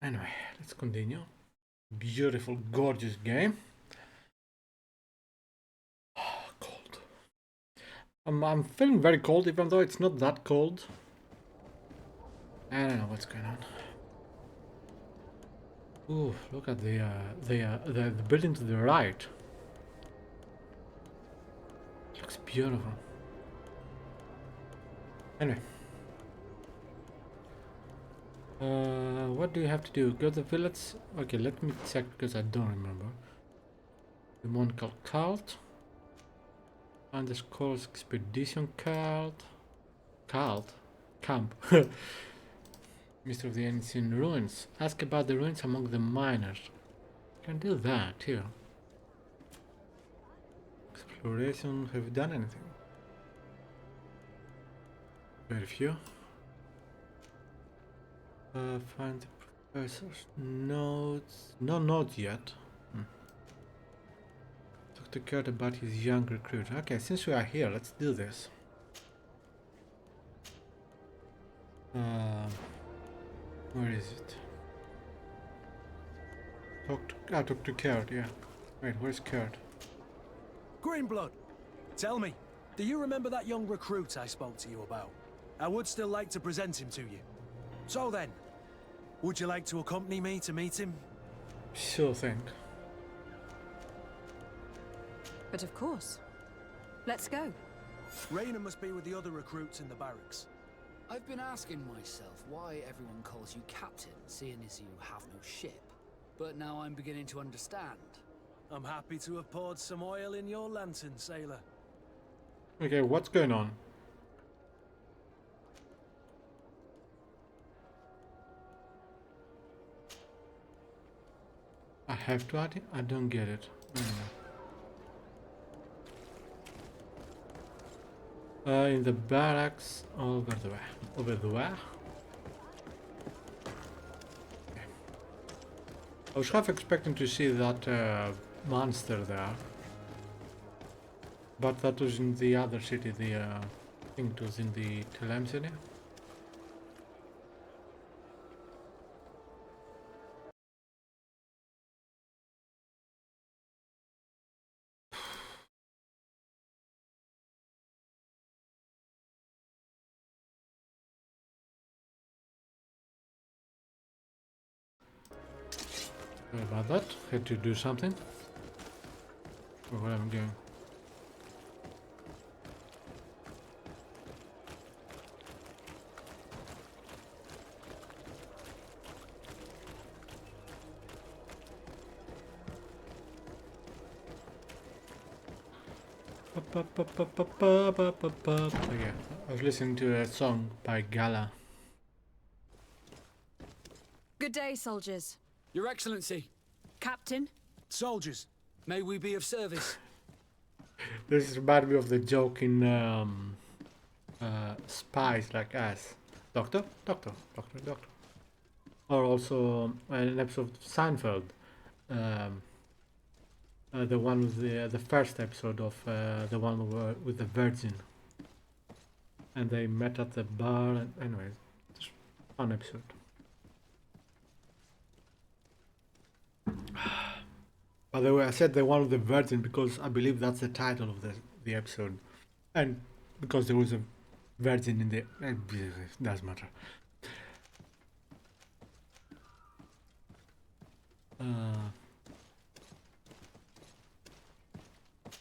Anyway, let's continue. Beautiful, gorgeous game. Cold. I'm feeling very cold, even though it's not that cold. I don't know what's going on. Ooh, look at the building to the right. Looks beautiful. Anyway. What do you have to do? Go to the village? Okay, let me check because I don't remember. The one called Cult. Underscore expedition cult. Cult? Camp. Mystery of the Ancient Ruins. Ask about the ruins among the miners. Can do that too. Exploration. Have you done anything? Very few. Find the professor's notes. No notes yet. Talk to Kurt about his young recruit. Okay, since we are here, let's do this. Where is it? Talk to Kurt, yeah. Wait, where's Kurt? Greenblood, tell me, do you remember that young recruit I spoke to you about? I would still like to present him to you. So then, would you like to accompany me to meet him? Sure thing. But of course. Let's go. Raina must be with the other recruits in the barracks. I've been asking myself why everyone calls you Captain, seeing as you have no ship. But now I'm beginning to understand. I'm happy to have poured some oil in your lantern, sailor. Okay, what's going on? I have to add it? I don't get it. In the barracks over there. Over there? Okay. I was half expecting to see that monster there. But that was in the other city, I think it was in the Telem city. Sorry about that. Had to do something. Or where I'm going. Okay, I was listening to a song by Gala. Good day, soldiers. Your Excellency, Captain. Soldiers. may we be of service? This reminds me of the joke in Spies Like Us. Doctor? Doctor. Doctor. Doctor. Or also an episode of Seinfeld. The one with the first episode of the one with the Virgin. And they met at the bar. And anyways, it's a fun episode. By the way, I said the one with the Virgin because I believe that's the title of the episode. And because there was a virgin in the... It doesn't matter.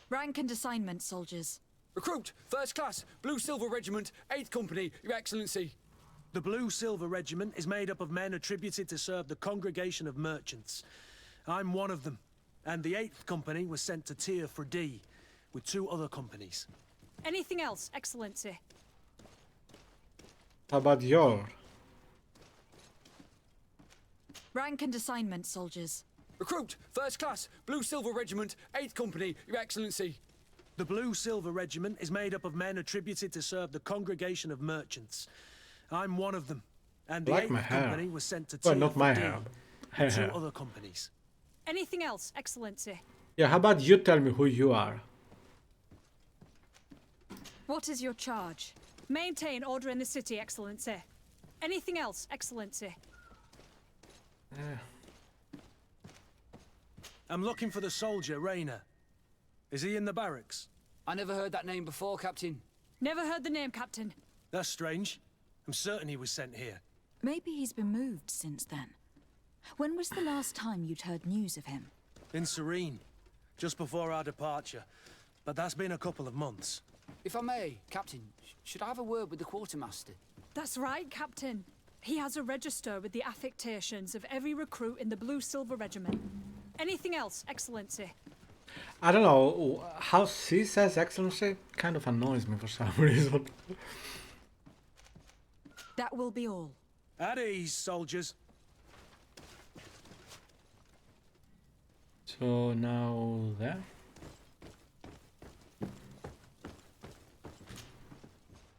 Rank and assignment, soldiers. Recruit, First Class, Blue Silver Regiment, 8th Company, Your Excellency. The Blue Silver Regiment is made up of men attributed to serve the Congregation of Merchants. I'm one of them, and the 8th Company was sent to Tier for D, with 2 other companies. Anything else, Excellency? How about your? Rank and assignment, soldiers. Recruit, First Class, Blue Silver Regiment, 8th Company, Your Excellency. The Blue Silver Regiment is made up of men attributed to serve the Congregation of Merchants. I'm one of them, and the Like 8th my hair. Company was sent to Well, Tier not for my D, hair. with 2 other companies. Anything else, Excellency? Yeah, how about you tell me who you are? What is your charge? Maintain order in the city, Excellency. Anything else, Excellency? I'm looking for the soldier, Rayner. Is he in the barracks? I never heard that name before, Captain. Never heard the name, Captain. That's strange. I'm certain he was sent here. Maybe he's been moved since then. When was the last time you'd heard news of him? In Serene, just before our departure. But that's been a couple of months. If I may, Captain, should I have a word with the quartermaster? That's right, Captain. He has a register with the affectations of every recruit in the Blue-Silver Regiment. Anything else, Excellency? I don't know, how she says Excellency kind of annoys me for some reason. That will be all. At ease, soldiers. So now there.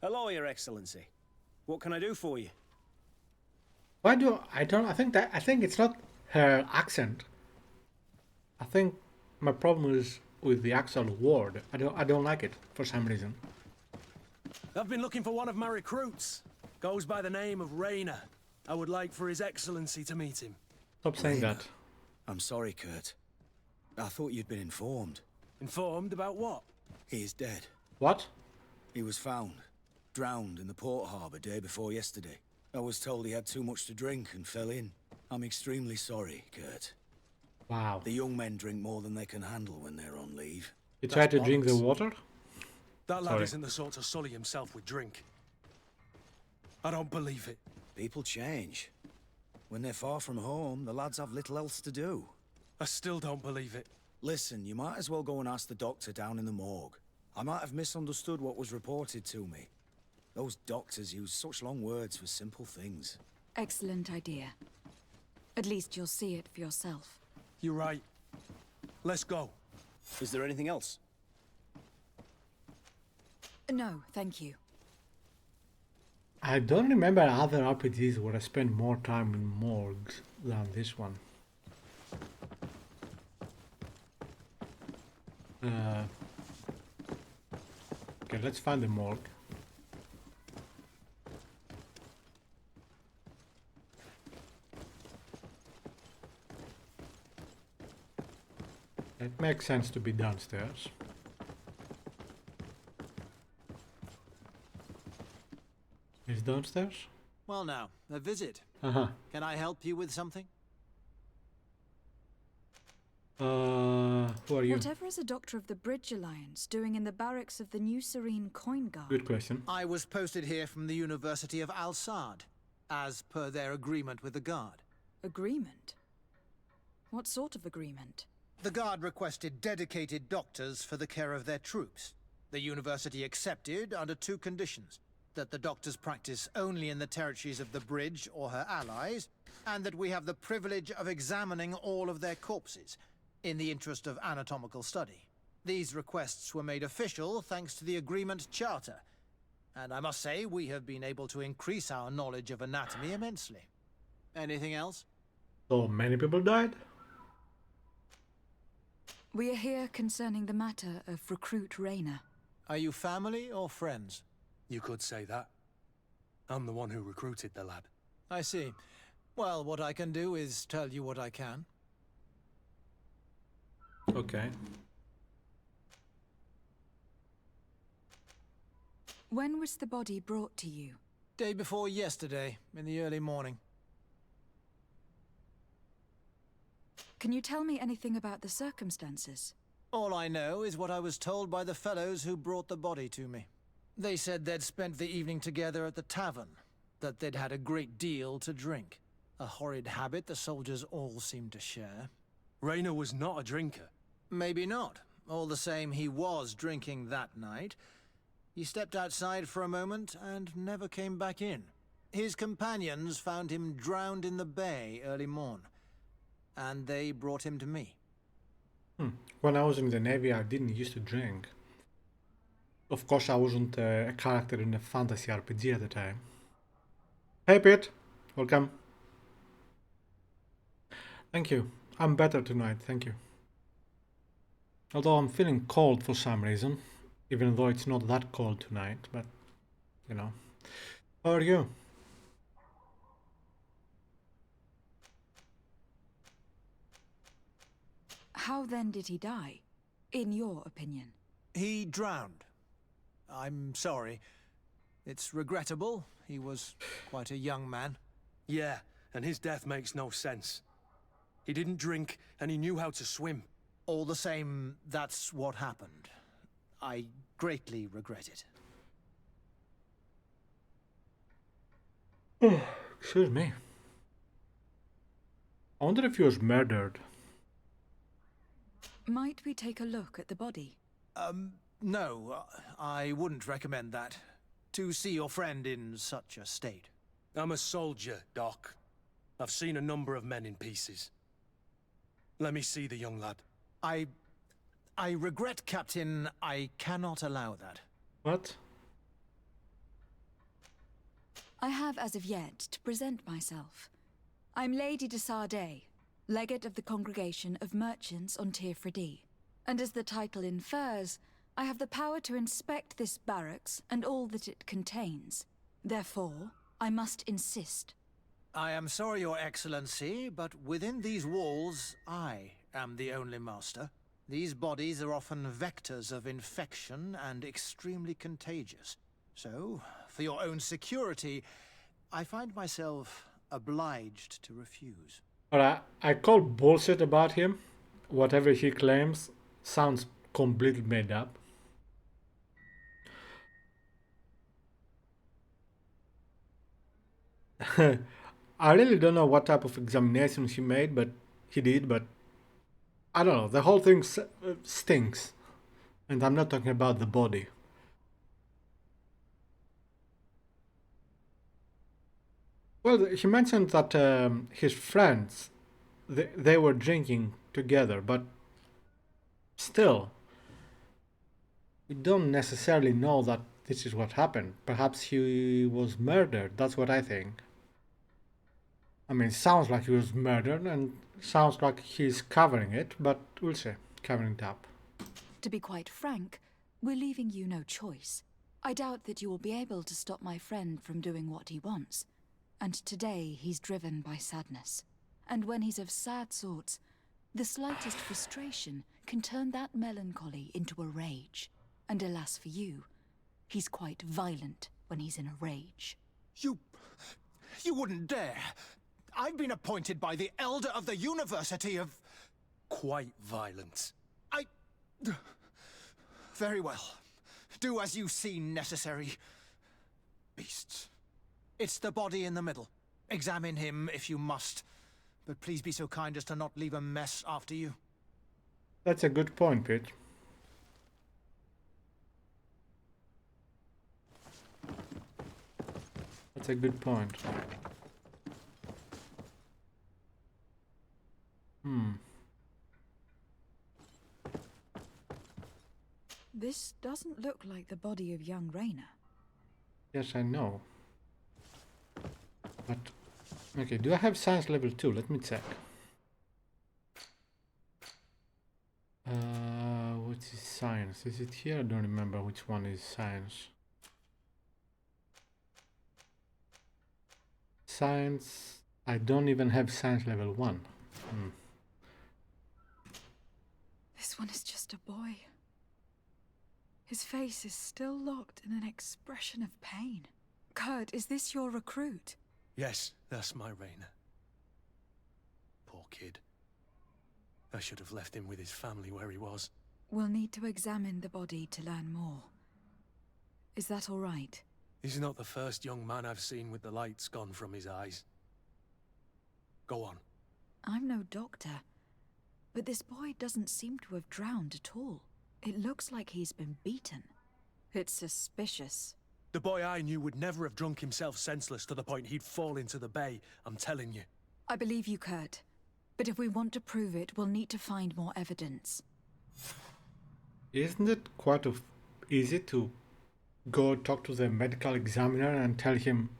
Hello, Your Excellency. What can I do for you? Why do I don't I think it's not her accent. I think my problem is with the actual word. I don't like it for some reason. I've been looking for one of my recruits. Goes by the name of Rayner. I would like for His Excellency to meet him. Stop saying Rayner. that. I'm sorry, Kurt. I thought you'd been informed. Informed about what? He is dead. What? He was found, drowned in the port harbour day before yesterday. I was told he had too much to drink and fell in. I'm extremely sorry, Kurt. Wow. The young men drink more than they can handle when they're on leave. You tried to drink the bollocks. water? That lad Sorry. isn't the sort to sully himself with drink. I don't believe it. People change. When they're far from home, the lads have little else to do. I still don't believe it. Listen, you might as well go and ask the doctor down in the morgue. I might have misunderstood what was reported to me. Those doctors use such long words for simple things. Excellent idea. At least you'll see it for yourself. You're right. Let's go. Is there anything else? No, thank you. I don't remember other RPGs where I spent more time in morgues than this one. Okay, let's find the morgue. It makes sense to be downstairs. Is downstairs? Well now, a visit. Uh-huh. Can I help you with something? Who are you? Whatever is a doctor of the Bridge Alliance doing in the barracks of the New Serene Coin Guard? Good question. I was posted here from the University of Al-Sad, as per their agreement with the Guard. Agreement? What sort of agreement? The Guard requested dedicated doctors for the care of their troops. The university accepted under two conditions: that the doctors practice only in the territories of the Bridge or her allies, and that we have the privilege of examining all of their corpses, in the interest of anatomical study. These requests were made official thanks to the Agreement Charter, and I must say we have been able to increase our knowledge of anatomy immensely. Anything else? So many people died? We are here concerning the matter of recruit Rayner. Are you family or friends? You could say that. I'm the one who recruited the lad. I see. Well, what I can do is tell you what I can. Okay. When was the body brought to you? Day before yesterday, in the early morning. Can you tell me anything about the circumstances? All I know is what I was told by the fellows who brought the body to me. They said they'd spent the evening together at the tavern, that they'd had a great deal to drink. A horrid habit the soldiers all seemed to share. Rayner was not a drinker. Maybe not. All the same, he was drinking that night. He stepped outside for a moment and never came back in. His companions found him drowned in the bay early morn, and they brought him to me. When I was in the Navy, I didn't used to drink. Of course, I wasn't a character in a fantasy RPG at the time. Hey, Pete. Welcome. Thank you. I'm better tonight, thank you. Although I'm feeling cold for some reason, even though it's not that cold tonight, but, you know. How are you? How then did he die, in your opinion? He drowned. I'm sorry. It's regrettable. He was quite a young man. Yeah, and his death makes no sense. He didn't drink, and he knew how to swim. All the same, that's what happened. I greatly regret it. Excuse me. I wonder if he was murdered. Might we take a look at the body? No, I wouldn't recommend that. To see your friend in such a state. I'm a soldier, Doc. I've seen a number of men in pieces. Let me see the young lad. I regret, Captain. I cannot allow that. What? I have as of yet to present myself. I'm Lady de Sardet, legate of the Congregation of Merchants on Tirfredi. And as the title infers, I have the power to inspect this barracks and all that it contains. Therefore, I must insist. I am sorry, Your Excellency, but within these walls, I am the only master. These bodies are often vectors of infection and extremely contagious. So, for your own security, I find myself obliged to refuse. But I call bullshit about him. Whatever he claims sounds completely made up. I really don't know what type of examinations he made, but he did, but I don't know, the whole thing stinks. And I'm not talking about the body. Well, he mentioned that his friends, they were drinking together, but still, we don't necessarily know that this is what happened. Perhaps he was murdered, that's what I think. I mean, it sounds like he was murdered and sounds like he's covering it, but we'll see. Covering it up. To be quite frank, we're leaving you no choice. I doubt that you will be able to stop my friend from doing what he wants. And today he's driven by sadness. And when he's of sad sorts, the slightest frustration can turn that melancholy into a rage. And alas for you, he's quite violent when he's in a rage. You wouldn't dare! I've been appointed by the Elder of the University of... Quite violent. Very well. Do as you see necessary. Beasts. It's the body in the middle. Examine him if you must. But please be so kind as to not leave a mess after you. That's a good point, Pete. That's a good point. This doesn't look like the body of young Rainer. Yes, I know. But, okay, do I have science level 2? Let me check. What is science? Is it here? I don't remember which one is science. Science... I don't even have science level 1. This one is just a boy. His face is still locked in an expression of pain. Kurt, is this your recruit? Yes, that's my Rainer. Poor kid. I should have left him with his family where he was. We'll need to examine the body to learn more. Is that all right? He's not the first young man I've seen with the lights gone from his eyes. Go on. I'm no doctor, but this boy doesn't seem to have drowned at all. It looks like he's been beaten. It's suspicious. The boy I knew would never have drunk himself senseless to the point he'd fall into the bay, I'm telling you. I believe you, Kurt. But if we want to prove it, we'll need to find more evidence. Isn't it quite easy to go talk to the medical examiner and tell him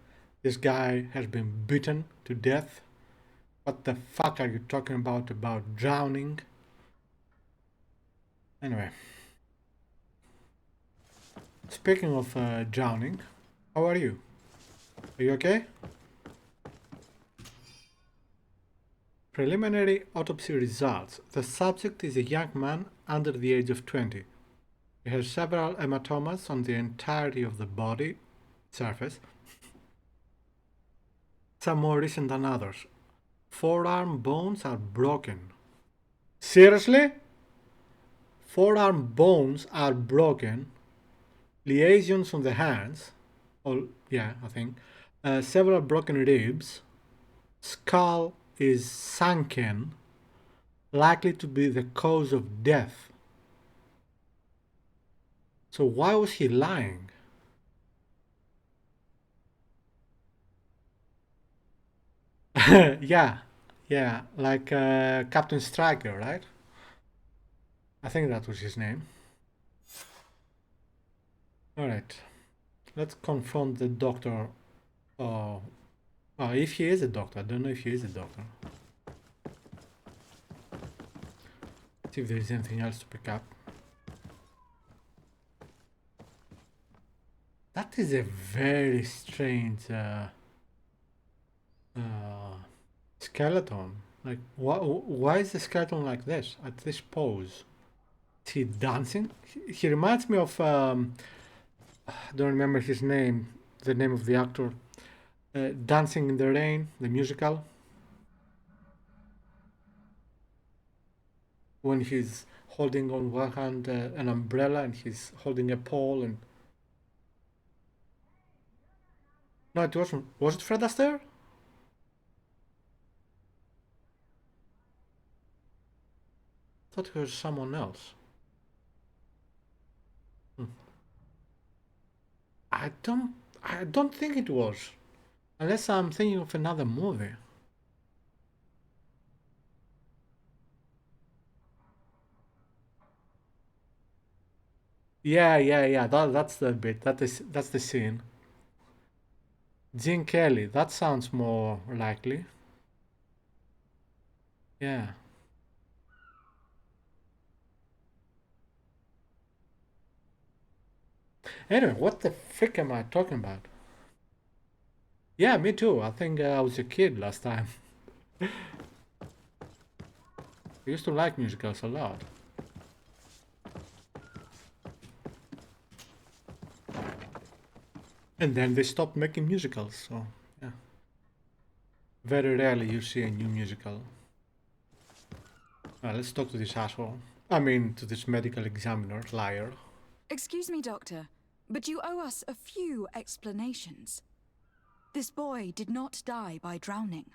this guy has been beaten to death? What the fuck are you talking about drowning? Anyway. Speaking of drowning, how are you? Are you okay? Preliminary autopsy results. The subject is a young man under the age of 20. He has several hematomas on the entirety of the body surface, some more recent than others. Forearm bones are broken. Seriously? Forearm bones are broken. Lesions on the hands. Oh, yeah, I think. Several broken ribs. Skull is sunken, likely to be the cause of death. So why was he lying? Yeah, like Captain Striker, right? I think that was his name. Alright, let's confront the doctor. Oh, if he is a doctor. I don't know if he is a doctor. See if there is anything else to pick up. That is a very strange skeleton. Like, why is the skeleton like this, at this pose? Is he dancing? He reminds me of, I don't remember his name, the name of the actor. Dancing in the Rain, the musical. When he's holding on one hand an umbrella and he's holding a pole and... No, it wasn't. Was it Fred Astaire? I thought it was someone else. I don't think it was. Unless I'm thinking of another movie. Yeah. That's the bit. That's the scene. Gene Kelly. That sounds more likely. Yeah. Anyway, what the frick am I talking about? Yeah, me too. I think I was a kid last time. I used to like musicals a lot. And then they stopped making musicals, so yeah. Very rarely you see a new musical. Let's talk to this asshole. I mean, to this medical examiner, liar. Excuse me, Doctor, but you owe us a few explanations. This boy did not die by drowning.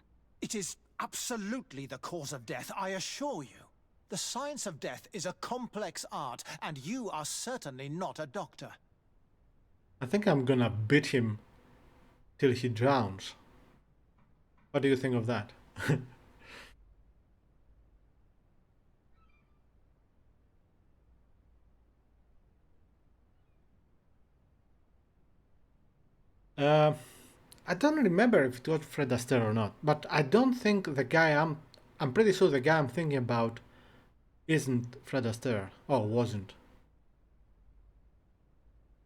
It is absolutely the cause of death, I assure you. The science of death is a complex art, and you are certainly not a doctor. I think I'm gonna beat him till he drowns. What do you think of that? I don't remember if it was Fred Astaire or not, but I don't think the guy I'm pretty sure the guy I'm thinking about isn't Fred Astaire. Oh, wasn't.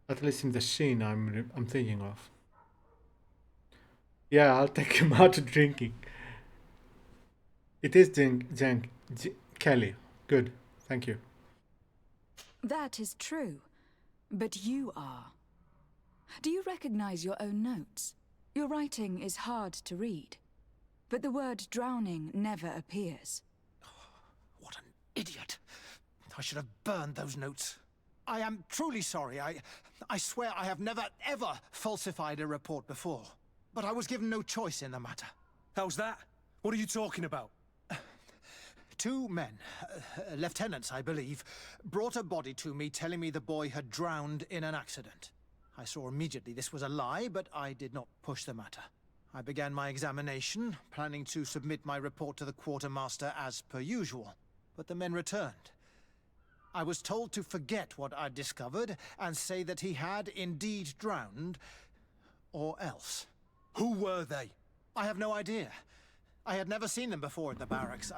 At least in the scene I'm thinking of. Yeah, I'll take him out drinking. It is Kelly. Good, thank you. That is true, but you are. Do you recognize your own notes? Your writing is hard to read, but the word drowning never appears. What an idiot. I should have burned those notes. I am truly sorry. I swear I have never, ever falsified a report before. But I was given no choice in the matter. How's that? What are you talking about? Two men, lieutenants I believe, brought a body to me telling me the boy had drowned in an accident. I saw immediately this was a lie, but I did not push the matter. I began my examination, planning to submit my report to the quartermaster as per usual. But the men returned. I was told to forget what I'd discovered and say that he had indeed drowned, or else. Who were they? I have no idea. I had never seen them before in the barracks.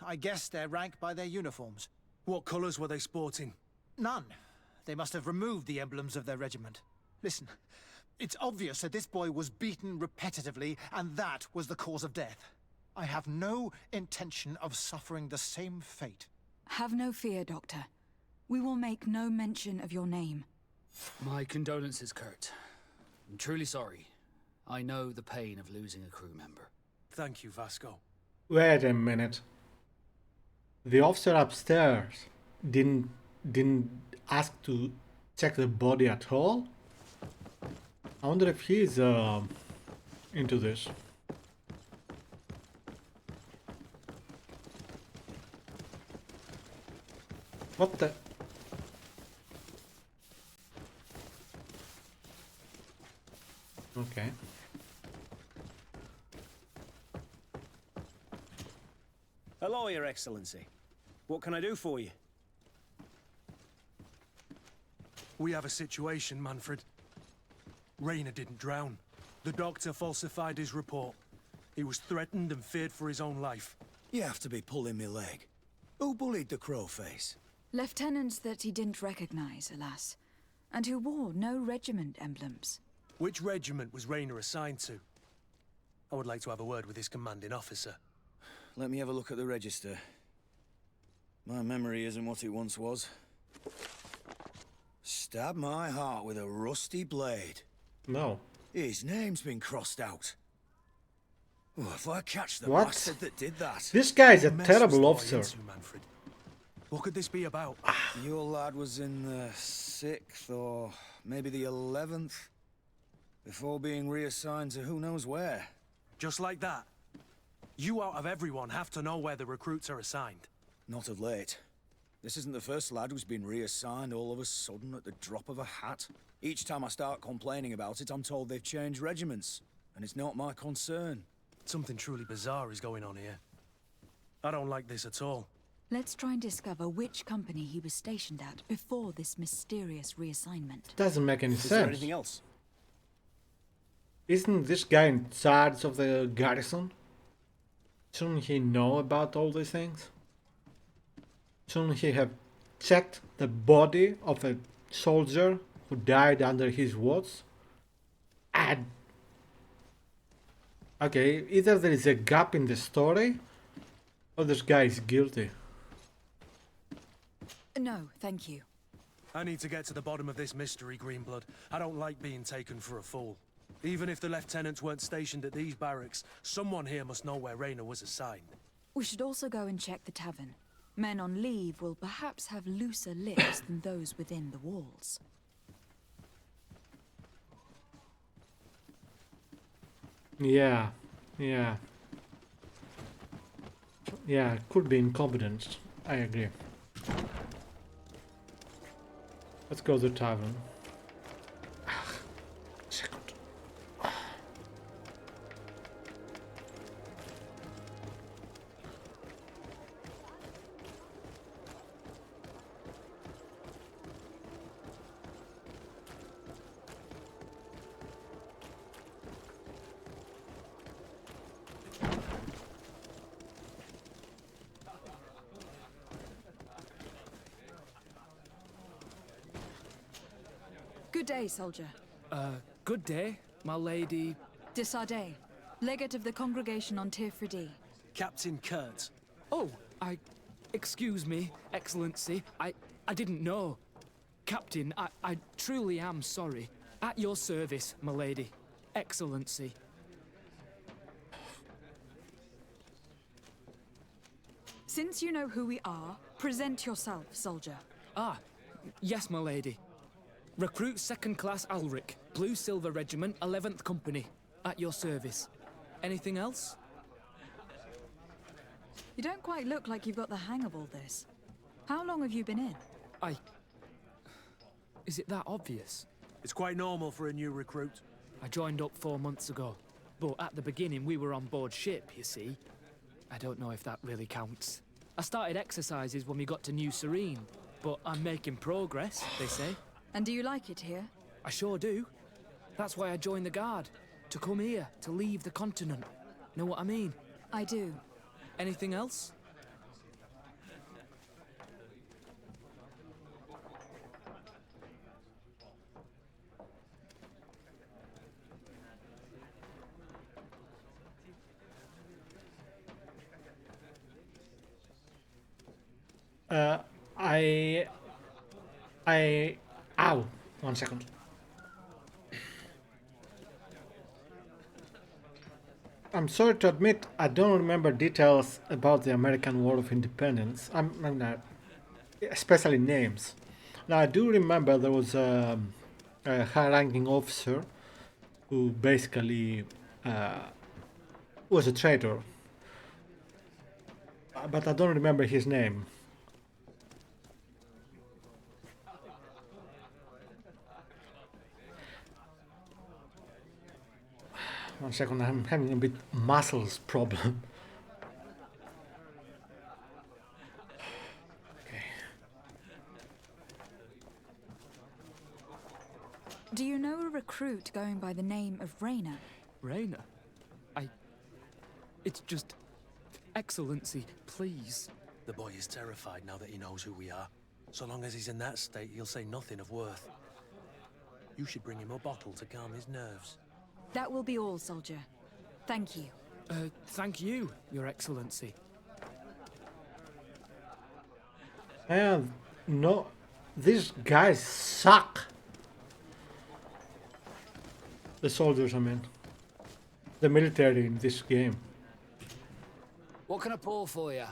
I guessed their rank by their uniforms. What colours were they sporting? None. They must have removed the emblems of their regiment. Listen, it's obvious that this boy was beaten repetitively, and that was the cause of death. I have no intention of suffering the same fate. Have no fear, Doctor. We will make no mention of your name. My condolences, Kurt. I'm truly sorry. I know the pain of losing a crew member. Thank you, Vasco. Wait a minute. The officer upstairs didn't ask to check the body at all? I wonder if he's into this. What the? Okay. Hello, Your Excellency. What can I do for you? We have a situation, Manfred. Rayner didn't drown. The doctor falsified his report. He was threatened and feared for his own life. You have to be pulling me leg. Who bullied the crowface? Lieutenants that he didn't recognize, alas, and who wore no regiment emblems. Which regiment was Rayner assigned to? I would like to have a word with his commanding officer. Let me have a look at the register. My memory isn't what it once was. Stab my heart with a rusty blade. No. His name's been crossed out. Oh, if I catch the What? bastard that did that. This guy is a What mess terrible was officer. Into, Manfred? What could this be about? Your lad was in the 6th or maybe the 11th before being reassigned to who knows where. Just like that? You out of everyone have to know where the recruits are assigned. Not of late. This isn't the first lad who's been reassigned all of a sudden at the drop of a hat. Each time I start complaining about it, I'm told they've changed regiments, and it's not my concern. Something truly bizarre is going on here. I don't like this at all. Let's try and discover which company he was stationed at before this mysterious reassignment. Doesn't make any Is there sense. anything else? Isn't this guy in charge of the garrison? Shouldn't he know about all these things? Shouldn't he have checked the body of a soldier who died under his watch? And okay, either there is a gap in the story, or this guy is guilty. No, thank you. I need to get to the bottom of this mystery, Greenblood. I don't like being taken for a fool. Even if the lieutenants weren't stationed at these barracks, someone here must know where Rayner was assigned. We should also go and check the tavern. Men on leave will perhaps have looser lips than those within the walls. Yeah. Yeah, could be incompetence. I agree. Let's go to the tavern. Second. Good day, soldier. Good day, my lady. De Sardet, legate of the congregation on Tirfredi. Captain Kurt. Oh, excuse me, Excellency. I didn't know. Captain, I truly am sorry. At your service, my lady. Excellency. Since you know who we are, present yourself, soldier. Ah, yes, my lady. Recruit 2nd Class Alric, Blue Silver Regiment, 11th Company. At your service. Anything else? You don't quite look like you've got the hang of all this. How long have you been in? Is it that obvious? It's quite normal for a new recruit. I joined up 4 months ago. But at the beginning, we were on board ship, you see. I don't know if that really counts. I started exercises when we got to New Serene. But I'm making progress, they say. And do you like it here? I sure do. That's why I joined the Guard. To come here, to leave the continent. Know what I mean? I do. Anything else? I I ow, 1 second. I'm sorry to admit I don't remember details about the American War of Independence. I'm not, especially names. Now I do remember there was a high-ranking officer who basically was a traitor, but I don't remember his name. One second, I'm having a bit muscles problem. Okay. Do you know a recruit going by the name of Raina? Raina? It's just... Excellency, please. The boy is terrified now that he knows who we are. So long as he's in that state, he'll say nothing of worth. You should bring him a bottle to calm his nerves. That will be all, soldier. Thank you. Thank you, Your Excellency. And no, these guys suck. The soldiers, I mean. The military in this game. What can I pour for you?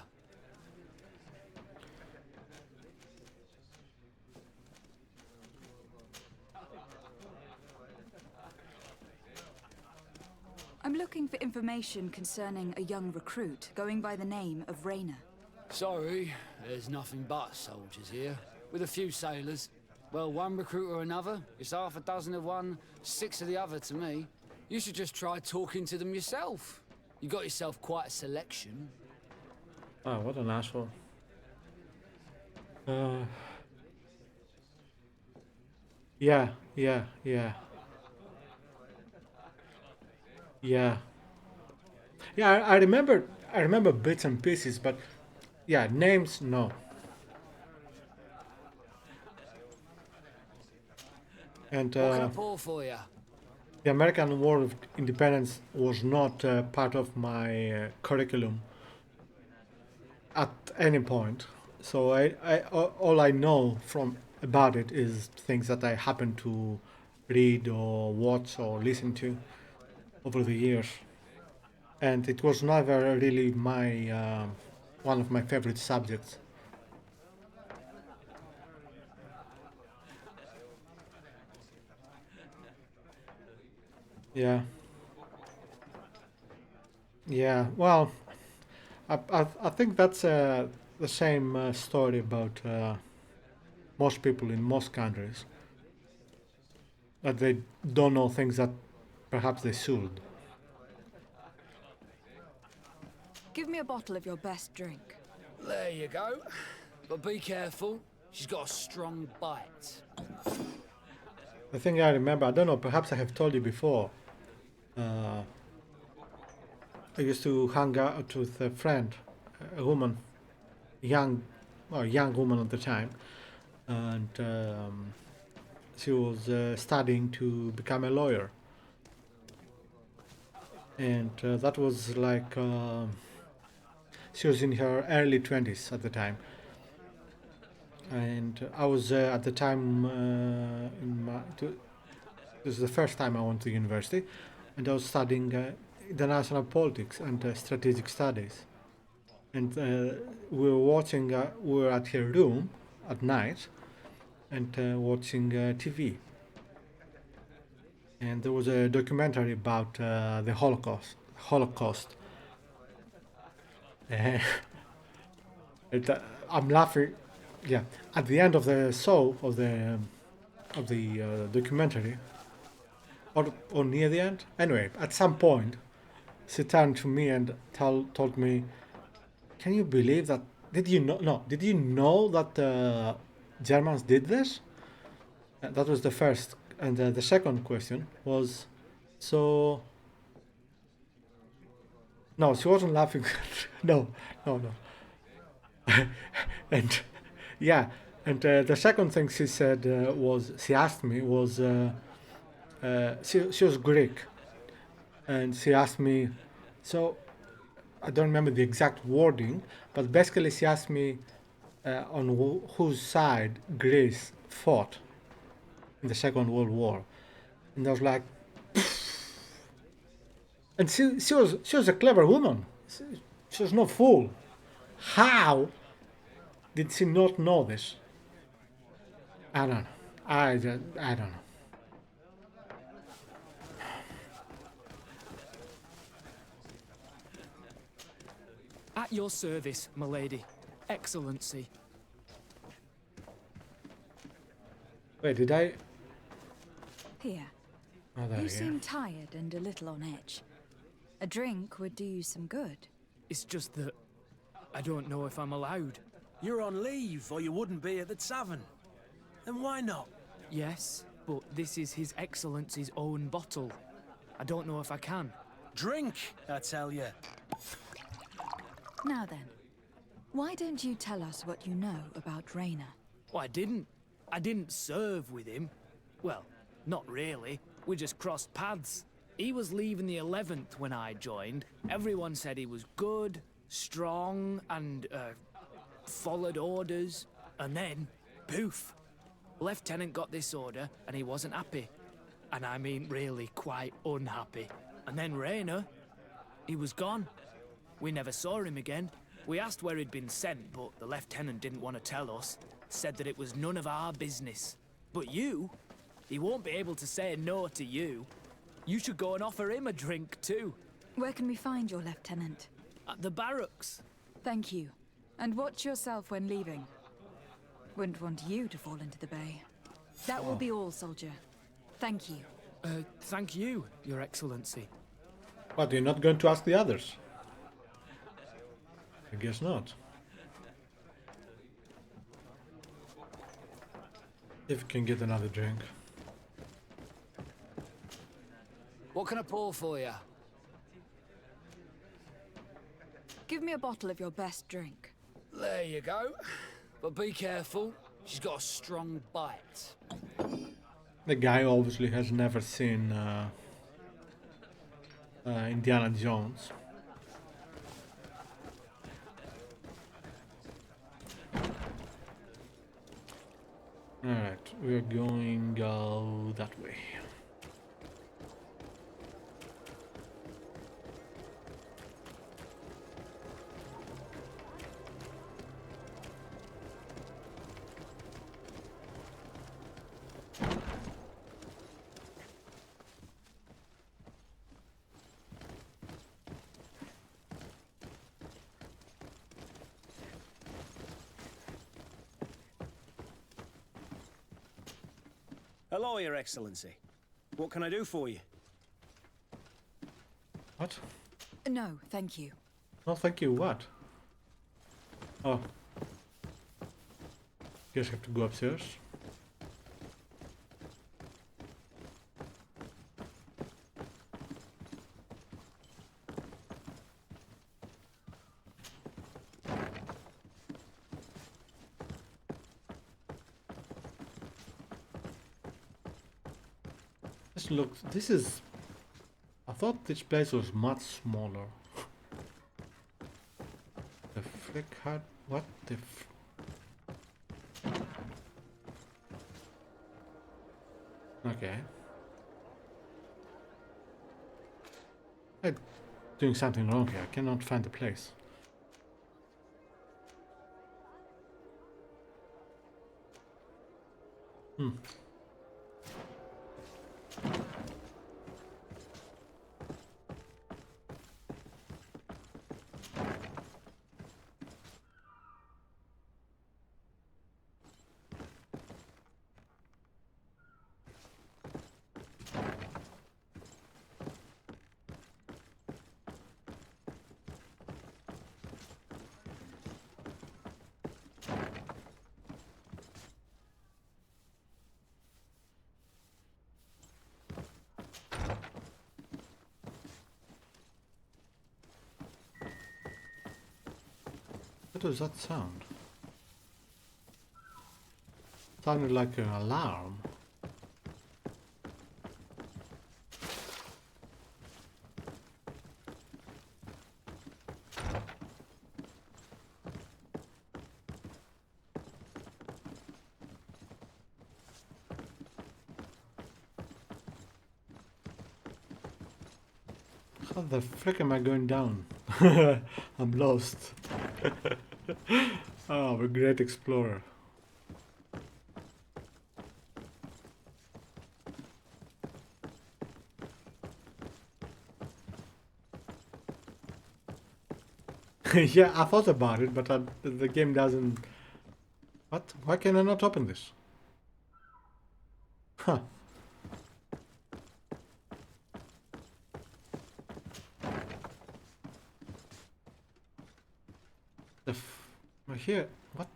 I'm looking for information concerning a young recruit going by the name of Raina. Sorry, there's nothing but soldiers here, with a few sailors. Well, one recruit or another, it's half a dozen of one, 6 of the other to me. You should just try talking to them yourself. You got yourself quite a selection. Oh, what an asshole. Yeah. Yeah, I remember bits and pieces, but yeah, names, no. And What can I pour for you? the American War of Independence was not part of my curriculum at any point. So all I know from about it is things that I happen to read or watch or listen to over the years. And it was never really my one of my favorite subjects. Yeah. Yeah. Well, I think that's the same story about most people in most countries, that they don't know things that perhaps they should. Give me a bottle of your best drink. There you go. But be careful, she's got a strong bite. The thing I remember, I don't know, perhaps I have told you before. I used to hang out with a friend, a woman, young woman at the time, and she was studying to become a lawyer. And that was like, she was in her early 20s at the time. And I was at the time, this is the first time I went to university, and I was studying international politics and strategic studies. And we were watching, we were at her room at night and watching TV. And there was a documentary about the Holocaust. And I'm laughing. Yeah, at the end of the show of the documentary, or near the end. Anyway, at some point, she turned to me and told me, "Can you believe that? Did you know? No, did you know that the Germans did this?" That was the first, and the second question was, so. No, she wasn't laughing. No. And yeah, and the second thing she said was, she asked me was, she was Greek, and she asked me, so I don't remember the exact wording, but basically she asked me, on whose side Greece fought in the Second World War, and I was like, and she was a clever woman. She was no fool. How did she not know this? I don't know. I don't know. At your service, milady. Excellency. Wait, did I? Here. Oh, there You we seem go. tired and a little on edge. A drink would do you some good. It's just that I don't know if I'm allowed. You're on leave, or you wouldn't be at the tavern. And why not? Yes, but this is His Excellency's own bottle. I don't know if I can. Drink, I tell you. Now then, why don't you tell us what you know about Rainer? Well, I didn't serve with him. Well, not really. We just crossed paths. He was leaving the 11th when I joined. Everyone said he was good, strong, and, followed orders. And then, poof. Lieutenant got this order, and he wasn't happy. And I mean really quite unhappy. And then Rainer, he was gone. We never saw him again. We asked where he'd been sent, but the lieutenant didn't want to tell us. Said that it was none of our business. But you, he won't be able to say no to you. You should go and offer him a drink too. Where can we find your lieutenant? At the barracks. Thank you. And watch yourself when leaving. Wouldn't want you to fall into the bay. That will be all, soldier. Thank you. Thank you, Your Excellency. What, you're not going to ask the others? I guess not. If you can get another drink. What can I pour for you? Give me a bottle of your best drink. There you go. But be careful. She's got a strong bite. The guy obviously has never seen Indiana Jones. Alright, we're going that way. Hello, Your Excellency. What can I do for you? What? No, thank you. Oh, thank you, what? Oh. Guess I have to go upstairs. Look, this is... I thought this place was much smaller. The frick had... What the Okay. I'm doing something wrong here. I cannot find the place. What does that sound? Sounded like an alarm. How the frick am I going down? I'm lost. Oh, I'm a great explorer. Yeah, I thought about it, but the game doesn't... What? Why can I not open this? Huh. Here, what?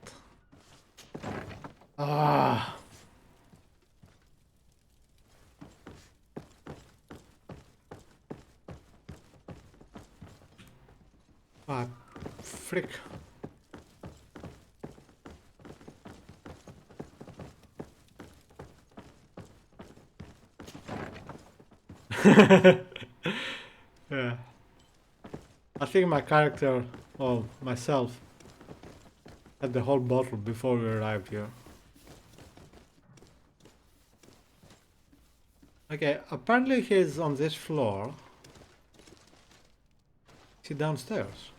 Ah. Ah, frick. Yeah. I think my character, or myself, had the whole bottle before we arrived here. Okay, apparently he's on this floor. Is he downstairs?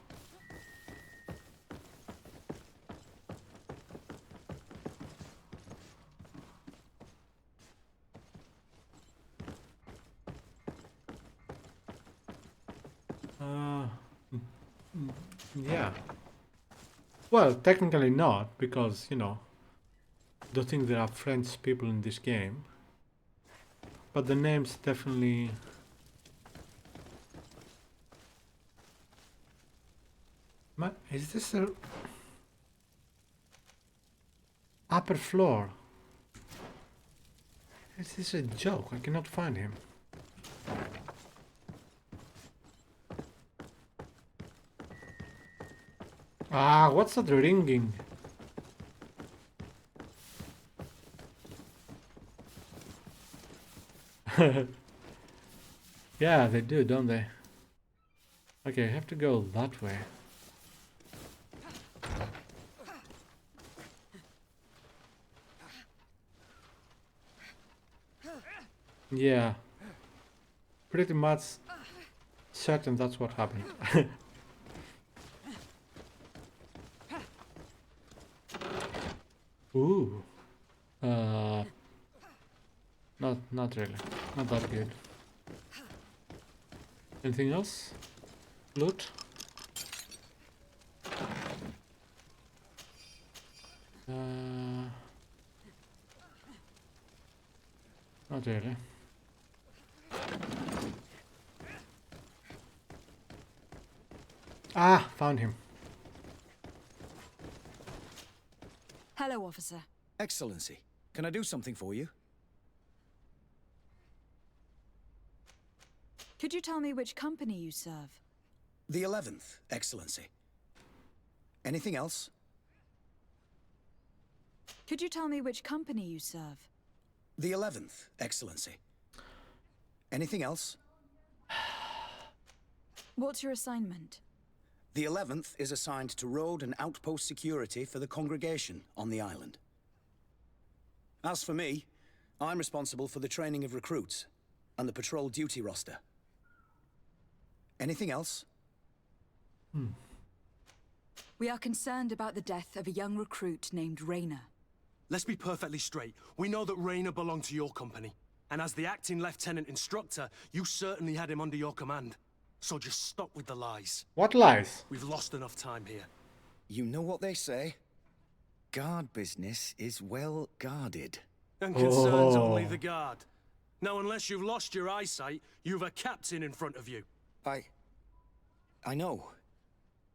Yeah. Well, technically not, because, you know, I don't think there are French people in this game. But the name's definitely... Is this a... upper floor? Is this a joke? I cannot find him. Ah, what's that ringing? Yeah, they do, don't they? Okay, I have to go that way. Yeah. Pretty much certain that's what happened. Ooh. Not really. Not that good. Anything else? Loot? Not really. Ah, found him. Hello, officer. Excellency, can I do something for you? Could you tell me which company you serve? The 11th, Excellency. Anything else? Could you tell me which company you serve? The 11th, Excellency. Anything else? What's your assignment? The 11th is assigned to road and outpost security for the congregation on the island. As for me, I'm responsible for the training of recruits and the patrol duty roster. Anything else? We are concerned about the death of a young recruit named Rayner. Let's be perfectly straight. We know that Rayner belonged to your company. And as the acting lieutenant instructor, you certainly had him under your command. So just stop with the lies. What lies? We've lost enough time here. You know what they say? Guard business is well guarded. And concerns only the guard. Now, unless you've lost your eyesight, you've a captain in front of you. I know.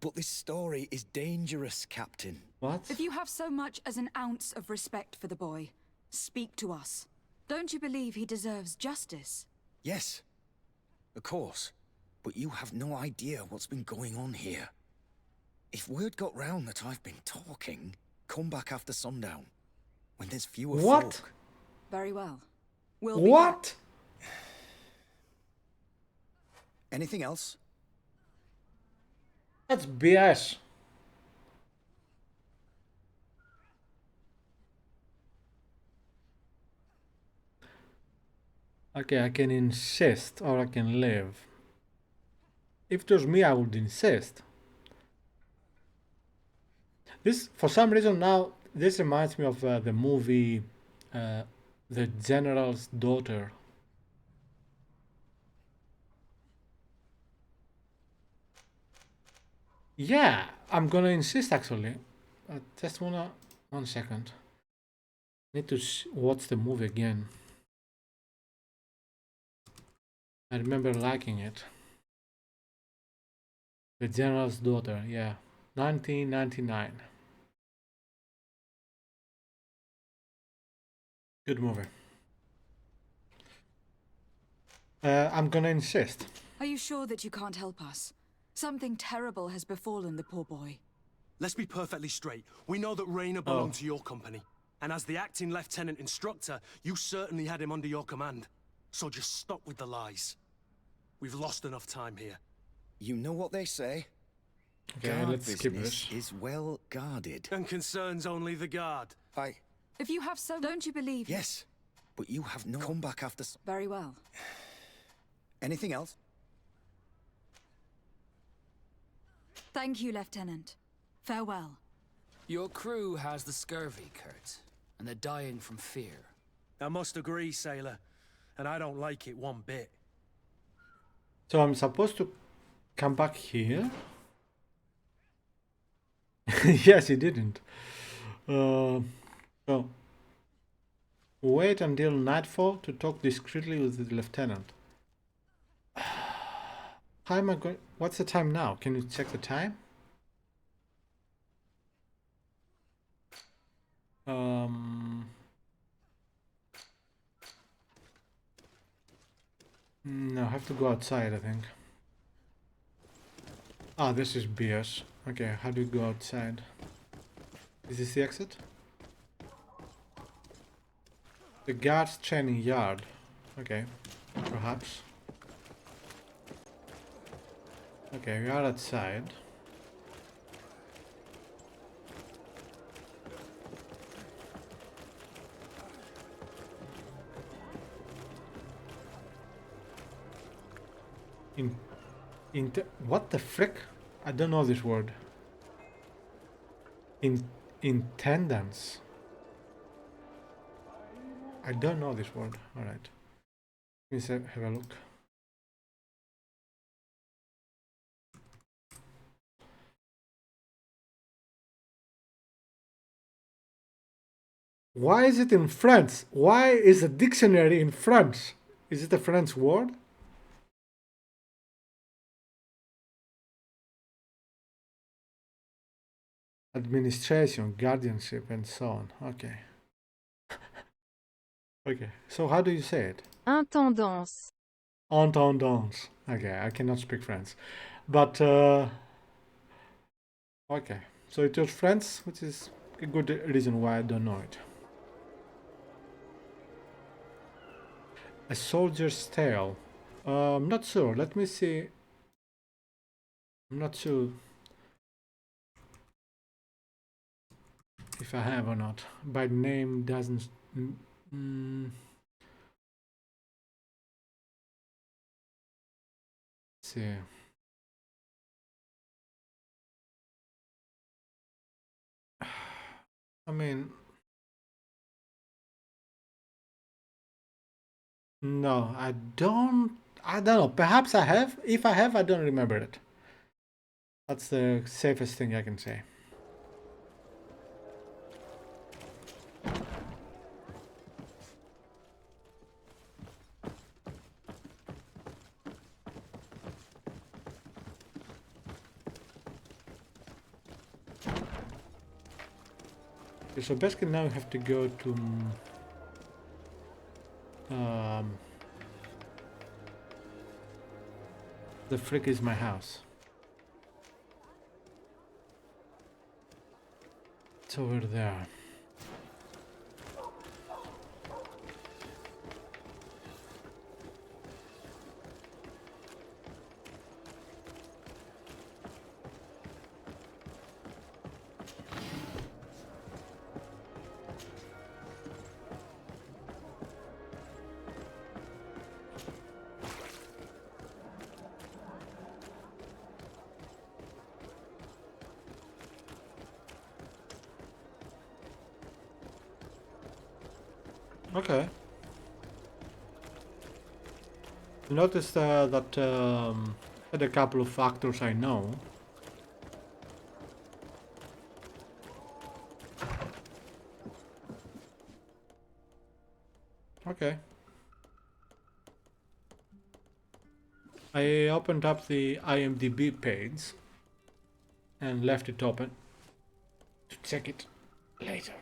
But this story is dangerous, Captain. What? If you have so much as an ounce of respect for the boy, speak to us. Don't you believe he deserves justice? Yes, of course. But you have no idea what's been going on here. If word got round that I've been talking, come back after sundown, when there's fewer folk. Very well. We'll be What? Anything else? That's BS. Okay, I can insist or I can live. If it was me, I would insist. This, for some reason now, this reminds me of the movie The General's Daughter. Yeah, I'm gonna insist actually. I just wanna... 1 second. Need to watch the movie again. I remember liking it. The General's Daughter, yeah. 1999. Good movie. I'm gonna insist. Are you sure that you can't help us? Something terrible has befallen the poor boy. Let's be perfectly straight. We know that Rayner belonged to your company. And as the acting lieutenant instructor, you certainly had him under your command. So just stop with the lies. We've lost enough time here. You know what they say? Okay, Guard let's skip business this. is well guarded. And concerns only the guard. If you have so... Don't you believe... Yes, but you have no... Come back after... Very well. Anything else? Thank you, Lieutenant. Farewell. Your crew has the scurvy, Kurt, and they're dying from fear. I must agree, sailor. And I don't like it one bit. So I'm supposed to come back here? Yes, he didn't. So wait until nightfall to talk discreetly with the lieutenant. How am I going? What's the time now? Can you check the time? No, I have to go outside, I think. Ah, this is BS. Okay, how do you go outside? Is this the exit? The guard's training yard. Okay, perhaps. Okay, we are outside. What the frick? I don't know this word. Intendance. I don't know this word. Alright. Let's have a look. Why is it in French? Why is a dictionary in French? Is it a French word? Administration, guardianship, and so on. Okay. Okay, so how do you say it? Intendance. Intendance. Okay, I cannot speak French. But, okay. So it was French, which is a good reason why I don't know it. A soldier's tale. I'm not sure. Let me see. I'm not sure if I have or not. By name doesn't... see. I mean... No, I don't know. Perhaps I have. If I have, I don't remember it. That's the safest thing I can say. Okay, so basically now we have to go to the frick is my house. It's over there. Okay. Notice that had a couple of actors I know. Okay. I opened up the IMDb page and left it open to check it later.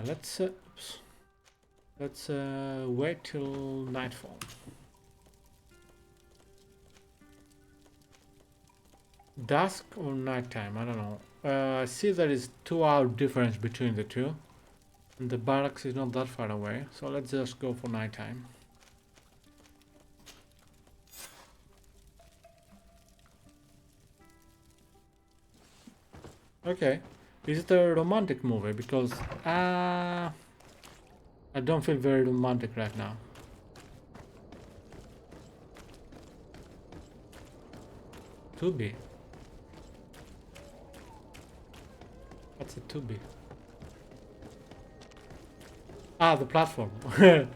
Let's wait till nightfall. Dusk or nighttime, I don't know. I see there is 2 hour difference between the two. And the barracks is not that far away, so let's just go for nighttime. Okay. Is it a romantic movie? Because I don't feel very romantic right now. To be. What's it to be? Ah, the platform. Well,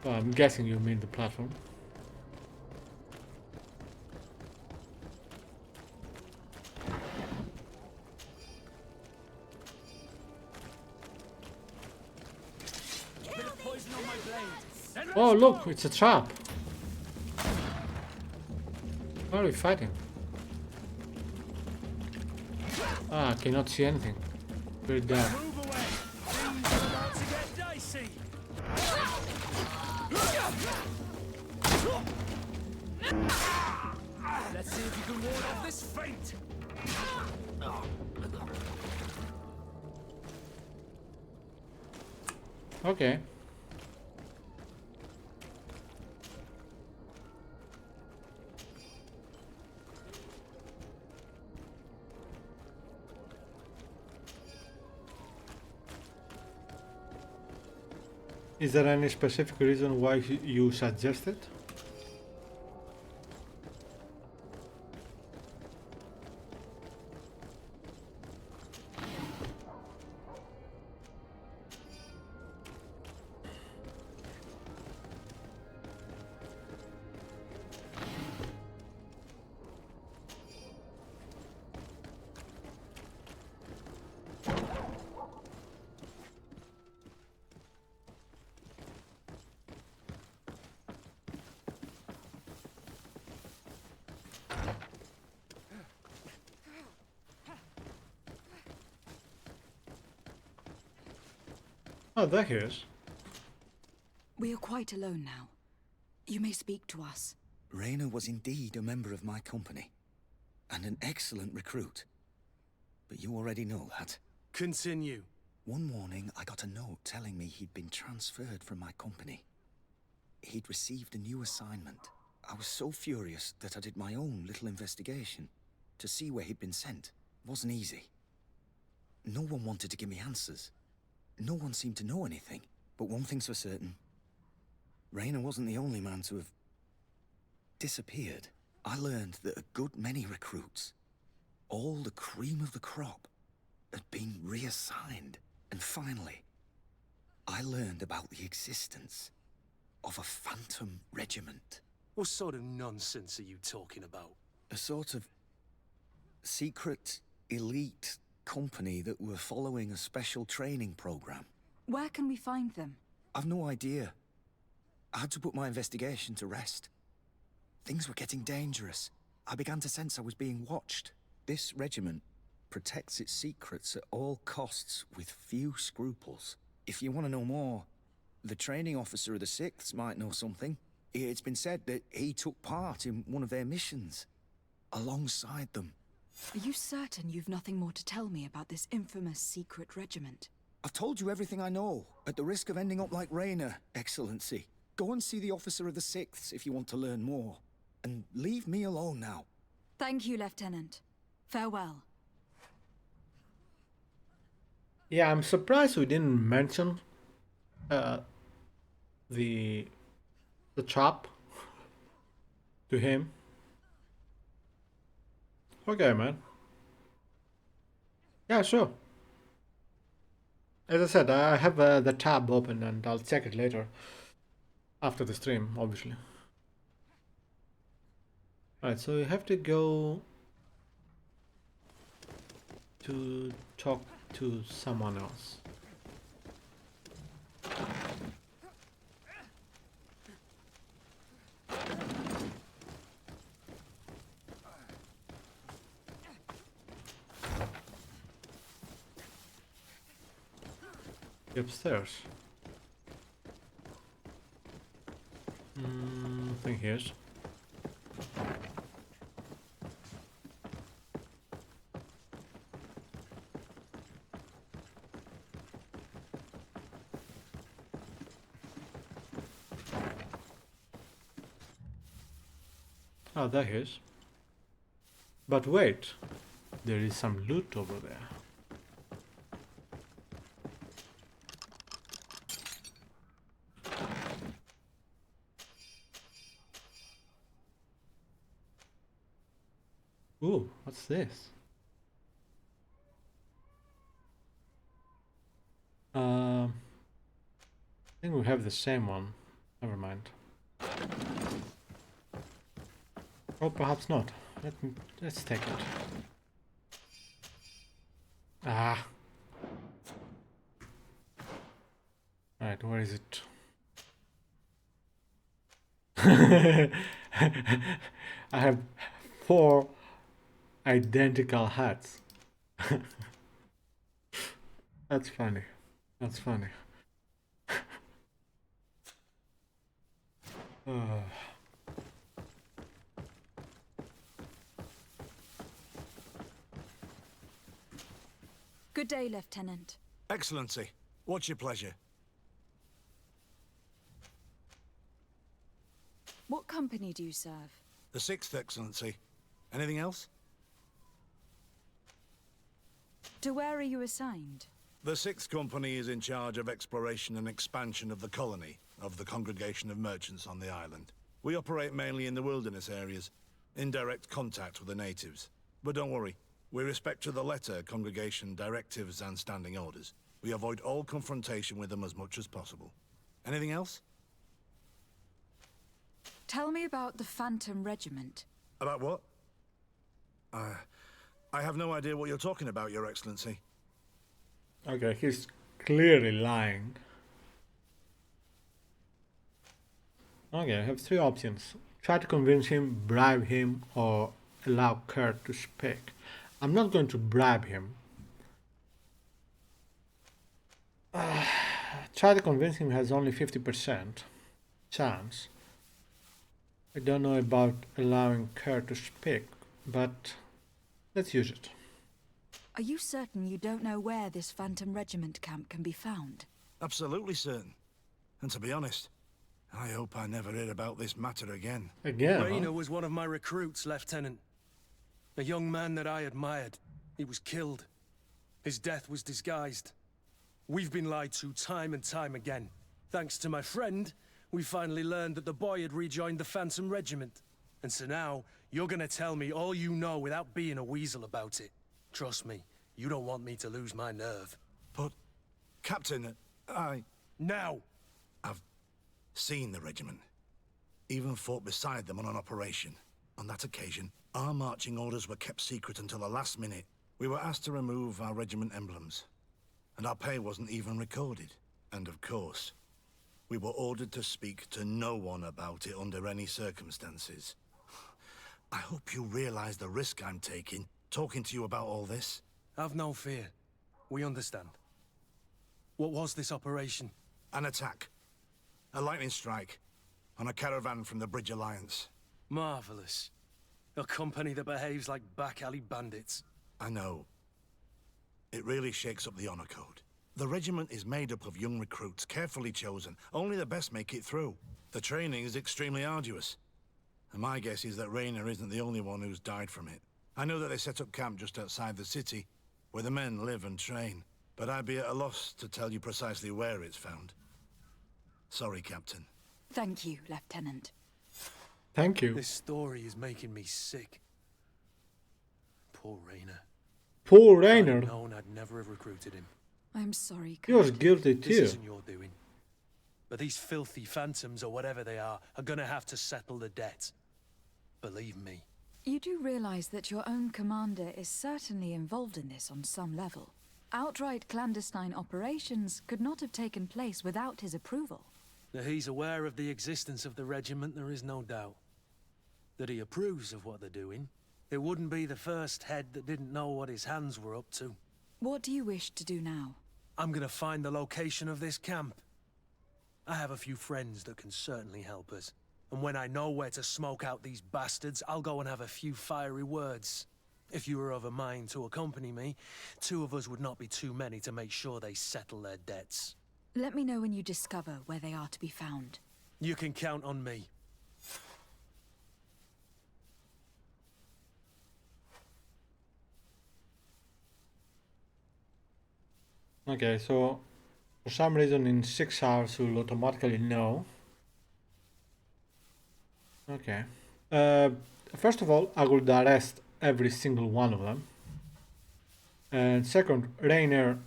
I'm guessing you mean the platform. Oh, look, it's a trap. Why are we fighting? Ah, I cannot see anything. Very dark. Move away! Things are about to get dicey! Let's see if you can ward off this feint! Okay. Is there any specific reason why you suggest it? Oh, there he is. We are quite alone now. You may speak to us. Raina was indeed a member of my company, and an excellent recruit. But you already know that. Continue. One morning, I got a note telling me he'd been transferred from my company. He'd received a new assignment. I was so furious that I did my own little investigation to see where he'd been sent. It wasn't easy. No one wanted to give me answers. No one seemed to know anything. But one thing's for certain. Raina wasn't the only man to have disappeared. I learned that a good many recruits, all the cream of the crop, had been reassigned. And finally, I learned about the existence of a phantom regiment. What sort of nonsense are you talking about? A sort of secret, elite company that were following a special training program. Where can we find them? I've no idea. I had to put my investigation to rest. Things were getting dangerous. I began to sense I was being watched. This regiment protects its secrets at all costs with few scruples. If you want to know more, the training officer of the 6th might know something. It's been said that he took part in one of their missions, alongside them. Are you certain you've nothing more to tell me about this infamous secret regiment? I've told you everything I know, at the risk of ending up like Raina, Excellency. Go and see the officer of the 6th if you want to learn more. And leave me alone now. Thank you, Lieutenant. Farewell. Yeah, I'm surprised we didn't mention the trap to him. Okay, man. Yeah, sure. As I said, I have the tab open and I'll check it later. After the stream, obviously. Alright, so you have to go to talk to someone else. Upstairs. I think here's. Oh, there he is. But wait, there is some loot over there. Ooh, what's this? I think we have the same one. Never mind. Or perhaps not. Let's take it. Ah. Right, where is it? I have 4 identical hats. That's funny. That's funny. Good day, Lieutenant. Excellency, what's your pleasure? What company do you serve? The 6th, Excellency. Anything else? To where are you assigned? The 6th Company is in charge of exploration and expansion of the colony of the Congregation of Merchants on the island. We operate mainly in the wilderness areas, in direct contact with the natives. But don't worry, we respect to the letter Congregation directives and standing orders. We avoid all confrontation with them as much as possible. Anything else? Tell me about the Phantom Regiment. About what? I have no idea what you're talking about, Your Excellency. Okay, he's clearly lying. Okay, I have 3 options. Try to convince him, bribe him, or allow Kurt to speak. I'm not going to bribe him. Try to convince him has only 50% chance. I don't know about allowing Kurt to speak, but let's use it. Are you certain you don't know where this Phantom Regiment camp can be found? Absolutely certain. And to be honest, I hope I never hear about this matter again. Again? Rainer was one of my recruits, Lieutenant. A young man that I admired. He was killed. His death was disguised. We've been lied to time and time again. Thanks to my friend, we finally learned that the boy had rejoined the Phantom Regiment. And so now, you're gonna tell me all you know without being a weasel about it. Trust me, you don't want me to lose my nerve. But, Captain, Now! I've seen the regiment. Even fought beside them on an operation. On that occasion, our marching orders were kept secret until the last minute. We were asked to remove our regiment emblems. And our pay wasn't even recorded. And of course, we were ordered to speak to no one about it under any circumstances. I hope you realize the risk I'm taking, talking to you about all this. Have no fear. We understand. What was this operation? An attack. A lightning strike. On a caravan from the Bridge Alliance. Marvelous. A company that behaves like back-alley bandits. I know. It really shakes up the honor code. The regiment is made up of young recruits, carefully chosen. Only the best make it through. The training is extremely arduous. And my guess is that Rainer isn't the only one who's died from it. I know that they set up camp just outside the city, where the men live and train. But I'd be at a loss to tell you precisely where it's found. Sorry, Captain. Thank you, Lieutenant. Thank you. This story is making me sick. Poor Rainer. Poor If I'd Rainer. known, I'd never have recruited him. I'm sorry, He was Captain. guilty This too. isn't your doing. But these filthy phantoms, or whatever they are gonna have to settle the debt. Believe me. You do realize that your own commander is certainly involved in this on some level. Outright clandestine operations could not have taken place without his approval. That he's aware of the existence of the regiment, there is no doubt. That he approves of what they're doing. It wouldn't be the first head that didn't know what his hands were up to. What do you wish to do now? I'm gonna find the location of this camp. I have a few friends that can certainly help us. And when I know where to smoke out these bastards, I'll go and have a few fiery words. If you were of a mind to accompany me, 2 of us would not be too many to make sure they settle their debts. Let me know when you discover where they are to be found. You can count on me. Okay, so for some reason in 6 hours we'll automatically know. Okay. First of all, I would arrest every single one of them. And second, Rainer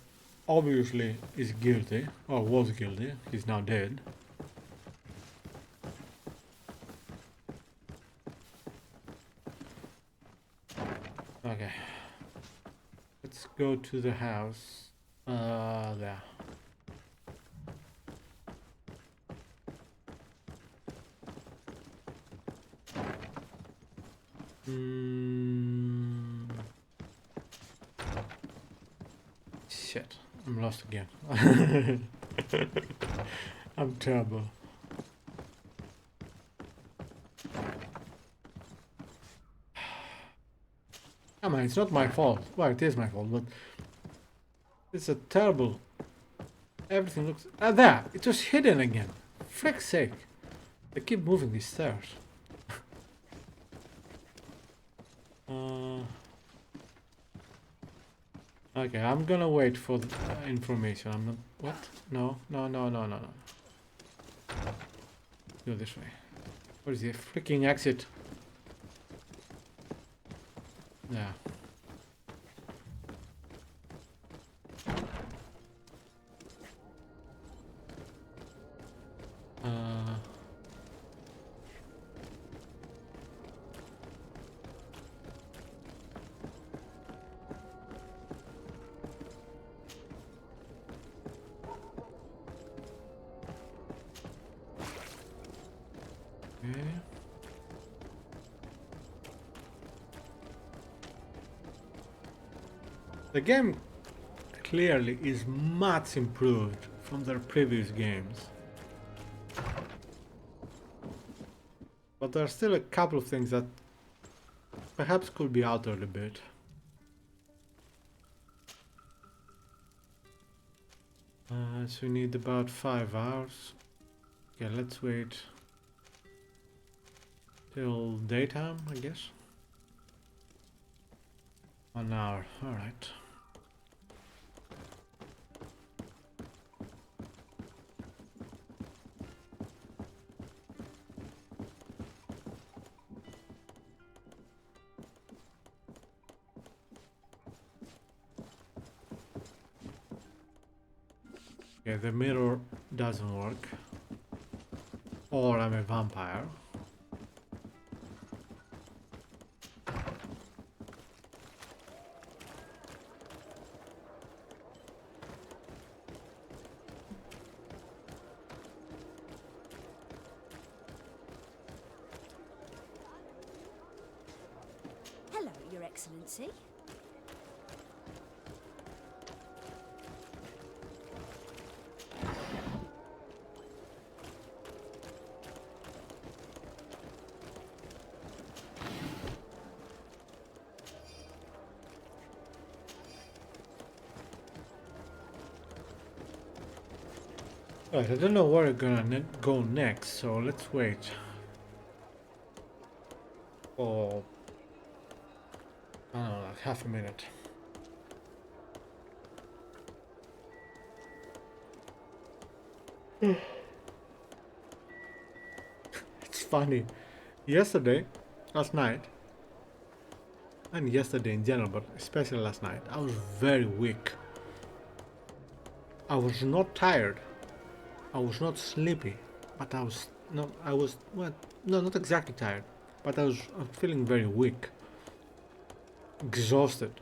obviously is guilty, or was guilty. He's now dead. Okay. Let's go to the house. There. Shit, I'm lost again. I'm terrible. Come on, it's not my fault. Well, it is my fault, but it's a terrible. Everything looks. There! It was hidden again. Frick's sake. They keep moving these stairs. Okay, I'm gonna wait for the information. I'm not. What? No, no, no, no, no, no. Go this way. Where is the freaking exit? Yeah. The game clearly is much improved from their previous games. But there are still a couple of things that perhaps could be altered a bit. So we need about 5 hours. Okay, let's wait till daytime, I guess. 1 hour, alright. Okay, the mirror doesn't work. Or I'm a vampire. Hello, Your Excellency. Right, I don't know where we're gonna go next, so let's wait. For I don't know, like half a minute. It's funny. Last night, and yesterday in general, but especially last night, I was very weak. I was not tired. I was not sleepy, but I was well, no, not exactly tired, but I'm feeling very weak, exhausted.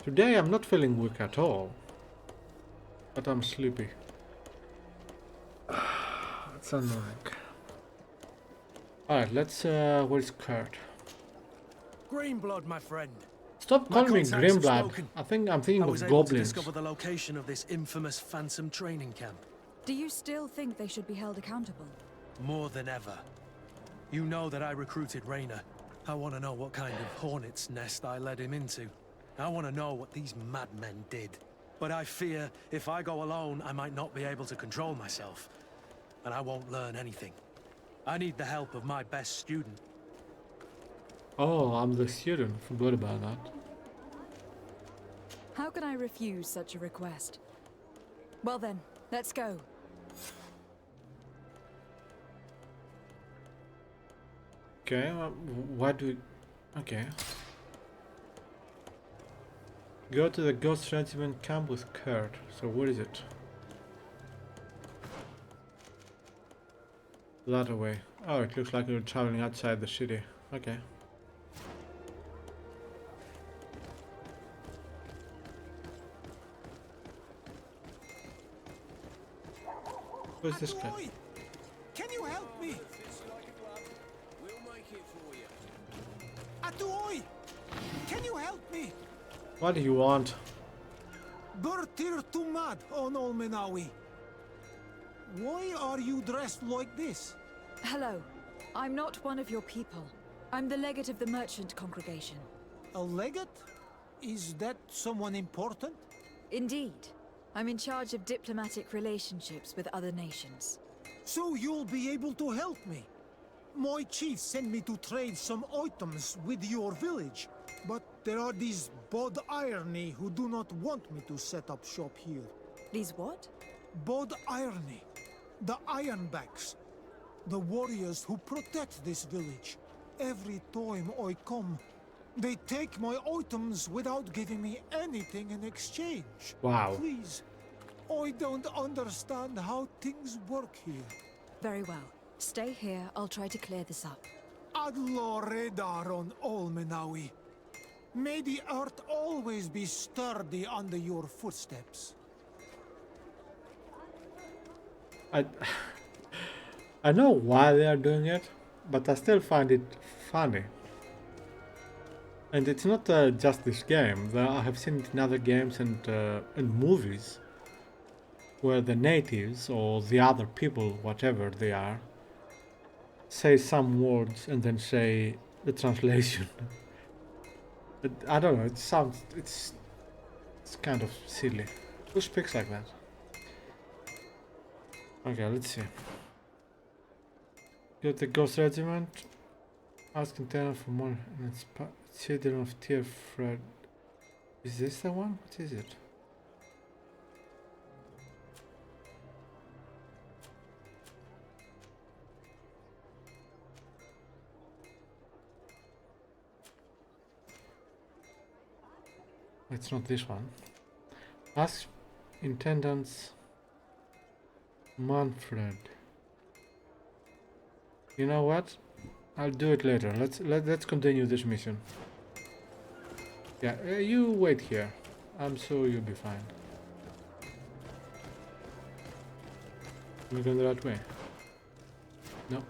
Today I'm not feeling weak at all, but I'm sleepy. That's annoying. Alright, let's where's Kurt? Greenblood, my friend. Stop My calling me contacts have Grimblood. spoken. I'm thinking I was of able goblins. to discover the location of this infamous Phantom training camp. Do you still think they should be held accountable? More than ever. You know that I recruited Rayner. I want to know what kind of hornet's nest I led him into. I want to know what these madmen did. But I fear if I go alone, I might not be able to control myself. And I won't learn anything. I need the help of my best student. Oh, I'm the student. Forgot about that. How can I refuse such a request? Well then, let's go. Okay, why do we... Okay. Go to the Ghost Regiment camp with Kurt. So where is it? That way. Oh, it looks like we're traveling outside the city. Okay. Who's this guy? Can you help me? Atuoi! Can you help me? What do you want? Bertir Tumad on Olmenawi. Why are you dressed like this? Hello. I'm not one of your people. I'm the legate of the merchant congregation. A legate? Is that someone important? Indeed. I'm in charge of diplomatic relationships with other nations. So you'll be able to help me. My chief sent me to trade some items with your village, but there are these Bod Irony who do not want me to set up shop here. These what? Bod Irony. The Ironbacks. The warriors who protect this village. Every time I come, they take my items without giving me anything in exchange. Wow. Please, I don't understand how things work here. Very well. Stay here, I'll try to clear this up. Adlo Redar on Olmenawi. May the earth always be sturdy under your footsteps. I know why they are doing it, but I still find it funny. And it's not just this game. I have seen it in other games and movies, where the natives or the other people, whatever they are, say some words and then say the translation. I don't know. It's kind of silly. Who speaks like that? Okay, let's see. Go to the Ghost Regiment. Ask container for more. And it's children of Tier Fred. Is this the one? What is it? It's not this one. Ask Intendant Manfred. You know what? I'll do it later. Let's continue this mission. Yeah, you wait here. I'm sure you'll be fine. Am I going the right way? No.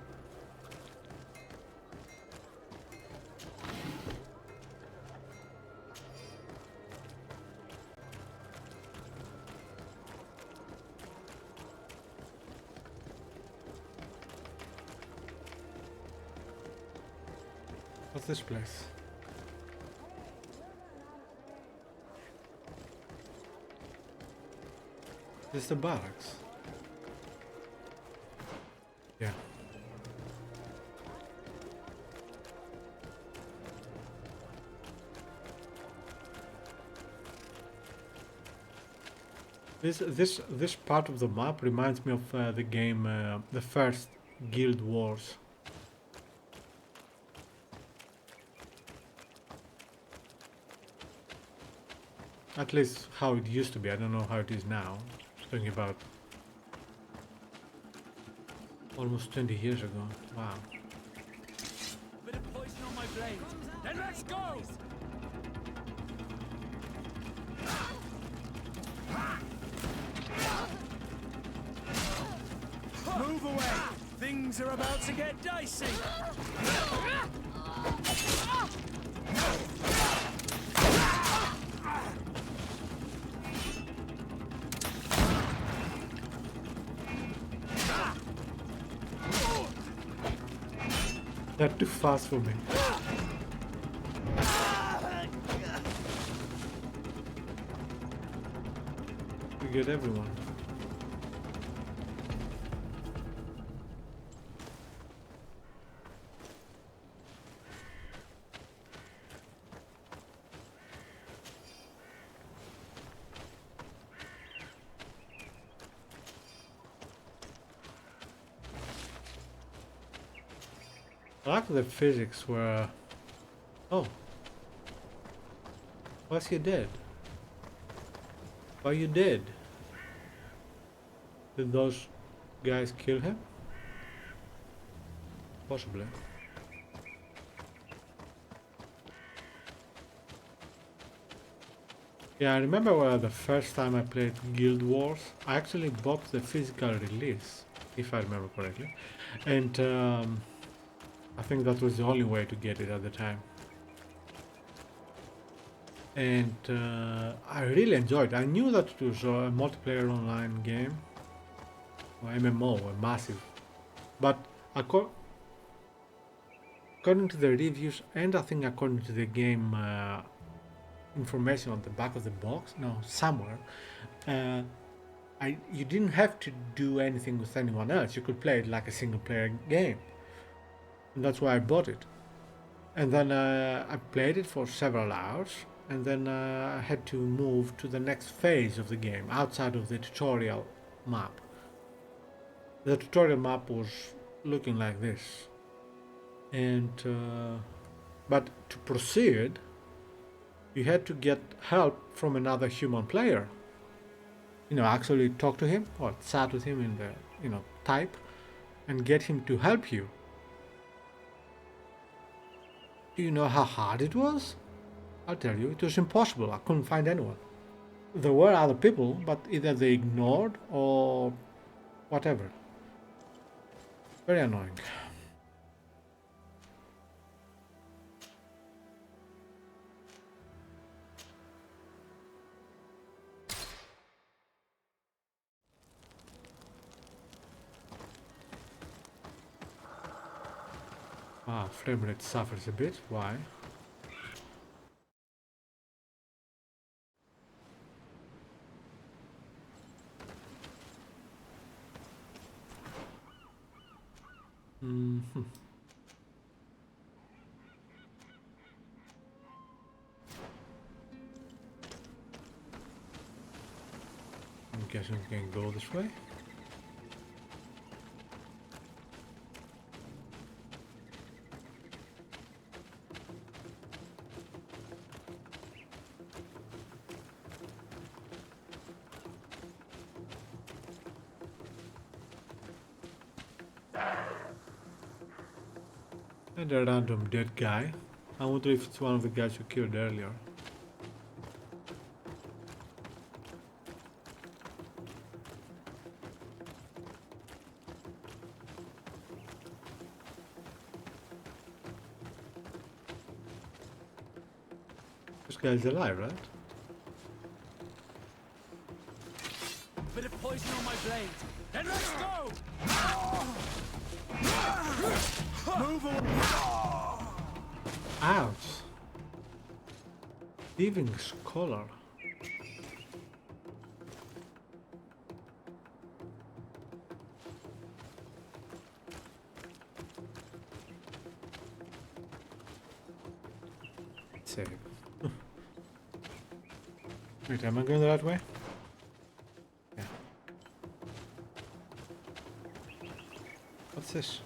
What's this place? This is the barracks. Yeah. This part of the map reminds me of the game, the first Guild Wars. At least how it used to be. I don't know how it is now. Talking about almost 20 years ago. Wow. Bit of poison on my blade. Then let's go! Move away! Things are about to get dicey! They're too fast for me. We get everyone. I like the physics were... Oh. Why's he dead? Why are you dead? Did those guys kill him? Possibly. Yeah, I remember the first time I played Guild Wars, I actually bought the physical release, if I remember correctly. And I think that was the only way to get it at the time. And I really enjoyed it. I knew that it was a multiplayer online game, or MMO, a massive. But according to the reviews, and I think according to the game information on the back of the box, no, somewhere, you didn't have to do anything with anyone else. You could play it like a single player game. And that's why I bought it. And then I played it for several hours, and then I had to move to the next phase of the game outside of the tutorial map. The tutorial map was looking like this, and but to proceed you had to get help from another human player. Actually talk to him or chat with him in the type and get him to help you. Do you know how hard it was? I'll tell you, it was impossible. I couldn't find anyone. There were other people, but either they ignored or whatever. Very annoying. Frame rate suffers a bit. Why? Mm-hmm. I'm guessing we can go this way. And a random dead guy. I wonder if it's one of the guys you killed earlier. This guy's alive, right? Bit of poison on my blade. Then let's go! Move away! Ouch! Thieving Scholar. Save. Wait, am I going the right way? Yeah. What's this?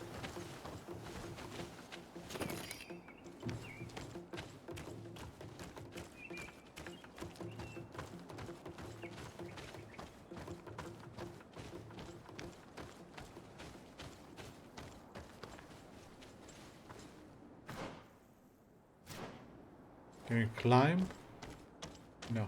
Can you climb? No.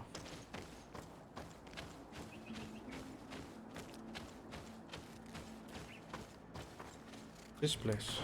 This place.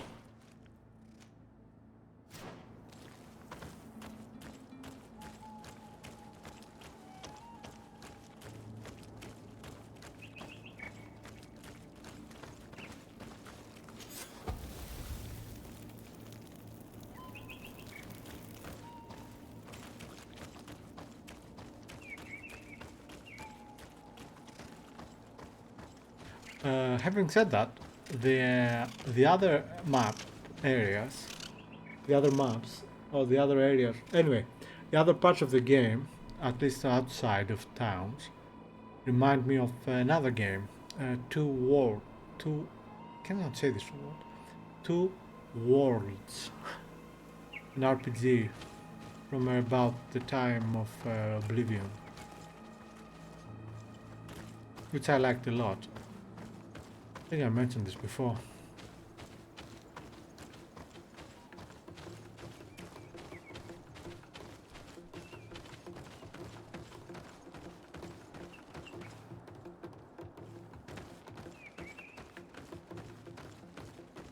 Having said that, the other map areas, the other maps, or the other areas, anyway, the other parts of the game, at least outside of towns, remind me of another game, cannot say this word, Two Worlds, an RPG from about the time of Oblivion, which I liked a lot. I think I mentioned this before.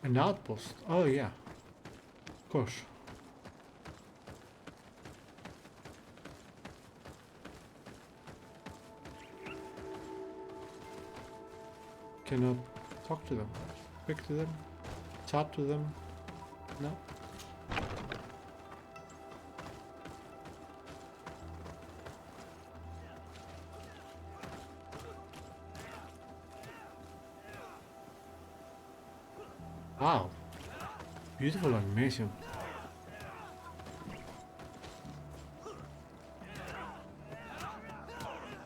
An outpost. Oh yeah. Of course. Cannot talk to them, speak to them, chat to them. No. Wow. Beautiful animation.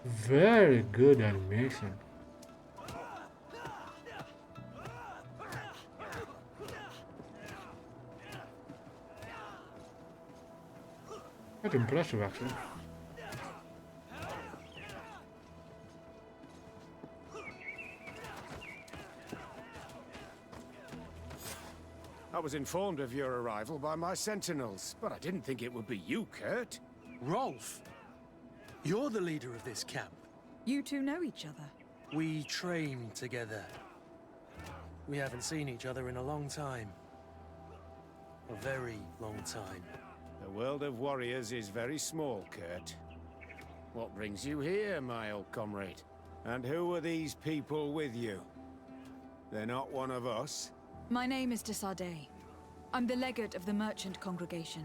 Very good animation. Quite impressive, actually. I was informed of your arrival by my sentinels, but I didn't think it would be you, Kurt. Rolf, you're the leader of this camp. You two know each other. We train together. We haven't seen each other in a long time. A very long time. The world of warriors is very small, Kurt. What brings you here, my old comrade? And who are these people with you? They're not one of us? My name is Desardet. I'm the legate of the merchant congregation.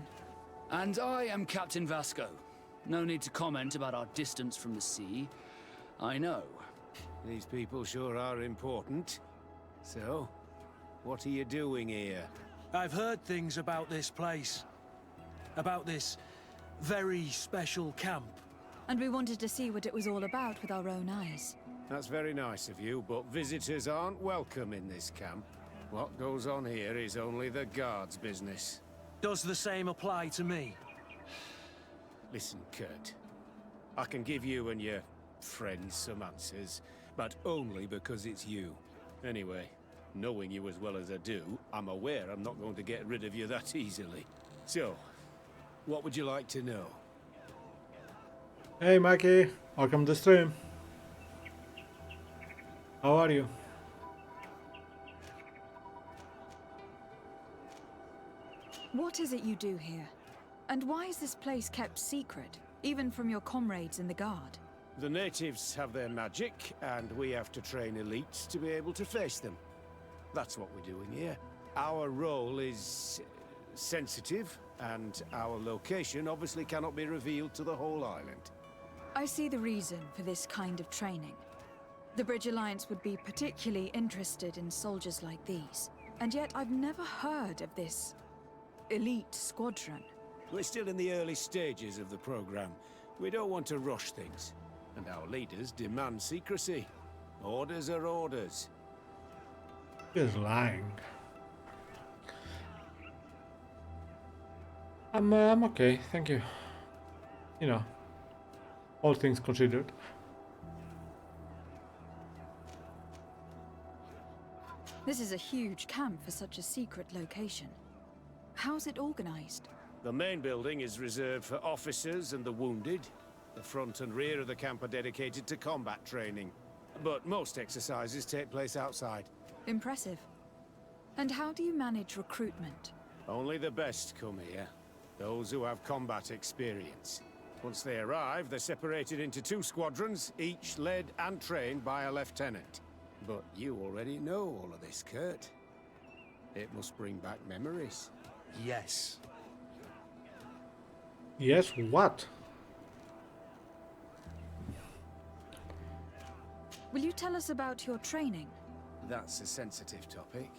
And I am Captain Vasco. No need to comment about our distance from the sea. I know. These people sure are important. So, what are you doing here? I've heard things about this place. About this very special camp. And we wanted to see what it was all about with our own eyes. That's very nice of you, but visitors aren't welcome in this camp. What goes on here is only the guards' business. Does the same apply to me? Listen, Kurt. I can give you and your friends some answers, but only because it's you. Anyway, knowing you as well as I do, I'm aware I'm not going to get rid of you that easily. So, what would you like to know? Hey Mikey, welcome to the stream. How are you? What is it you do here? And why is this place kept secret, even from your comrades in the guard? The natives have their magic, and we have to train elites to be able to face them. That's what we're doing here. Our role is sensitive, and our location obviously cannot be revealed to the whole island. I see the reason for this kind of training. The Bridge Alliance would be particularly interested in soldiers like these. And yet I've never heard of this elite squadron. We're still in the early stages of the program. We don't want to rush things. And our leaders demand secrecy. Orders are orders. He's lying. I'm okay, thank you. You know, all things considered. This is a huge camp for such a secret location. How's it organized? The main building is reserved for officers and the wounded. The front and rear of the camp are dedicated to combat training. But most exercises take place outside. Impressive. And how do you manage recruitment? Only the best come here. Those who have combat experience. Once they arrive, they're separated into 2 squadrons, each led and trained by a lieutenant. But you already know all of this, Kurt. It must bring back memories. Yes. Yes, what? Will you tell us about your training? That's a sensitive topic.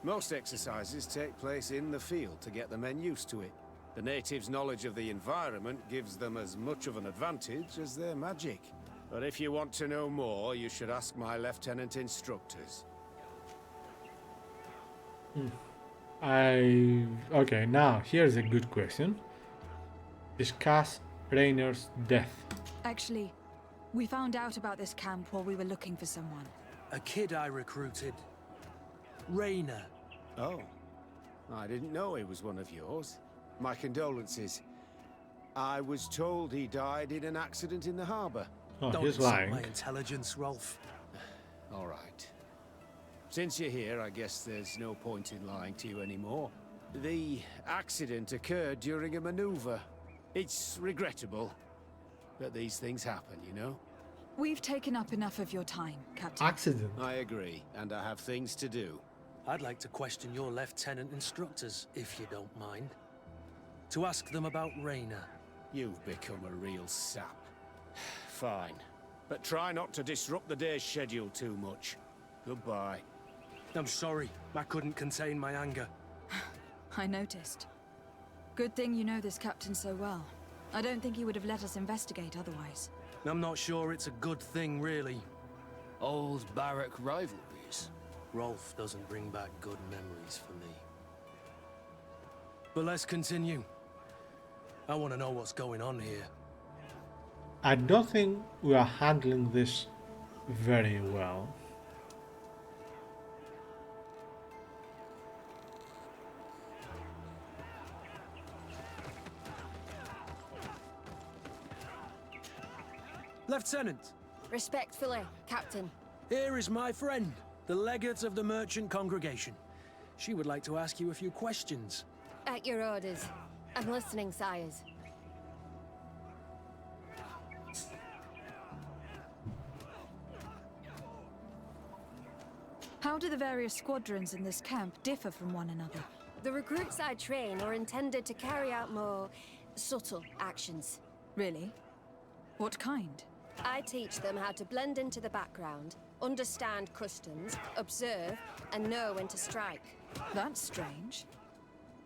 Most exercises take place in the field to get the men used to it. The natives' knowledge of the environment gives them as much of an advantage as their magic. But if you want to know more, you should ask my lieutenant instructors. Okay, now here's a good question. Discuss Rainer's death. Actually, we found out about this camp while we were looking for someone. A kid I recruited. Rainer. Oh. I didn't know he was one of yours. My condolences. I was told he died in an accident in the harbor. Oh, Don't he's insult lying. my intelligence, Rolf. All right. Since you're here, I guess there's no point in lying to you anymore. The accident occurred during a maneuver. It's regrettable that these things happen, you know? We've taken up enough of your time, Captain. Accident. I agree, and I have things to do. I'd like to question your lieutenant instructors, if you don't mind. To ask them about Rainer. You've become a real sap. Fine. But try not to disrupt the day's schedule too much. Goodbye. I'm sorry. I couldn't contain my anger. I noticed. Good thing you know this captain so well. I don't think he would have let us investigate otherwise. I'm not sure it's a good thing, really. Old barrack rivalries. Rolf doesn't bring back good memories for me. But let's continue. I want to know what's going on here. I don't think we are handling this very well. Lieutenant! Respectfully, Captain. Here is my friend, the legate of the merchant congregation. She would like to ask you a few questions. At your orders. I'm listening, sires. How do the various squadrons in this camp differ from one another? The recruits I train are intended to carry out more subtle actions. Really? What kind? I teach them how to blend into the background, understand customs, observe, and know when to strike. That's strange.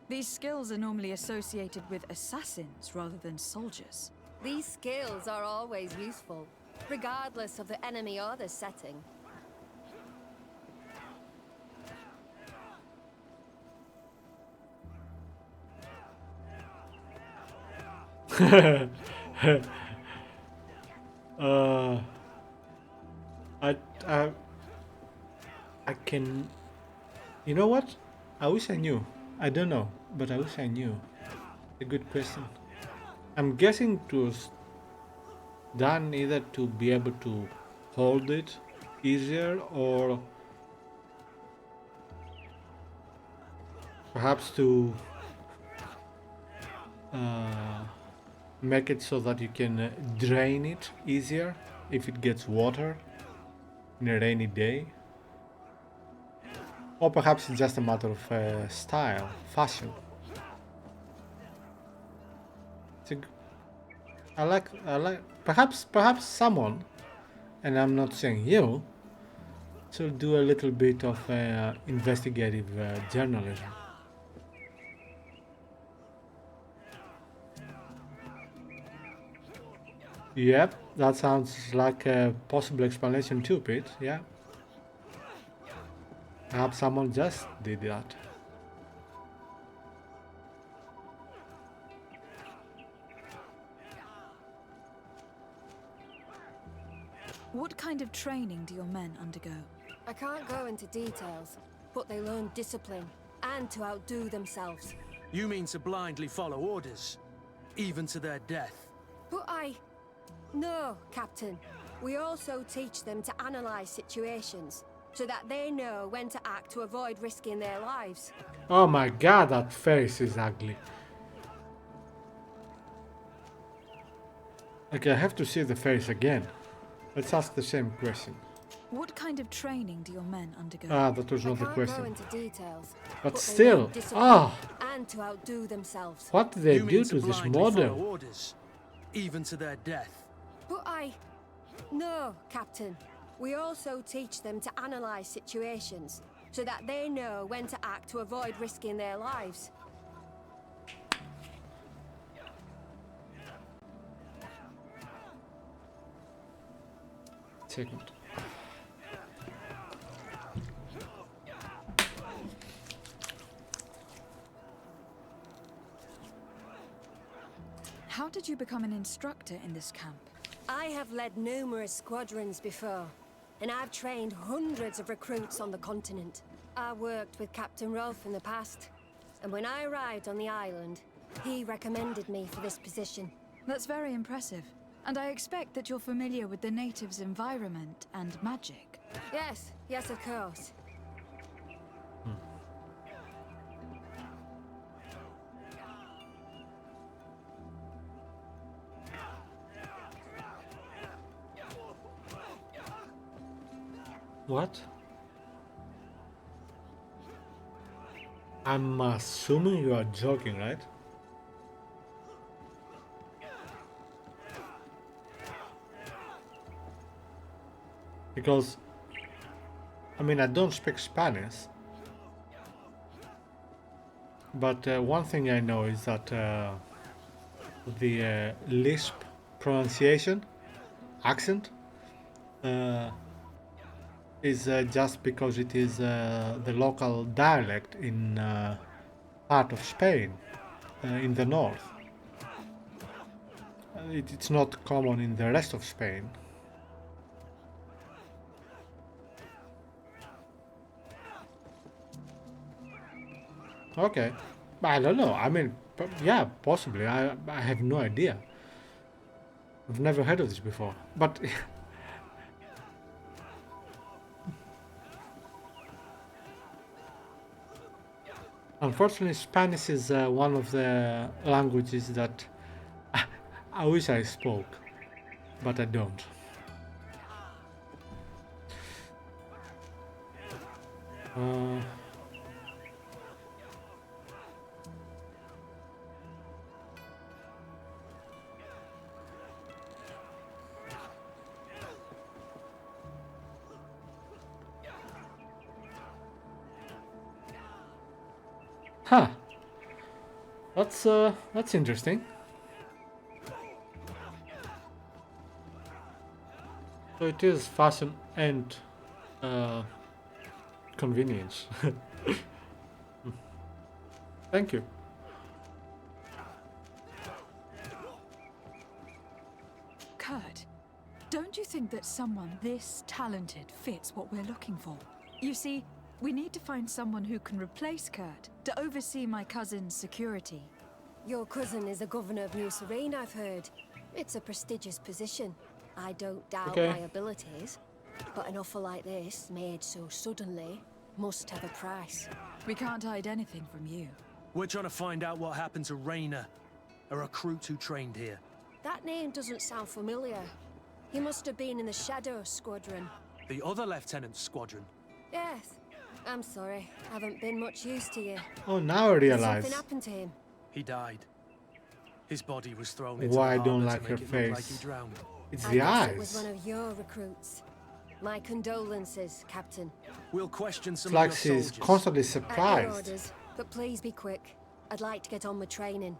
These skills are normally associated with assassins rather than soldiers. These skills are always useful, regardless of the enemy or the setting. I can. You know what? I wish I knew. I don't know, but I wish I knew. A good question. I'm guessing it was done either to be able to hold it easier or perhaps to make it so that you can drain it easier if it gets water in a rainy day. Or perhaps it's just a matter of style, fashion. I like, perhaps someone, and I'm not saying you, should do a little bit of investigative journalism. Yep, that sounds like a possible explanation too, Pete, yeah. Perhaps someone just did that. What kind of training do your men undergo? I can't go into details, but they learn discipline and to outdo themselves. You mean to blindly follow orders, even to their death? But No, Captain. We also teach them to analyze situations, so that they know when to act to avoid risking their lives. Oh my god, that face is ugly. Okay, I have to see the face again. Let's ask the same question. What kind of training do your men undergo? Ah, that was I not the can't go question. into details, But they still, need discipline and to outdo themselves. what did they You do mean to this blindly follow model? orders, even to their death? But No, Captain. We also teach them to analyze situations, so that they know when to act to avoid risking their lives. Second. How did you become an instructor in this camp? I have led numerous squadrons before, and I've trained hundreds of recruits on the continent. I worked with Captain Rolfe in the past, and when I arrived on the island, he recommended me for this position. That's very impressive. And I expect that you're familiar with the natives' environment and magic. Yes, of course. What? I'm assuming you are joking, right? Because, I mean, I don't speak Spanish, but one thing I know is that the lisp pronunciation, accent, is just because it is the local dialect in part of Spain, in the north. It's not common in the rest of Spain. Okay, I don't know. I mean, yeah, possibly. I have no idea. I've never heard of this before. But unfortunately, Spanish is one of the languages that I wish I spoke, but I don't. Huh. That's interesting. So it is fashion and convenience. Thank you. Kurt, don't you think that someone this talented fits what we're looking for? You see, we need to find someone who can replace Kurt to oversee my cousin's security. Your cousin is the governor of New Serene, I've heard. It's a prestigious position. I don't doubt my abilities, but an offer like this, made so suddenly, must have a price. We can't hide anything from you. We're trying to find out what happened to Rainer, a recruit who trained here. That name doesn't sound familiar. He must have been in the Shadow Squadron. The other lieutenant's squadron? Yes. I'm sorry. Haven't been much use to you. Oh, now I realize. Something happened to him. He died. His body was thrown into Why I the don't harbour like to her make it look like face. he drowned. It's I the guess eyes. it was one of your recruits. My condolences, Captain. We'll question some It's like of your she's soldiers. constantly At your surprised. orders, but please be quick. I'd like to get on with training.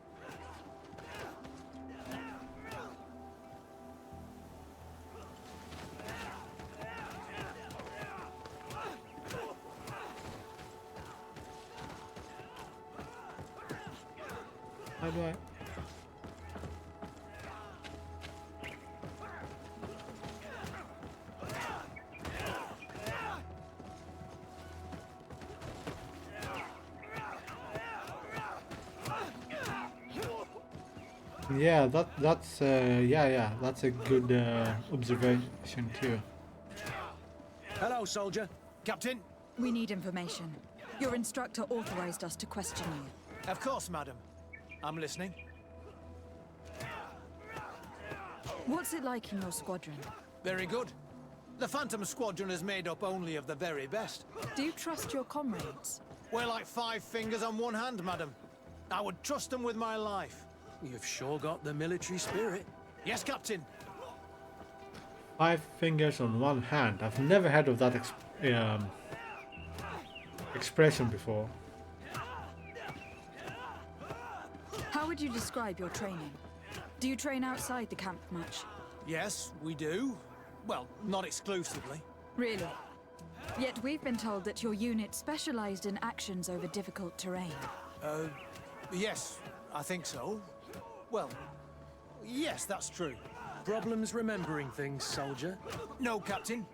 How do I? Yeah, that's that's a good observation too. Hello, soldier. Captain? We need information. Your instructor authorized us to question you. Of course, madam. I'm listening. What's it like in your squadron? Very good. The Phantom Squadron is made up only of the very best. Do you trust your comrades? We're like 5 fingers on one hand, madam. I would trust them with my life. You've sure got the military spirit. Yes, Captain. 5 fingers on one hand. I've never heard of that expression before. How would you describe your training? Do you train outside the camp much? Yes, we do. Well, not exclusively. Really? Yet we've been told that your unit specialized in actions over difficult terrain. Yes, I think so. Well, yes, that's true. Problems remembering things, soldier? No, Captain.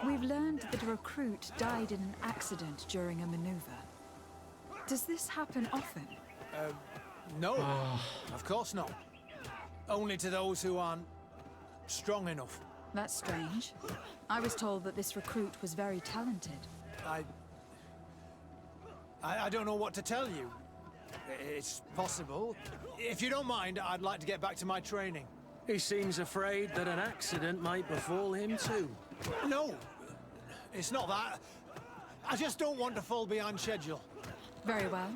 We've learned that a recruit died in an accident during a maneuver. Does this happen often? No, of course not. Only to those who aren't strong enough. That's strange. I was told that this recruit was very talented. I don't know what to tell you. It's possible. If you don't mind, I'd like to get back to my training. He seems afraid that an accident might befall him too. No, it's not that. I just don't want to fall behind schedule. Very well.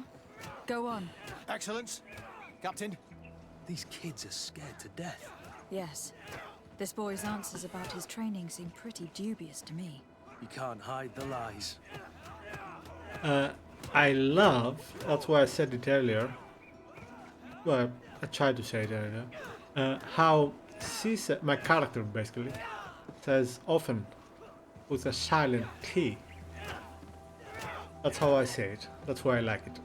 Go on. Excellence. Captain. These kids are scared to death. Yes. This boy's answers about his training seem pretty dubious to me. You can't hide the lies. I love, that's why I said it earlier, well, I tried to say it earlier, how Caesar, my character basically, says often with a silent T. That's how I say it, that's why I like it.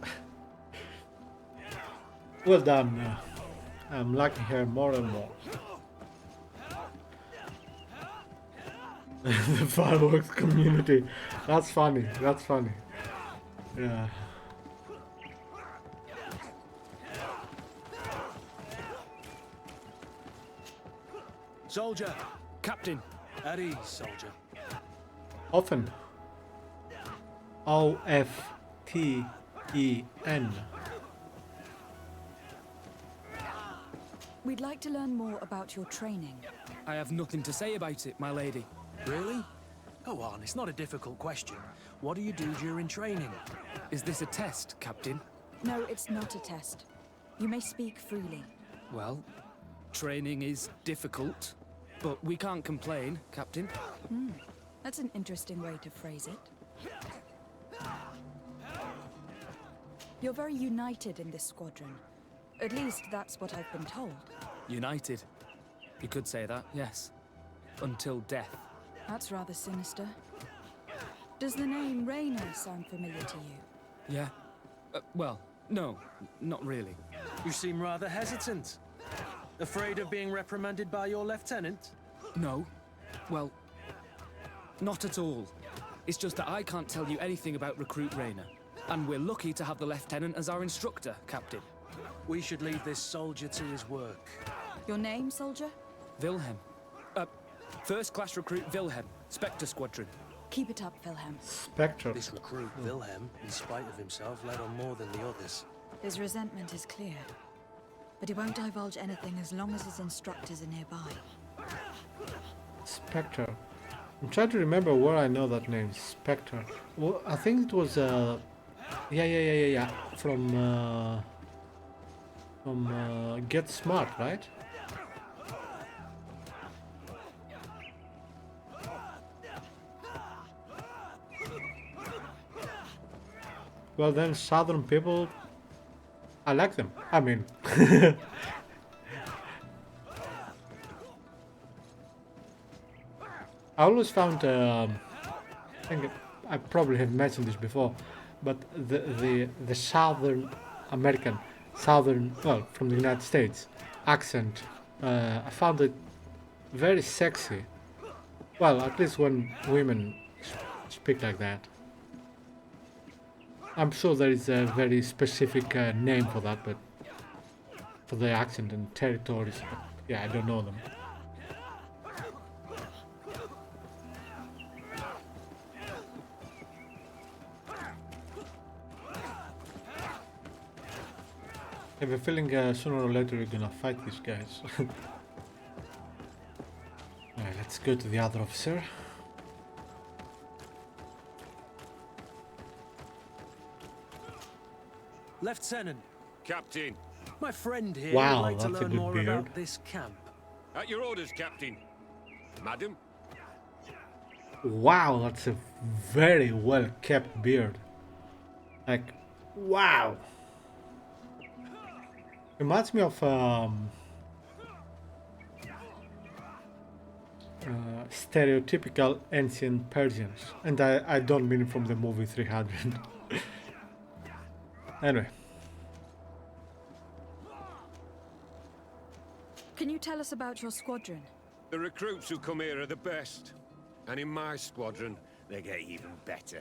Well done, I'm liking her more and more. The fireworks community, that's funny, that's funny. Yeah. Soldier. Captain. At ease, soldier. Often. OFTEN. We'd like to learn more about your training. I have nothing to say about it, my lady. Really? Go on, it's not a difficult question. What do you do during training? Is this a test, Captain? No, it's not a test. You may speak freely. Well, training is difficult, but we can't complain, Captain. That's an interesting way to phrase it. You're very united in this squadron. At least that's what I've been told. United. You could say that, yes. Until death. That's rather sinister. Does the name Raynor sound familiar to you? Yeah. Well, no, not really. You seem rather hesitant. Afraid of being reprimanded by your lieutenant? No. Well, not at all. It's just that I can't tell you anything about Recruit Raynor. And we're lucky to have the Lieutenant as our instructor, Captain. We should leave this soldier to his work. Your name, soldier? Wilhelm. First class recruit Wilhelm, Spectre Squadron. Keep it up, Wilhelm. Spectre. This recruit, Wilhelm, in spite of himself, led on more than the others. His resentment is clear. But he won't divulge anything as long as his instructors are nearby. Spectre. I'm trying to remember where I know that name. Spectre. Well, I think it was yeah. From Get Smart, right? Well then, southern people, I like them. I mean, I always found, I think I probably have mentioned this before, but the Southern American, well, from the United States accent, I found it very sexy. Well, at least when women speak like that. I'm sure there is a very specific name for that, but for the accent and territories. But yeah, I don't know them. I have a feeling sooner or later you're gonna fight these guys. Alright, let's go to the other officer. Lieutenant. Captain. My friend here Wow, would like to that's a learn good more beard. about this camp. At your orders, Captain. Madam? Wow, that's a very well kept beard. Like, wow. Reminds me of stereotypical ancient Persians, and I don't mean from the movie 300. Anyway, Can you tell us about your squadron? The recruits who come here are the best. And in my squadron, they get even better.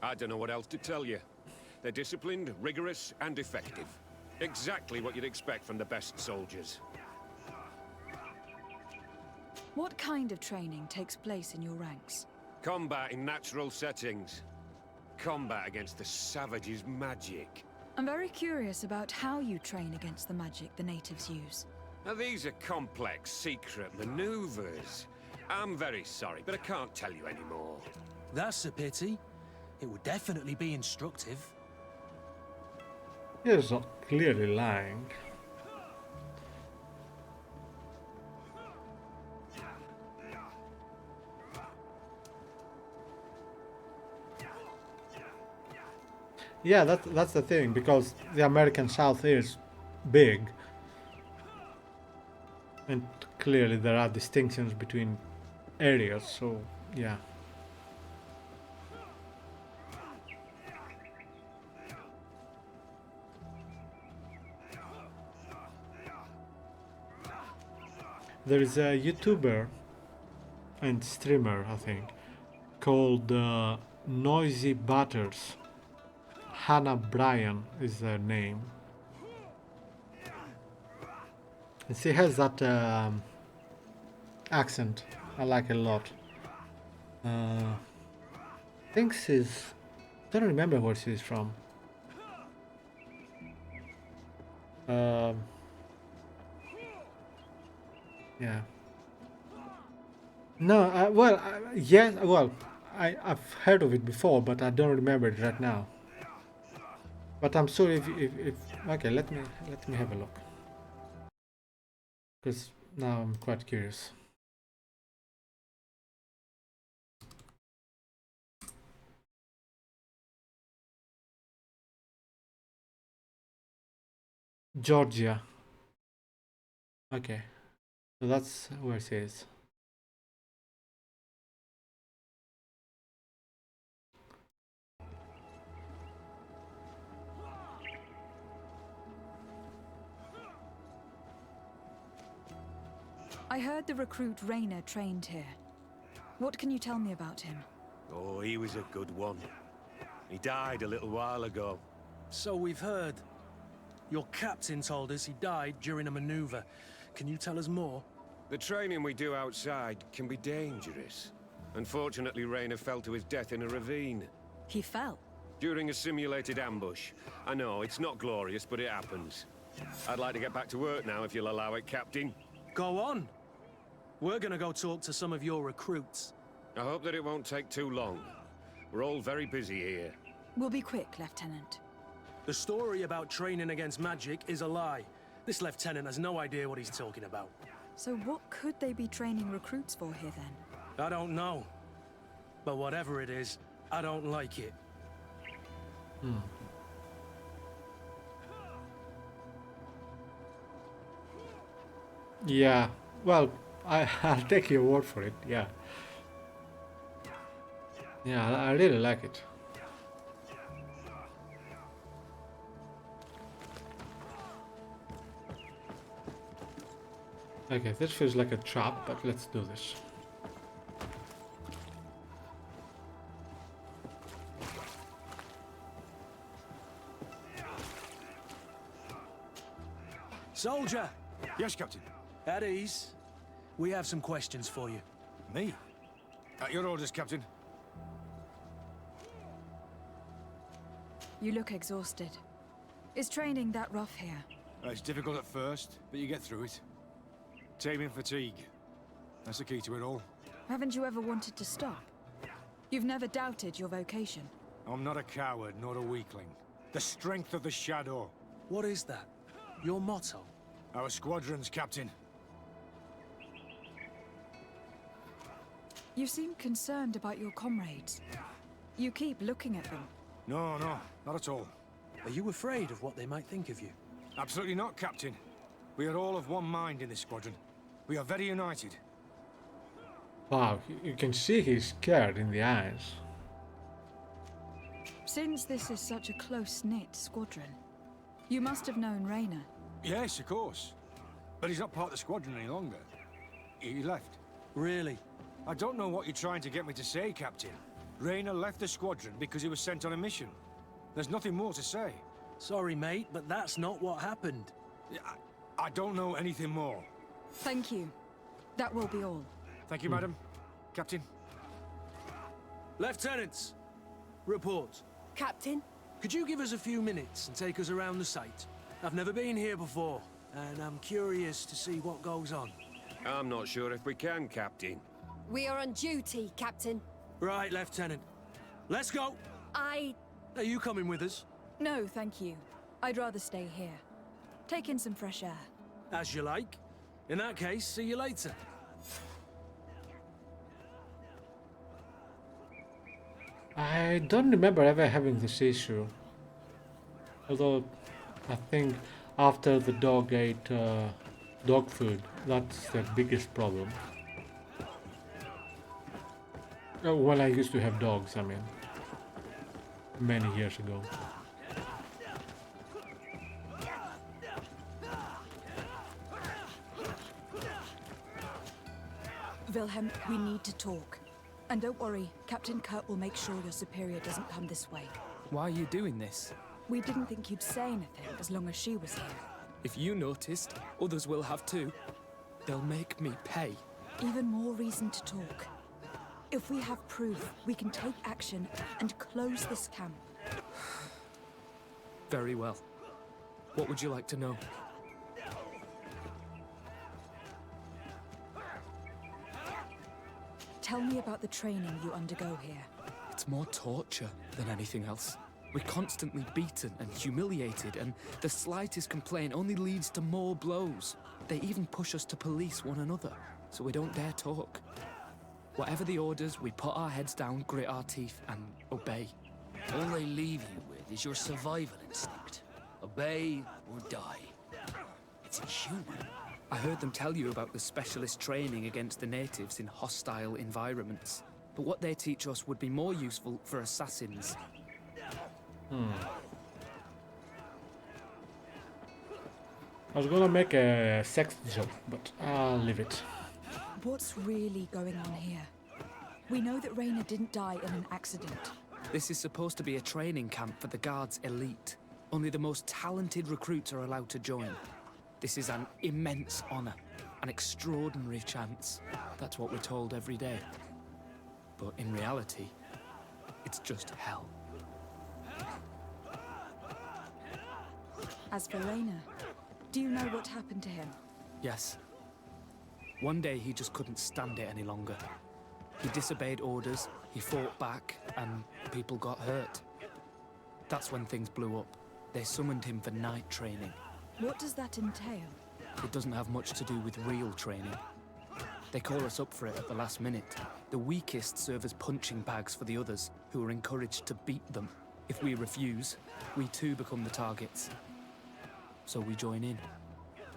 I don't know what else to tell you. They're disciplined, rigorous, and effective. Exactly what you'd expect from the best soldiers. What kind of training takes place in your ranks? Combat in natural settings. Combat against the savages' magic. I'm very curious about how you train against the magic the natives use. Now these are complex, secret maneuvers. I'm very sorry, but I can't tell you anymore. That's a pity. It would definitely be instructive. he's not clearly lying. Yeah, that's the thing, because the American South is big, and clearly there are distinctions between areas, so yeah. There is a YouTuber and streamer, I think, called Noisy Butters. Hannah Bryan is their name. And she has that accent. I like it a lot. I think she's... I don't remember where she's from. Yeah. No, well, yes, well, I've heard of it before, but I don't remember it right now. But I'm sure if okay, let me have a look, because now I'm quite curious. Georgia. Okay, so that's where she is. I heard the recruit Rainer trained here. What can you tell me about him? Oh, he was a good one. He died a little while ago. So we've heard. Your captain told us he died during a maneuver. Can you tell us more? The training we do outside can be dangerous. Unfortunately, Rainer fell to his death in a ravine. He fell? During a simulated ambush. I know, it's not glorious, but it happens. I'd like to get back to work now, if you'll allow it, Captain. Go on. We're gonna go talk to some of your recruits. I hope that it won't take too long. We're all very busy here. We'll be quick, Lieutenant. The story about training against magic is a lie. This lieutenant has no idea what he's talking about. So what could they be training recruits for here then? I don't know. But whatever it is, I don't like it. Yeah, well, I'll take your word for it, yeah. Yeah, I really like it. Okay, this feels like a trap, but let's do this. Soldier! Yes, Captain. At ease. We have some questions for you. Me? At your orders, Captain. You look exhausted. Is training that rough here? It's difficult at first, but you get through it. Taming fatigue. That's the key to it all. Haven't you ever wanted to stop? You've never doubted your vocation. I'm not a coward, nor a weakling. The strength of the Shadow. What is that? Your motto? Our squadron's captain. You seem concerned about your comrades. You keep looking at them. No, not at all. Are you afraid of what they might think of you? Absolutely not, Captain. We are all of one mind in this squadron. We are very united. Wow, you can see he's scared in the eyes. Since this is such a close-knit squadron, you must have known Raynor. Yes, of course. But he's not part of the squadron any longer. He left. Really? I don't know what you're trying to get me to say, Captain. Raynor left the squadron because he was sent on a mission. There's nothing more to say. Sorry, mate, but that's not what happened. I don't know anything more. Thank you. That will be all. Thank you, madam. Captain. Lieutenants, report. Captain? Could you give us a few minutes and take us around the site? I've never been here before, and I'm curious to see what goes on. I'm not sure if we can, Captain. We are on duty, Captain. Right, Lieutenant. Let's go! Are you coming with us? No, thank you. I'd rather stay here. Take in some fresh air. As you like. In that case, see you later. I don't remember ever having this issue. Although, I think after the dog ate dog food, that's the biggest problem. When I used to have dogs, I mean. Many years ago. Wilhelm, we need to talk. And don't worry, Captain Kurt will make sure your superior doesn't come this way. Why are you doing this? We didn't think you'd say anything as long as she was here. If you noticed, others will have too. They'll make me pay. Even more reason to talk. If we have proof, we can take action and close this camp. Very well. What would you like to know? Tell me about the training you undergo here. It's more torture than anything else. We're constantly beaten and humiliated, and the slightest complaint only leads to more blows. They even push us to police one another, so we don't dare talk. Whatever the orders, we put our heads down, grit our teeth, and obey. All they leave you with is your survival instinct. Obey or die. It's inhuman. I heard them tell you about the specialist training against the natives in hostile environments. But what they teach us would be more useful for assassins. I was gonna make a sex joke, but I'll leave it. What's really going on here? We know that Raynor didn't die in an accident. This is supposed to be a training camp for the Guard's elite. Only the most talented recruits are allowed to join. This is an immense honor, an extraordinary chance. That's what we're told every day. But in reality, it's just hell. As for Raynor, do you know what happened to him? Yes. One day he just couldn't stand it any longer. He disobeyed orders, he fought back, and people got hurt. That's when things blew up. They summoned him for night training. What does that entail? It doesn't have much to do with real training. They call us up for it at the last minute. The weakest serve as punching bags for the others, who are encouraged to beat them. If we refuse, we too become the targets. So we join in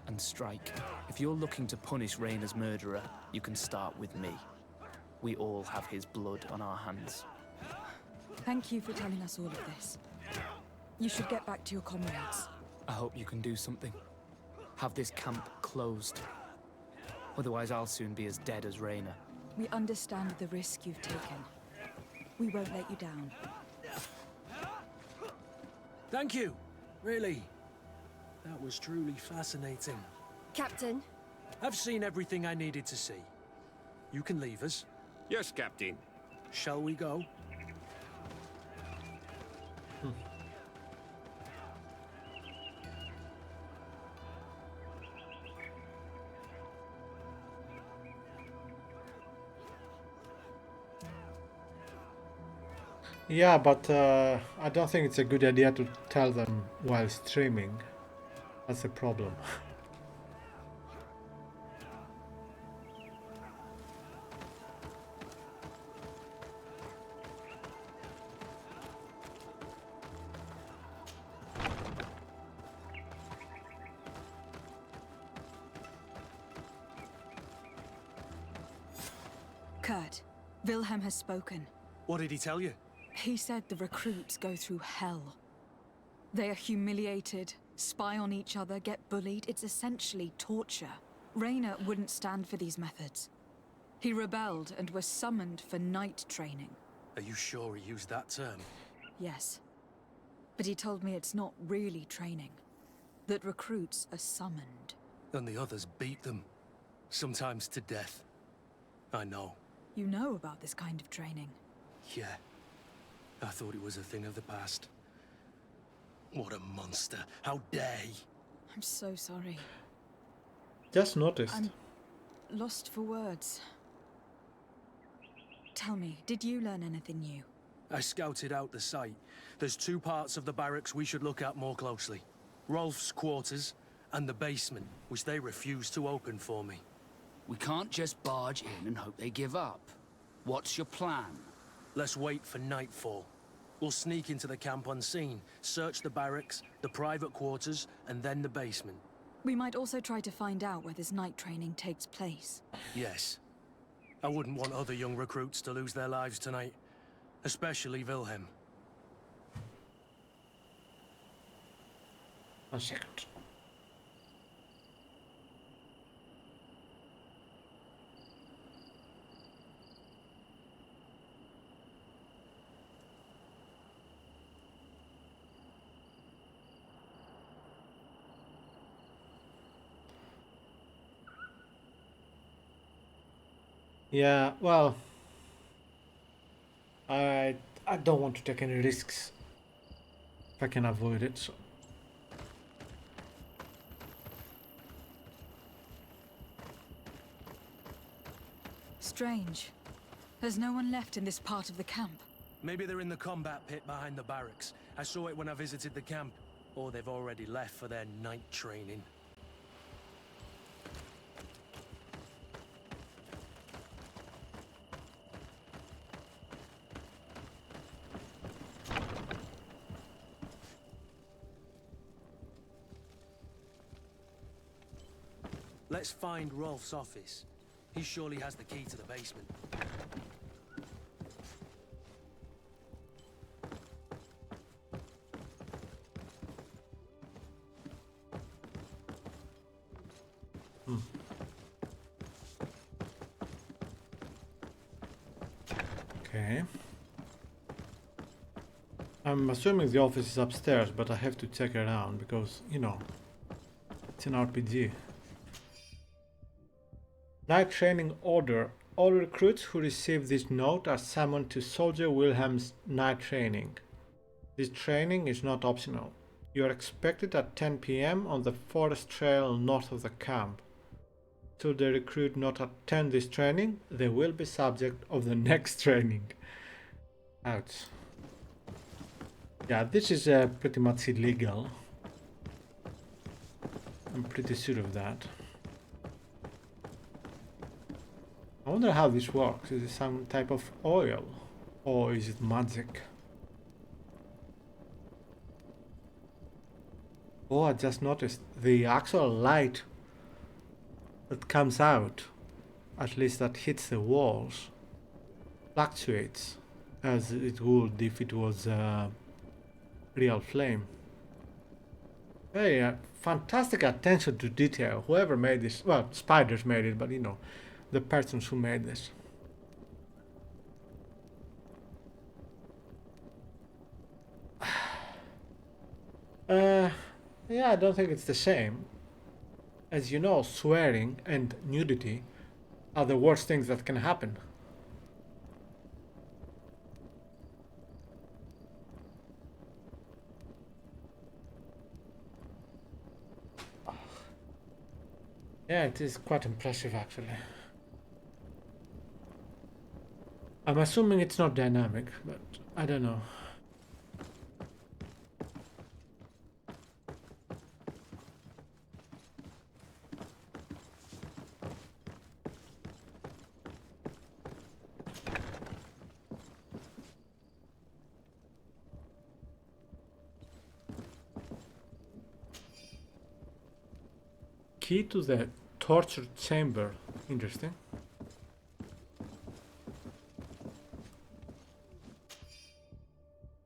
and strike. If you're looking to punish Raynor's murderer, you can start with me. We all have his blood on our hands. Thank you for telling us all of this. You should get back to your comrades. I hope you can do something. Have this camp closed. Otherwise, I'll soon be as dead as Raynor. We understand the risk you've taken. We won't let you down. Thank you. Really. That was truly fascinating. Captain, I've seen everything I needed to see. You can leave us. Yes, Captain. Shall we go? Yeah, but I don't think it's a good idea to tell them while streaming. That's the problem. Kurt, Wilhelm has spoken. What did he tell you? He said the recruits go through hell. They are humiliated, spy on each other, get bullied. It's essentially torture. Raynor wouldn't stand for these methods. He rebelled and was summoned for night training. Are you sure he used that term? Yes. But he told me it's not really training. That recruits are summoned. And the others beat them. Sometimes to death. I know. You know about this kind of training? Yeah. I thought it was a thing of the past. What a monster. How dare he? I'm so sorry. Just noticed. I'm lost for words. Tell me, did you learn anything new? I scouted out the site. There's 2 parts of the barracks we should look at more closely. Rolf's quarters and the basement, which they refused to open for me. We can't just barge in and hope they give up. What's your plan? Let's wait for nightfall. We'll sneak into the camp unseen, search the barracks, the private quarters, and then the basement. We might also try to find out where this night training takes place. Yes. I wouldn't want other young recruits to lose their lives tonight. Especially Wilhelm. One second. Yeah, well, I don't want to take any risks if I can avoid it. So. Strange. There's no one left in this part of the camp. Maybe they're in the combat pit behind the barracks. I saw it when I visited the camp. Or they've already left for their night training. Let's find Rolf's office. He surely has the key to the basement. Okay. I'm assuming the office is upstairs, but I have to check around because, you know, it's an RPG. Night training order. All recruits who receive this note are summoned to Soldier Wilhelm's night training. This training is not optional. You are expected at 10 p.m. on the forest trail north of the camp. Should the recruit not attend this training, they will be subject of the next training. Ouch. Yeah, this is pretty much illegal. I'm pretty sure of that. I wonder how this works. Is it some type of oil? Or is it magic? Oh, I just noticed the actual light that comes out, at least that hits the walls, fluctuates as it would if it was a real flame. Very fantastic attention to detail. Whoever made this, well, spiders made it, but you know, the persons who made this. Yeah, I don't think it's the same. As you know, swearing and nudity are the worst things that can happen. Yeah, it is quite impressive actually. I'm assuming it's not dynamic, but I don't know. Key to the torture chamber. Interesting.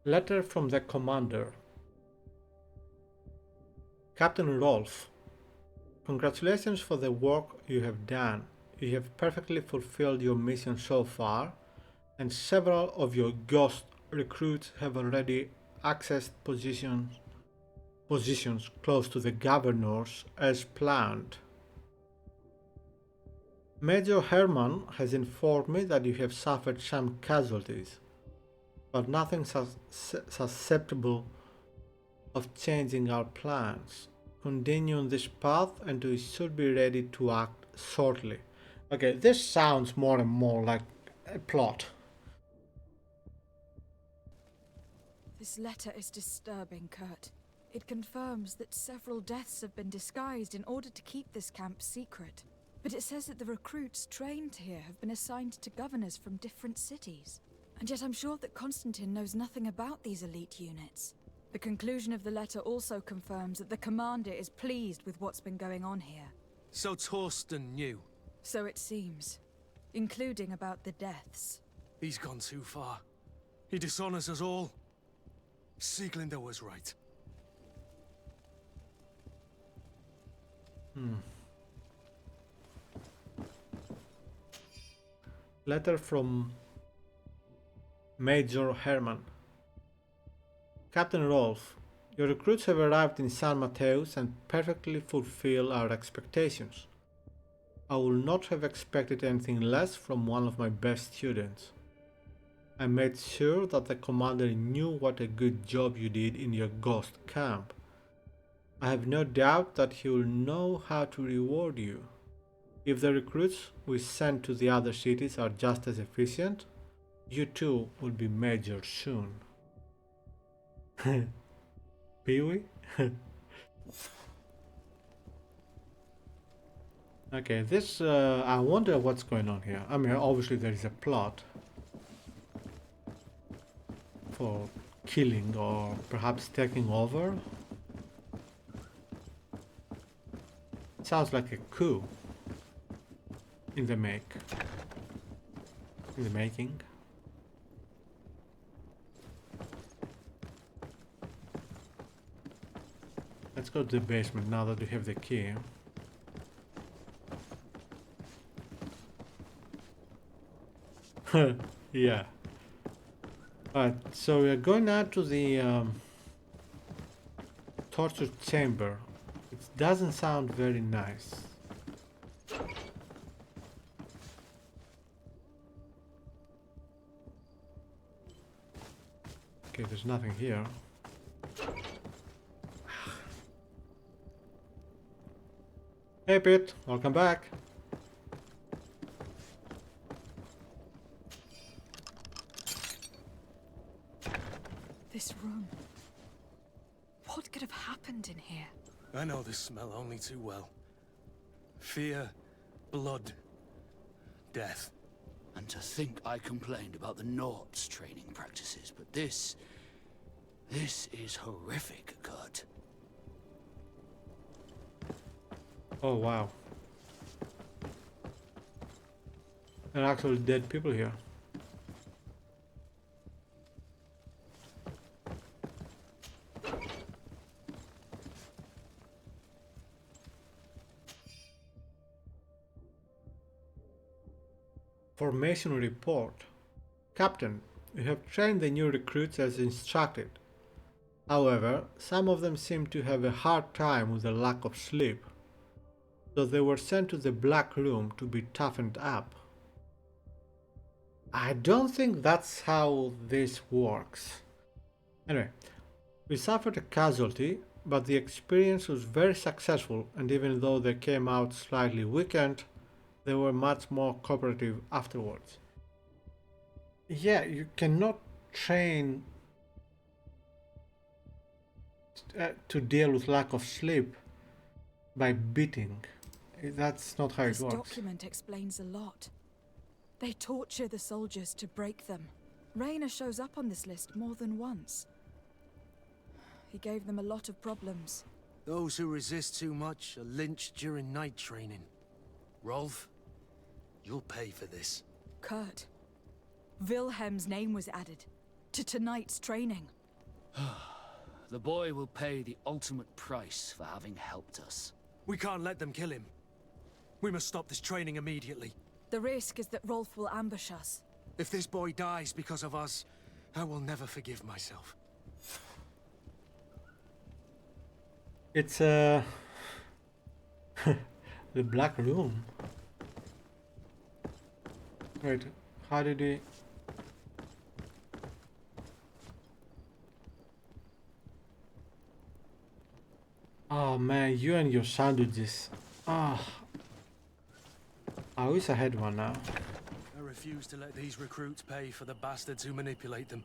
Letter from the commander. Captain Rolf, congratulations for the work you have done. You have perfectly fulfilled your mission so far, and several of your ghost recruits have already accessed positions close to the governors as planned. Major Herman has informed me that you have suffered some casualties, but nothing susceptible of changing our plans. Continue on this path and we should be ready to act shortly. Okay, this sounds more and more like a plot. This letter is disturbing, Kurt. It confirms that several deaths have been disguised in order to keep this camp secret. But it says that the recruits trained here have been assigned to governors from different cities. And yet I'm sure that Constantine knows nothing about these elite units. The conclusion of the letter also confirms that the commander is pleased with what's been going on here. So Torsten knew. So it seems. Including about the deaths. He's gone too far. He dishonors us all. Sieglinder was right. Letter from Major Herman. Captain Rolf, your recruits have arrived in San Mateus and perfectly fulfill our expectations. I would not have expected anything less from one of my best students. I made sure that the commander knew what a good job you did in your ghost camp. I have no doubt that he will know how to reward you. If the recruits we send to the other cities are just as efficient, you too will be major soon. Pee-wee? Okay, this, I wonder what's going on here. I mean, obviously there is a plot for killing or perhaps taking over. It sounds like a coup in the making. Let's go to the basement now that we have the key. Yeah. Alright, so we're going now to the torture chamber. It doesn't sound very nice. Okay, there's nothing here. Hey Pete, welcome back. This room. What could have happened in here? I know this smell only too well. Fear, blood, death. And to think I complained about the Nort's training practices, but this is horrific, Kurt. Oh wow. There are actually dead people here. Formation report. Captain, you have trained the new recruits as instructed. However, some of them seemed to have a hard time with the lack of sleep, so they were sent to the Black Room to be toughened up. I don't think that's how this works. Anyway, we suffered a casualty, but the experience was very successful, and even though they came out slightly weakened, they were much more cooperative afterwards. Yeah, you cannot train to deal with lack of sleep by beating. That's not how it This works. document explains a lot. They torture the soldiers to break them. Rayner shows up on this list more than once. He gave them a lot of problems. Those who resist too much are lynched during night training. Rolf, you'll pay for this. Kurt, Wilhelm's name was added to tonight's training. The boy will pay the ultimate price for having helped us. We can't let them kill him. We must stop this training immediately. The risk is that Rolf will ambush us. If this boy dies because of us, I will never forgive myself. It's the Black Room. Wait, how did he... Oh man, you and your sandwiches. Ah, I wish I had one now. I refuse to let these recruits pay for the bastards who manipulate them.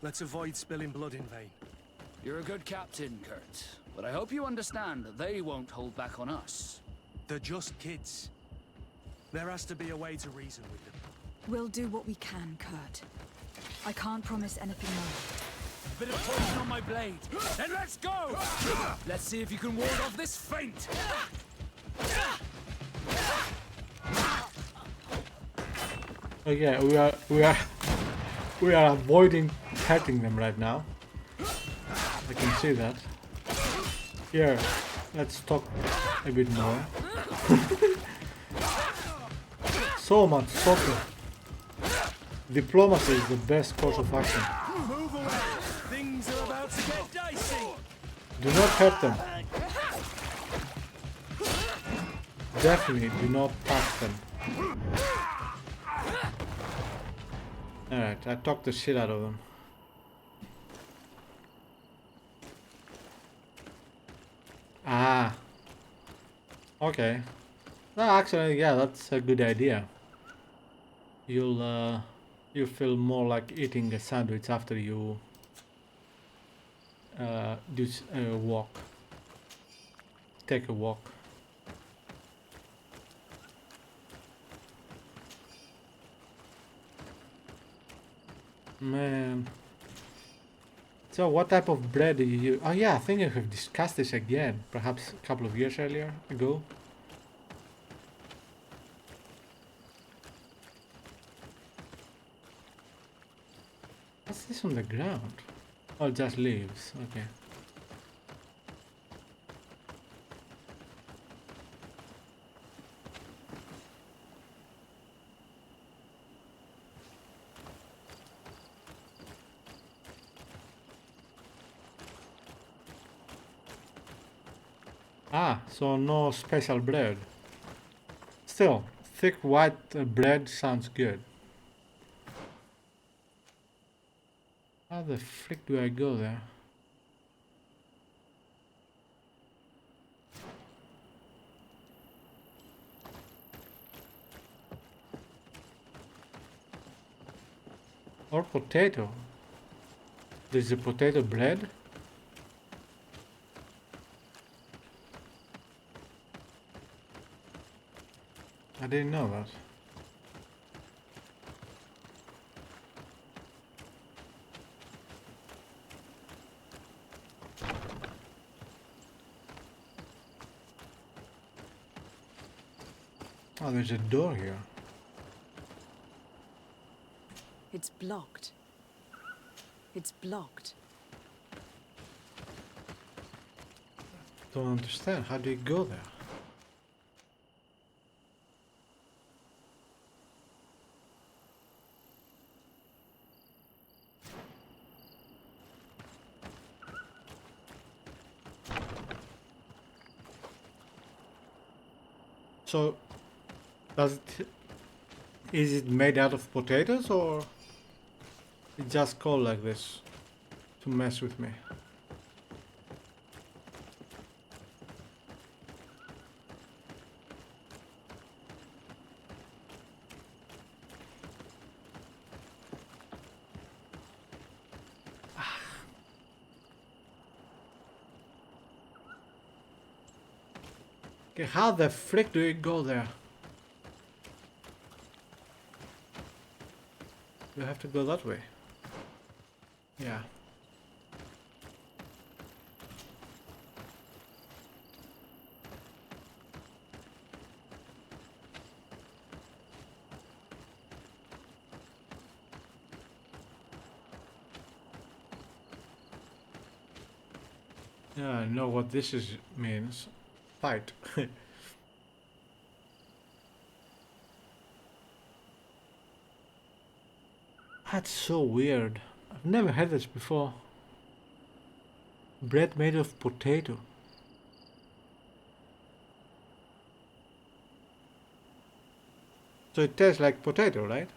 Let's avoid spilling blood in vain. You're a good captain, Kurt, but I hope you understand that they won't hold back on us. They're just kids. There has to be a way to reason with them. We'll do what we can, Kurt. I can't promise anything more. Bit of poison on my blade. Then let's go! Let's see if you can ward off this feint. Okay, we are avoiding hurting them right now. I can see that. Here, let's talk a bit more. So much talking. Diplomacy is the best course of action. Move away! Things are about to get dicey! Do not hurt them. Definitely do not touch them. Alright, I talked the shit out of them. Ah. Okay. No, actually, yeah, that's a good idea. You'll feel more like eating a sandwich after you do a walk. Take a walk. Man. So what type of bread do you use? Oh yeah, I think I have discussed this again, perhaps a couple of years ago. What's this on the ground? Oh, just leaves, okay. Ah, so no special bread. Still, thick white bread sounds good. How the frick do I go there? Or potato. There's a potato bread? I didn't know that. Oh, there's a door here. It's blocked. It's blocked. Don't understand. How do you go there? So, is it made out of potatoes or it's just called like this to mess with me? Okay, how the frick do you go there? You have to go that way. Yeah. Yeah, I know what this means. Fight. That's so weird. I've never had this before. Bread made of potato. So it tastes like potato, right?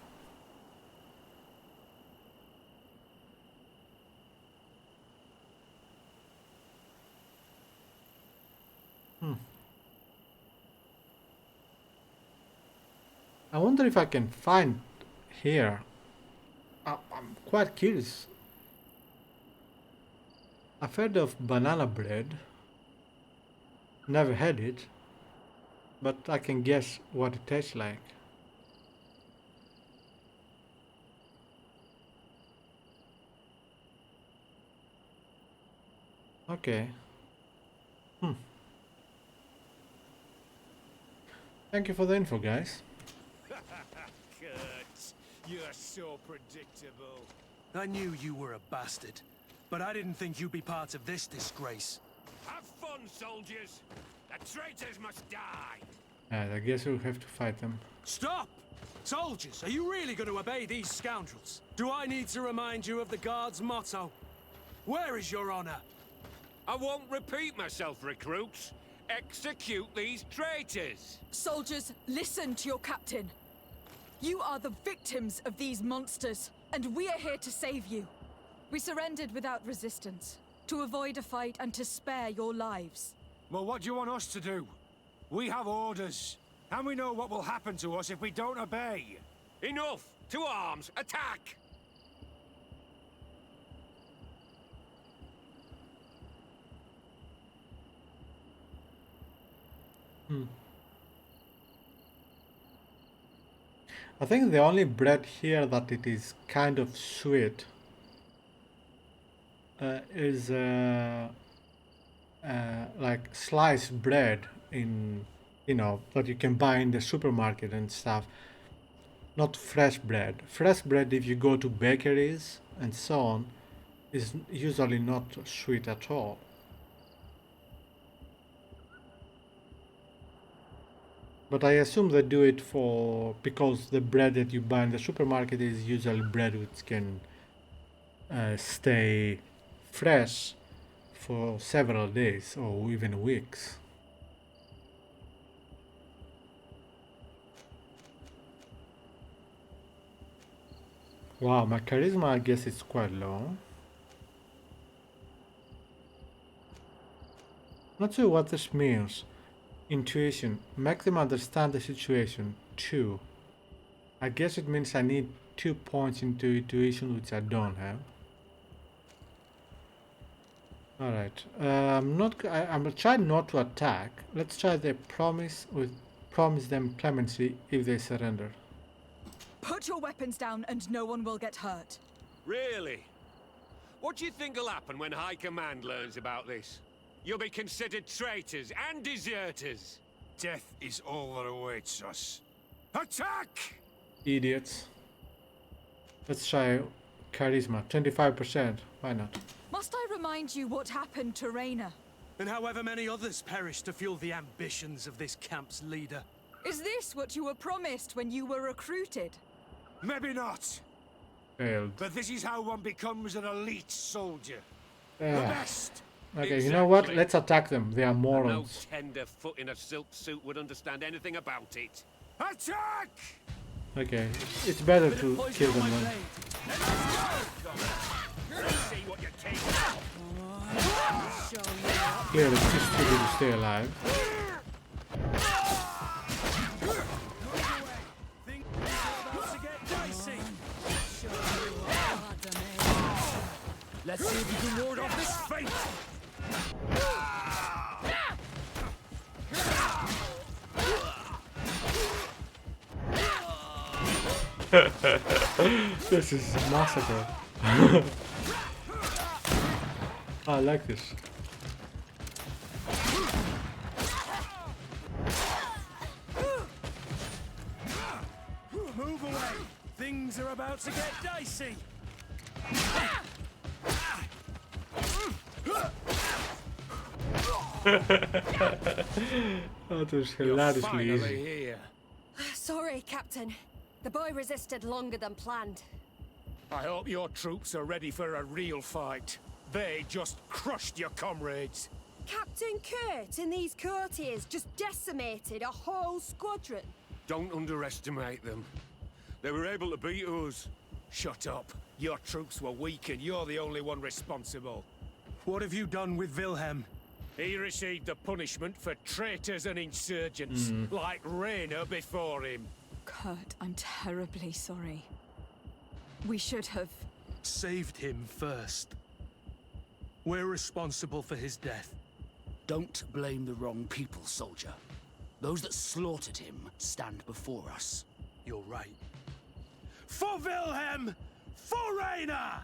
I wonder if I can find here. I'm quite curious. I've heard of banana bread. Never had it. But I can guess what it tastes like. Okay. Thank you for the info, guys. Kurt, you're so predictable. I knew you were a bastard, but I didn't think you'd be part of this disgrace. Have fun, soldiers. The traitors must die. I guess we'll have to fight them. Stop! Soldiers, are you really going to obey these scoundrels? Do I need to remind you of the Guard's motto? Where is your honor? I won't repeat myself, recruits. Execute these traitors! Soldiers, listen to your captain. You are the victims of these monsters, and we are here to save you. We surrendered without resistance, to avoid a fight and to spare your lives. Well, what do you want us to do? We have orders, and we know what will happen to us if we don't obey. Enough! To arms! Attack! I think the only bread here that it is kind of sweet is like sliced bread in, that you can buy in the supermarket and stuff. Not fresh bread. Fresh bread, if you go to bakeries and so on, is usually not sweet at all. But I assume they do it because the bread that you buy in the supermarket is usually bread which can stay fresh for several days or even weeks. Wow, my charisma I guess is quite low. Not sure what this means. Intuition. Make them understand the situation. 2. I guess it means I need 2 points into intuition, which I don't have. Alright. I'm gonna try not to attack. Let's try the promise them clemency if they surrender. Put your weapons down and no one will get hurt. Really? What do you think will happen when High Command learns about this? You'll be considered traitors and deserters. Death is all that awaits us. Attack! Idiots. Let's try charisma. 25%. Why not? Must I remind you what happened to Raina? And however many others perished to fuel the ambitions of this camp's leader. Is this what you were promised when you were recruited? Maybe not. Failed. But this is how one becomes an elite soldier. The best. Okay, you know what? Let's attack them. They are No morons. tender foot in a silk suit would understand anything about it. Attack! Okay, it's better to kill them then. See what you're capable Clearly, it's too stupid to stay alive. Let's see if you can ward off this fate! This is massacre. I like this. Move away! Things are about to get dicey! That was hilariously easy. here. Sorry, Captain. The boy resisted longer than planned. I hope your troops are ready for a real fight. They just crushed your comrades. Captain Kurt and these courtiers just decimated a whole squadron. Don't underestimate them. They were able to beat us. Shut up. Your troops were weak and you're the only one responsible. What have you done with Wilhelm? He received the punishment for traitors and insurgents, like Rayner before him. Kurt, I'm terribly sorry. We should have... Saved him first. We're responsible for his death. Don't blame the wrong people, soldier. Those that slaughtered him stand before us. You're right. For Wilhelm! For Rayner!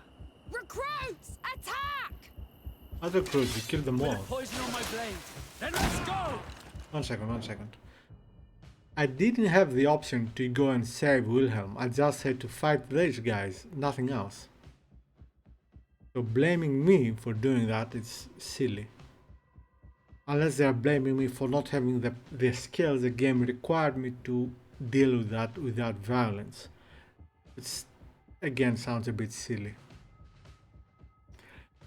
Recruits! Attack! Other crews, we killed them all. Poison on my blade. Then let's go! One second. I didn't have the option to go and save Wilhelm. I just had to fight these guys, nothing else. So blaming me for doing that is silly. Unless they are blaming me for not having the skills the game required me to deal with that without violence. It's again sounds a bit silly.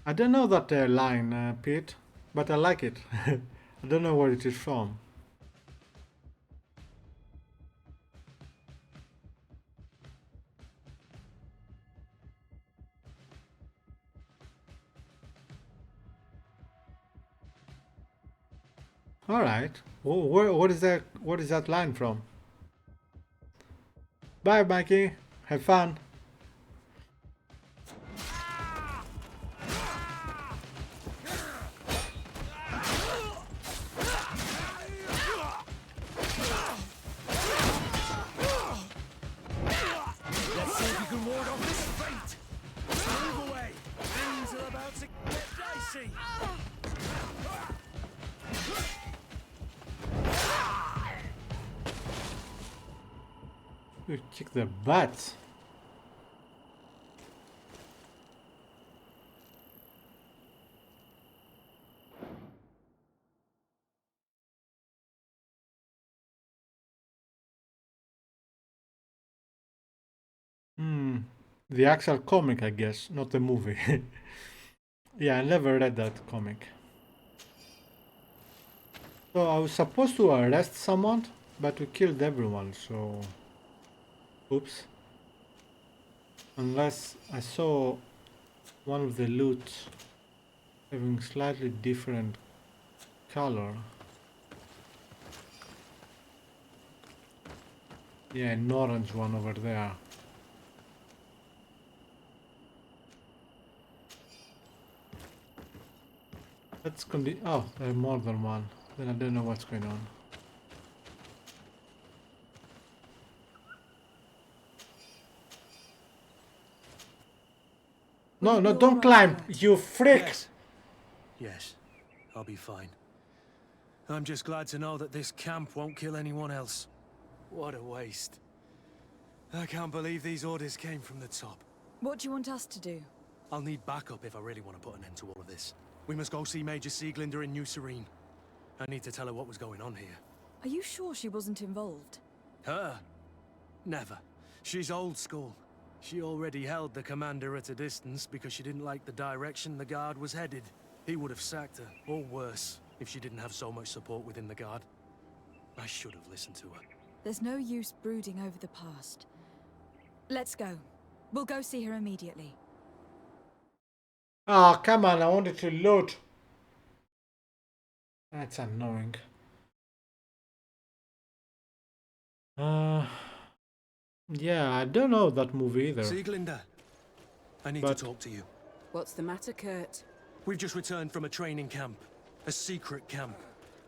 I don't know that line, Pete, but I like it. I don't know where it is from. All right. What is that? What is that line from? Bye, Mikey. Have fun. Let's see if you can ward off this fate! Move away! Things are about to get dicey! You kick the butt. The actual comic, I guess, not the movie. Yeah, I never read that comic. So I was supposed to arrest someone, but we killed everyone, so... Oops. Unless I saw one of the loot having slightly different color. Yeah, an orange one over there. Let's continue. Oh, there are more than one. Then I don't know what's going on. No, don't climb, you freak! Yes, I'll be fine. I'm just glad to know that this camp won't kill anyone else. What a waste. I can't believe these orders came from the top. What do you want us to do? I'll need backup if I really want to put an end to all of this. We must go see Major Sieglinder in New Serene. I need to tell her what was going on here. Are you sure she wasn't involved? Her? Never. She's old school. She already held the commander at a distance because she didn't like the direction the guard was headed. He would have sacked her, or worse, if she didn't have so much support within the Guard. I should have listened to her. There's no use brooding over the past. Let's go. We'll go see her immediately. Oh, come on, I wanted to load. That's annoying. Yeah, I don't know that movie either. Sieglinde, I need to talk to you. What's the matter, Kurt? We've just returned from a training camp. A secret camp,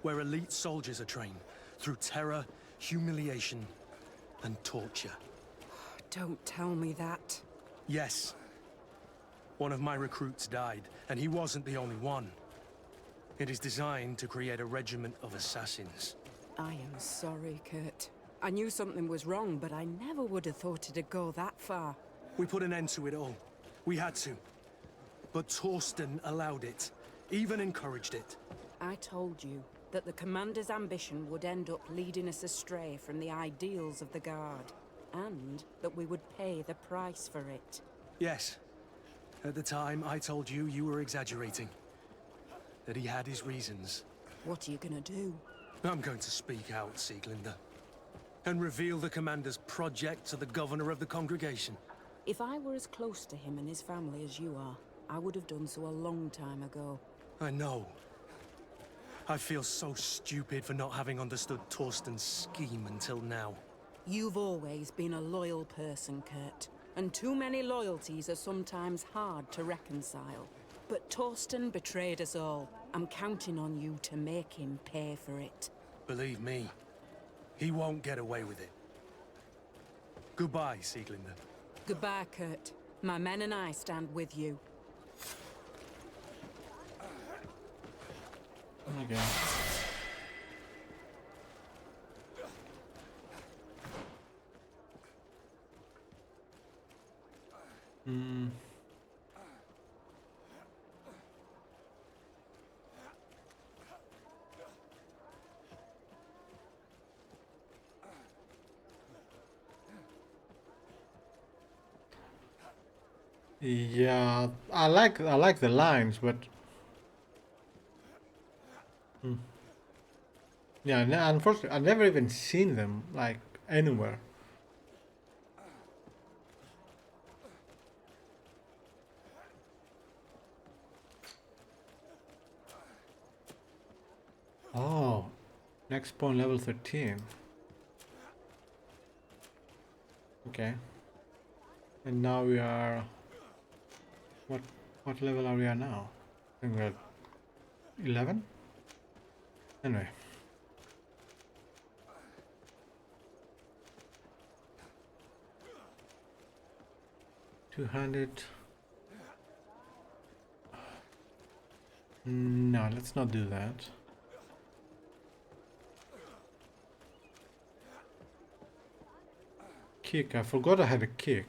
where elite soldiers are trained. Through terror, humiliation, and torture. Don't tell me that. Yes. One of my recruits died, and he wasn't the only one. It is designed to create a regiment of assassins. I am sorry, Kurt. I knew something was wrong, but I never would have thought it'd go that far. We put an end to it all. We had to. But Torsten allowed it, even encouraged it. I told you that the Commander's ambition would end up leading us astray from the ideals of the Guard, and that we would pay the price for it. Yes. At the time, I told you you were exaggerating. That he had his reasons. What are you gonna do? I'm going to speak out, Sieglinde. And reveal the Commander's project to the Governor of the Congregation. If I were as close to him and his family as you are, I would have done so a long time ago. I know. I feel so stupid for not having understood Torsten's scheme until now. You've always been a loyal person, Kurt. And too many loyalties are sometimes hard to reconcile. But Torsten betrayed us all. I'm counting on you to make him pay for it. Believe me, he won't get away with it. Goodbye, Sieglinde. Goodbye, Kurt. My men and I stand with you. Okay. Yeah, I like the lines, but yeah, unfortunately, I've never even seen them like anywhere. Oh, next point level 13. Okay. And now we are what level are we at now? I think we're at 11? Anyway. $200. No, let's not do that. Kick, I forgot I had a kick.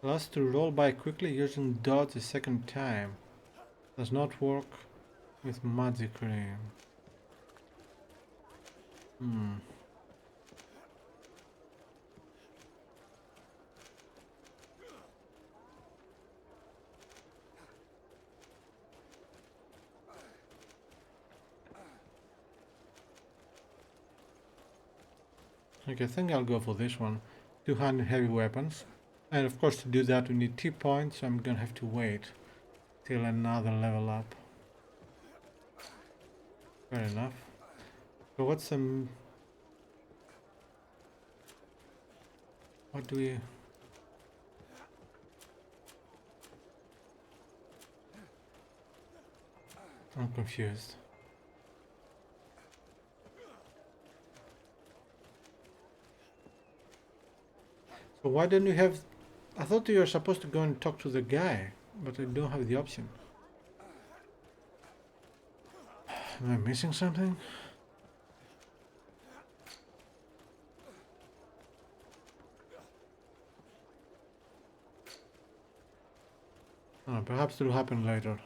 Allows to roll by quickly using dodge a second time. Does not work with magically. Okay, I think I'll go for this one. 200 heavy weapons. And of course to do that we need T points, so I'm gonna have to wait till another level up. Fair enough. So what's some... What do we... I'm confused. So why don't you have... I thought you were supposed to go and talk to the guy, but I don't have the option. Am I missing something? Oh, perhaps it will happen later.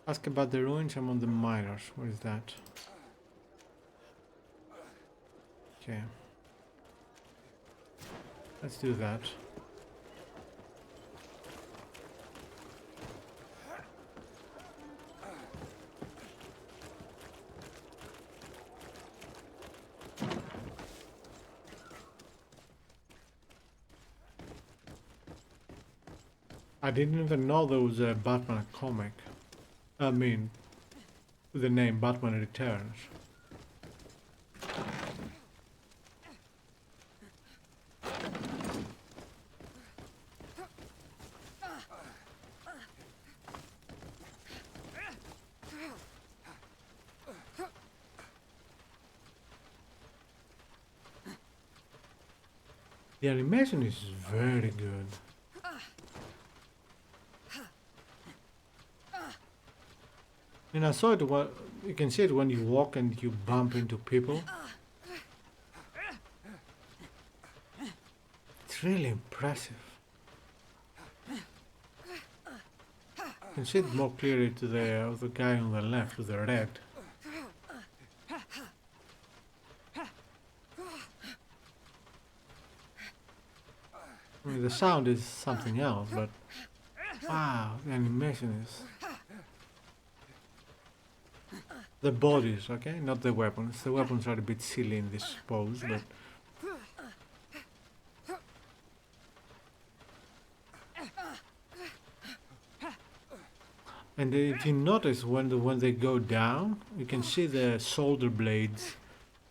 Ask about the ruins among the miners. What is that? Okay. Let's do that. I didn't even know there was a Batman comic. I mean, with the name Batman Returns. The animation is very good. And I saw it, you can see it when you walk and you bump into people. It's really impressive. You can see it more clearly to the guy on the left with the red. I mean, the sound is something else, but wow, the animation is... The bodies, okay? Not the weapons. The weapons are a bit silly in this pose, but... And if you notice when they go down, you can see the shoulder blades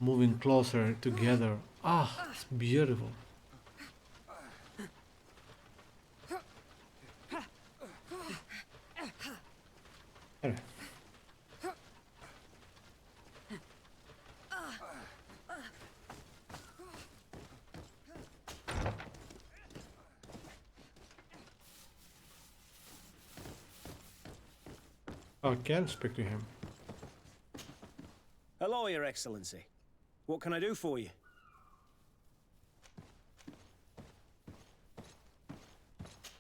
moving closer together. Ah, it's beautiful. Anyway. I can speak to him. Hello, Your Excellency. What can I do for you?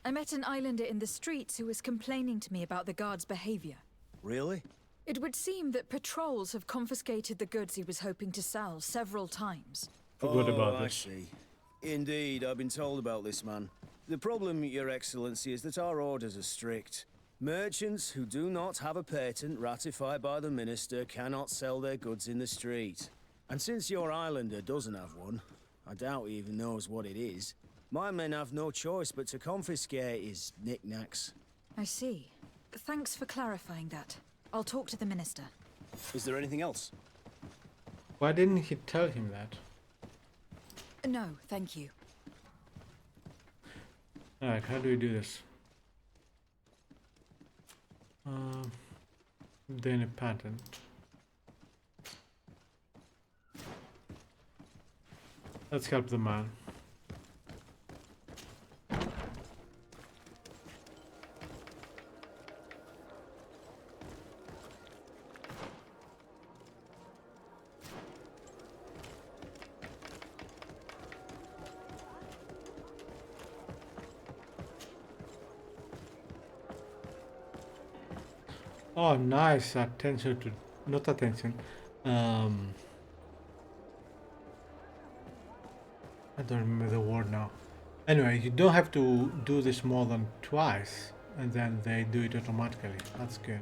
I met an islander in the streets who was complaining to me about the guard's behavior. Really? It would seem that patrols have confiscated the goods he was hoping to sell several times. Forgot about this. I see. Indeed, I've been told about this man. The problem, Your Excellency, is that our orders are strict. Merchants who do not have a patent ratified by the Minister cannot sell their goods in the street. And since your islander doesn't have one, I doubt he even knows what it is, my men have no choice but to confiscate his knickknacks. I see. Thanks for clarifying that. I'll talk to the Minister. Is there anything else? Why didn't he tell him that? No, thank you. Alright, how do we do this? Then a patent. Let's help the man. Oh, nice. Attention to... Not attention. I don't remember the word now. Anyway, you don't have to do this more than twice, and then they do it automatically. That's good.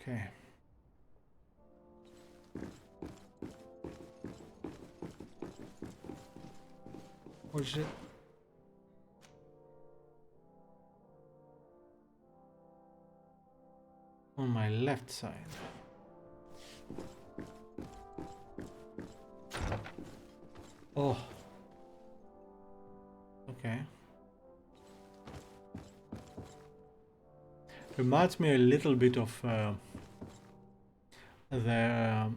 Okay. What is it? On my left side. Oh. Okay. Reminds me a little bit of the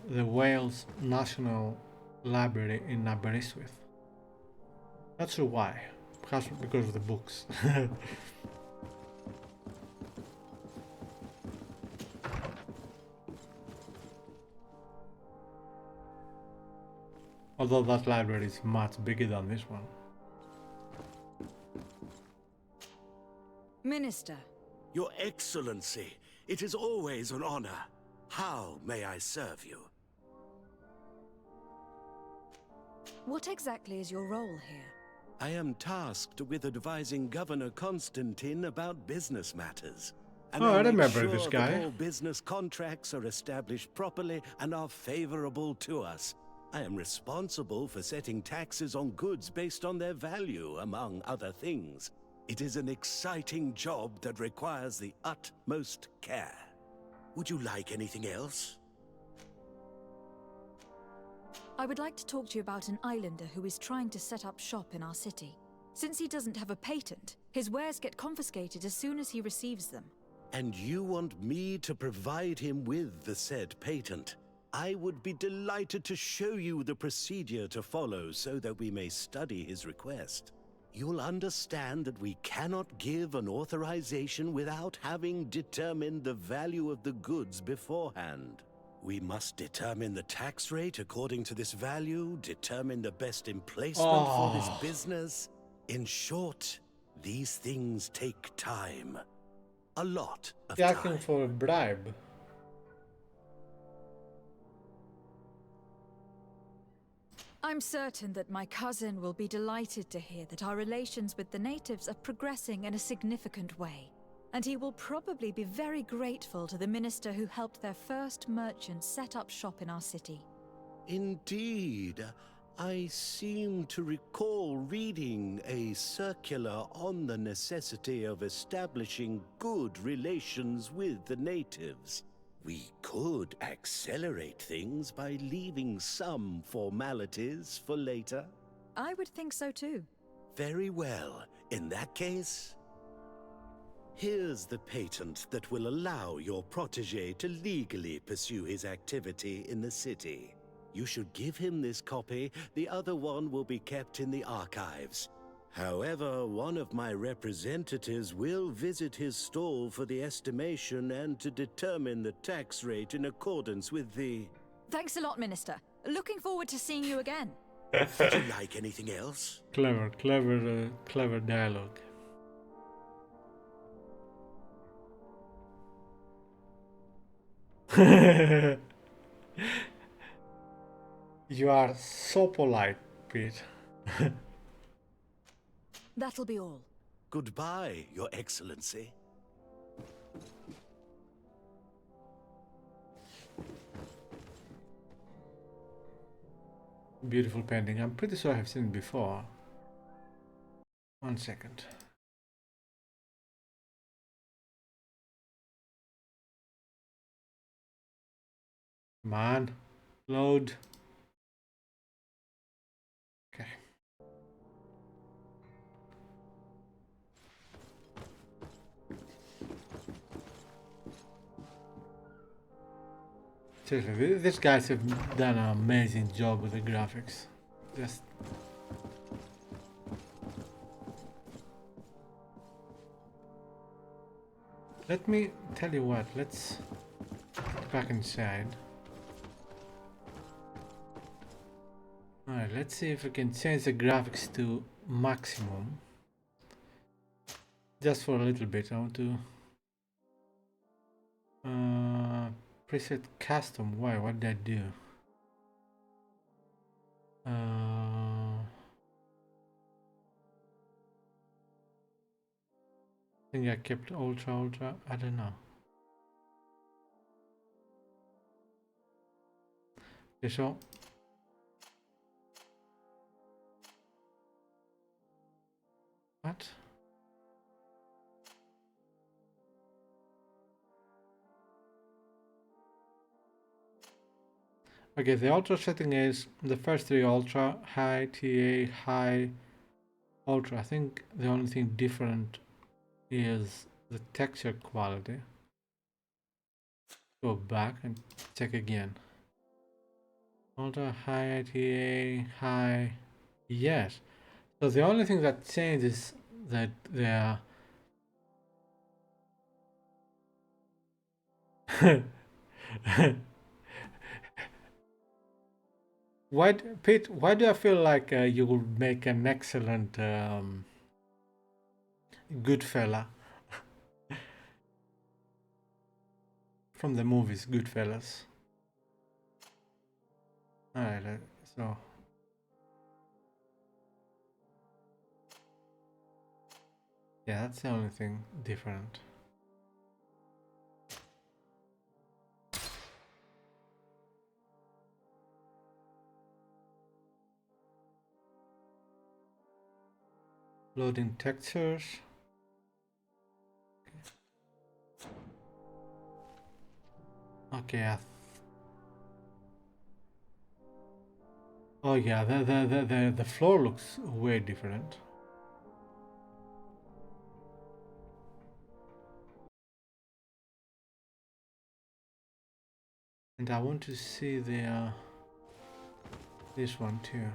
Wales National Library in Aberystwyth. Not sure why. Perhaps because of the books. Although that library is much bigger than this one. Minister. Your Excellency, it is always an honor. How may I serve you? What exactly is your role here? I am tasked with advising Governor Constantine about business matters. And Oh, I make remember sure this that guy. all business contracts are established properly and are favorable to us. I am responsible for setting taxes on goods based on their value, among other things. It is an exciting job that requires the utmost care. Would you like anything else? I would like to talk to you about an islander who is trying to set up shop in our city. Since he doesn't have a patent, his wares get confiscated as soon as he receives them. And you want me to provide him with the said patent? I would be delighted to show you the procedure to follow so that we may study his request. You'll understand that we cannot give an authorization without having determined the value of the goods beforehand. We must determine the tax rate according to this value, determine the best emplacement for his business. In short, these things take time. A lot of He's time. asking for a bribe. I'm certain that my cousin will be delighted to hear that our relations with the natives are progressing in a significant way. And he will probably be very grateful to the minister who helped their first merchant set up shop in our city. Indeed. I seem to recall reading a circular on the necessity of establishing good relations with the natives. We could accelerate things by leaving some formalities for later. I would think so too. Very well. In that case, here's the patent that will allow your protege to legally pursue his activity in the city. You should give him this copy. The other one will be kept in the archives. However, one of my representatives will visit his stall for the estimation and to determine the tax rate in accordance with the... Thanks a lot, Minister. Looking forward to seeing you again. Would you like anything else? Clever dialogue. You are so polite, Pete. That'll be all. Goodbye, Your Excellency. Beautiful painting. I'm pretty sure I've seen it before. 1 second. Come on. Load. Okay. Seriously, these guys have done an amazing job with the graphics. Just... Let me tell you what, let's get back inside. Alright, let's see if we can change the graphics to maximum. Just for a little bit. I want to preset custom. Why? What did I do? I think I kept ultra. I don't know. Okay, so what? Okay, the ultra setting is the first three ultra, high, TA, high, ultra. I think the only thing different is the texture quality. Go back and check again. Ultra, high, TA, high. Yes. So the only thing that changes that they are Pete, why do I feel like you would make an excellent good fella from the movies Goodfellas? Alright, so yeah, that's the only thing different. Loading textures. Okay. Oh yeah, the floor looks way different. And I want to see the this one too.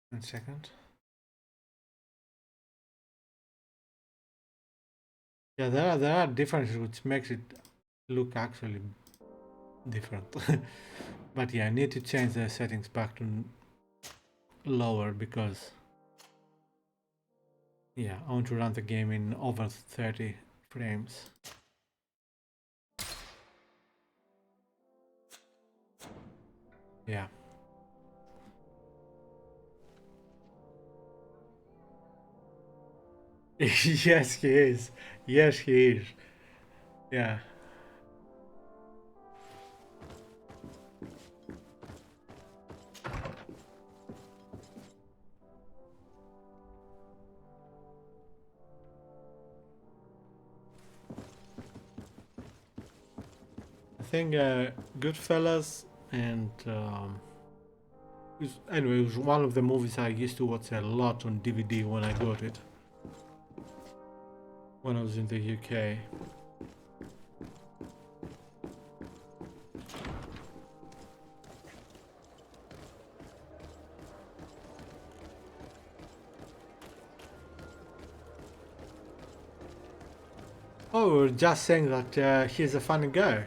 1 second. Yeah, there are differences which makes it look actually different. But yeah, I need to change the settings back to lower because yeah, I want to run the game in over 30 frames. Yeah. Yes, he is. Yes, he is. Yeah. I think Goodfellas and anyway, it was one of the movies I used to watch a lot on DVD when I got it when I was in the UK. Oh, we were just saying that he's a funny guy.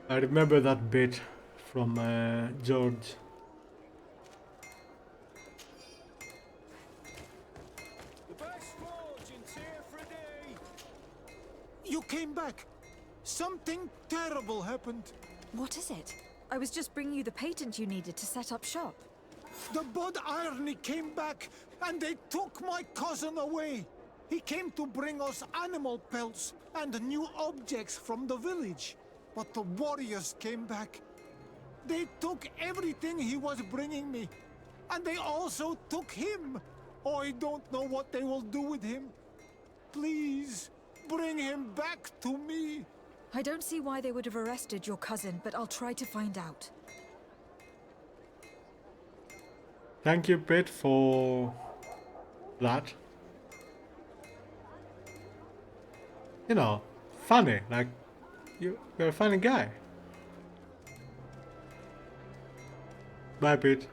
I remember that bit from George. You came back! Something terrible happened. What is it? I was just bringing you the patent you needed to set up shop. The Bud Irony came back, and they took my cousin away. He came to bring us animal pelts and new objects from the village. But the warriors came back. They took everything he was bringing me. And they also took him. Oh, I don't know what they will do with him. Please, bring him back to me. I don't see why they would have arrested your cousin, but I'll try to find out. Thank you, Pete, for that. You know, funny, like, you're a funny guy. Bye, Pete.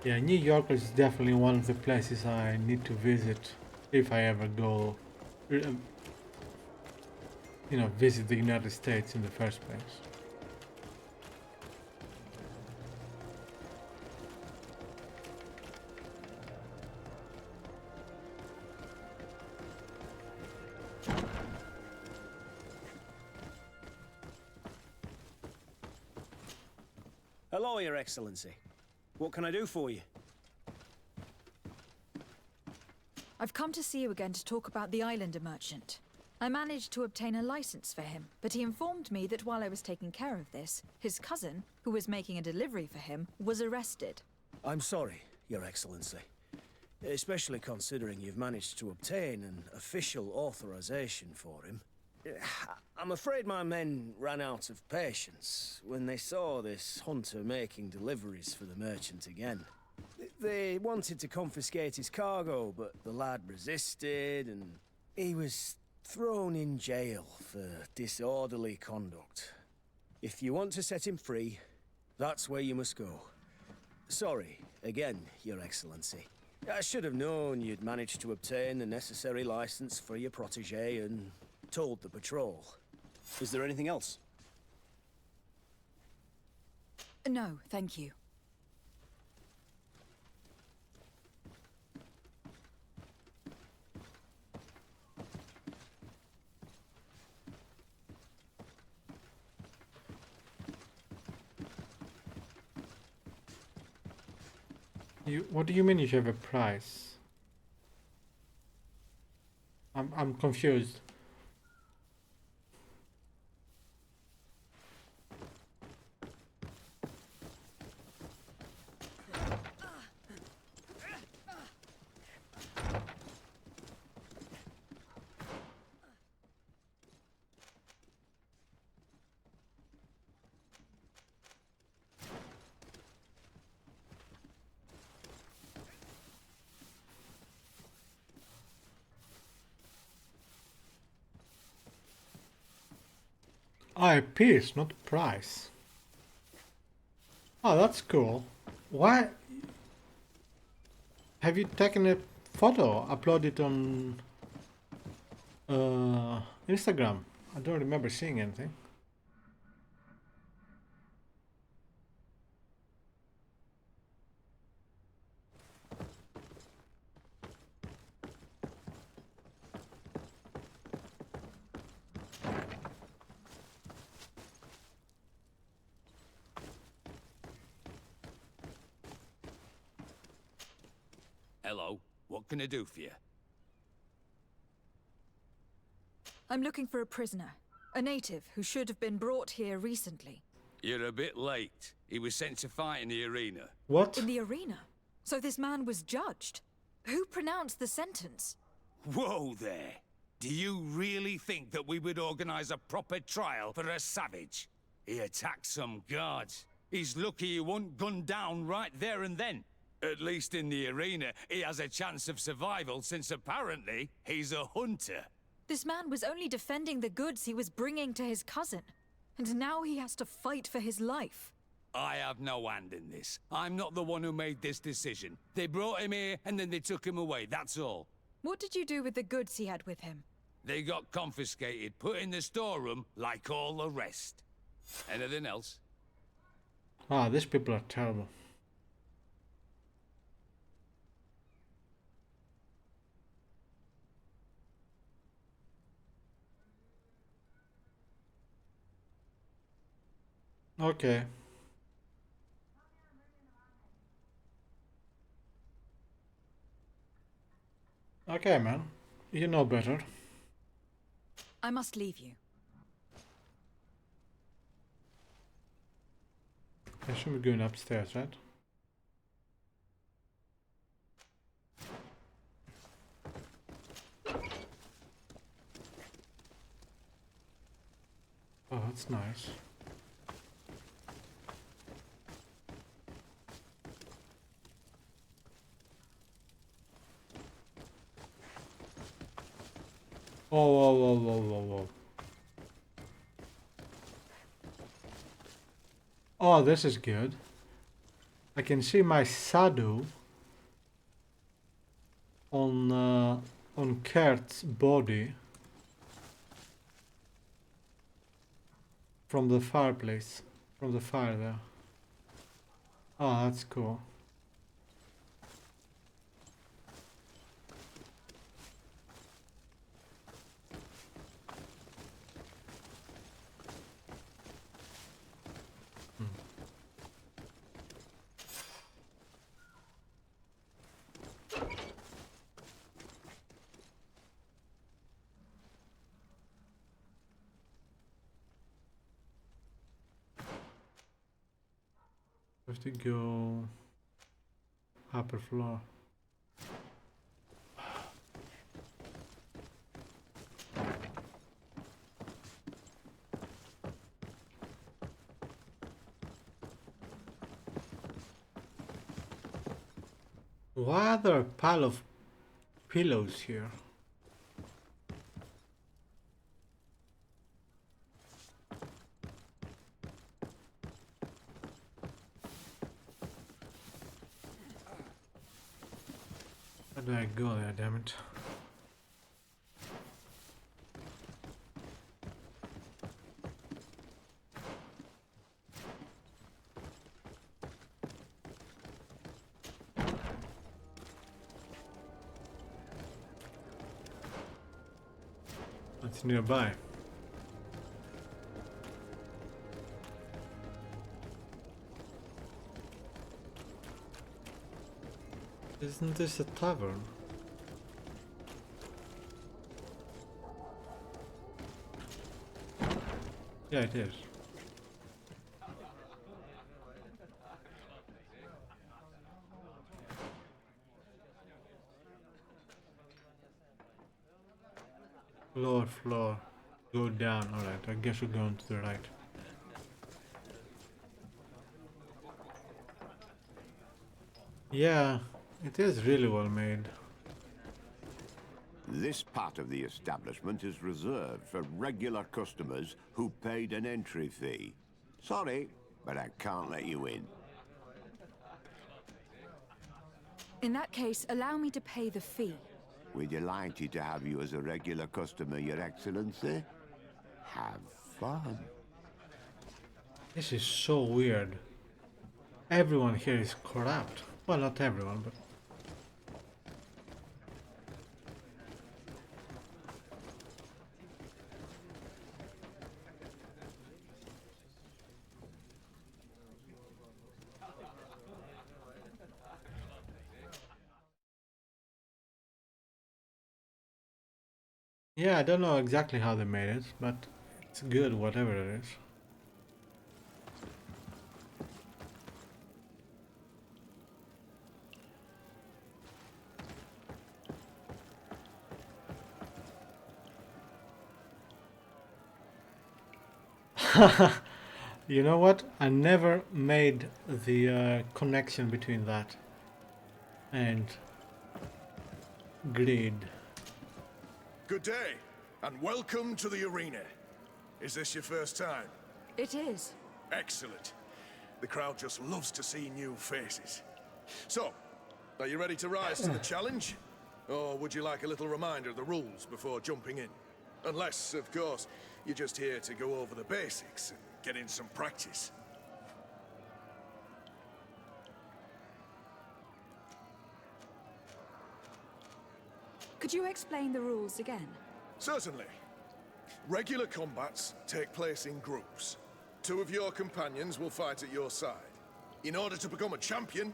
Yeah, New York is definitely one of the places I need to visit if I ever go, you know, visit the United States in the first place. Hello, Your Excellency. What can I do for you? I've come to see you again to talk about the Islander merchant. I managed to obtain a license for him, but he informed me that while I was taking care of this, his cousin, who was making a delivery for him, was arrested. I'm sorry, Your Excellency. Especially considering you've managed to obtain an official authorization for him. I'm afraid my men ran out of patience when they saw this hunter making deliveries for the merchant again. They wanted to confiscate his cargo, but the lad resisted, and he was thrown in jail for disorderly conduct. If you want to set him free, that's where you must go. Sorry, again, Your Excellency. I should have known you'd managed to obtain the necessary license for your protégé and told the patrol. Is there anything else? No, thank you. What do you mean you have a price? I'm confused. Ah, a piece, not price. Oh, that's cool. Why? Have you taken a photo, uploaded it on Instagram? I don't remember seeing anything. Hello, what can I do for you? I'm looking for a prisoner. A native who should have been brought here recently. You're a bit late. He was sent to fight in the arena. What? In the arena? So this man was judged? Who pronounced the sentence? Whoa there! Do you really think that we would organize a proper trial for a savage? He attacked some guards. He's lucky he wasn't gunned down right there and then. At least in the arena, he has a chance of survival since apparently he's a hunter. This man was only defending the goods he was bringing to his cousin. And now he has to fight for his life. I have no hand in this. I'm not the one who made this decision. They brought him here and then they took him away, that's all. What did you do with the goods he had with him? They got confiscated, put in the storeroom like all the rest. Anything else? Ah, these people are terrible. Okay. Okay, man. You know better. I must leave you. I should be going upstairs, right? Oh, that's nice. Whoa, whoa, whoa, whoa, whoa, whoa. Oh, this is good. I can see my shadow on Kurt's body from the fireplace, from the fire there. Oh, that's cool. Have to go upper floor. Why are there a pile of pillows here? How do I go there, damn it? It's nearby. Isn't this a tavern? Yeah, it is. Lower floor. Go down. Alright, I guess we're going to the right. Yeah, it is really well made. This part of the establishment is reserved for regular customers who paid an entry fee. Sorry, but I can't let you in. In that case, allow me to pay the fee. We're delighted to have you as a regular customer, Your Excellency. Have fun. This is so weird. Everyone here is corrupt. Well, not everyone, but... Yeah, I don't know exactly how they made it, but it's good, whatever it is. You know what? I never made the connection between that and greed. Good day, and welcome to the arena. Is this your first time? It is. Excellent. The crowd just loves to see new faces. So, are you ready to rise to the challenge? Or would you like a little reminder of the rules before jumping in? Unless, of course, you're just here to go over the basics and get in some practice. Could you explain the rules again? Certainly. Regular combats take place in groups. 2 of your companions will fight at your side. In order to become a champion,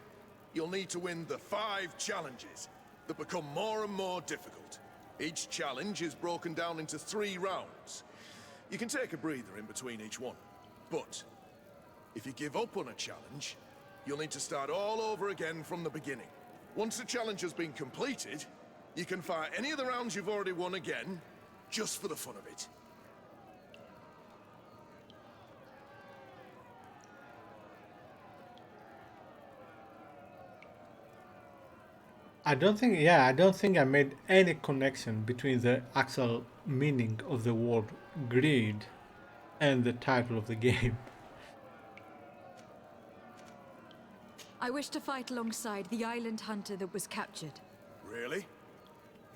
you'll need to win the 5 challenges that become more and more difficult. Each challenge is broken down into 3 rounds. You can take a breather in between each one. But if you give up on a challenge, you'll need to start all over again from the beginning. Once the challenge has been completed, you can fight any of the rounds you've already won again, just for the fun of it. I don't think I made any connection between the actual meaning of the word greed and the title of the game. I wish to fight alongside the island hunter that was captured. Really?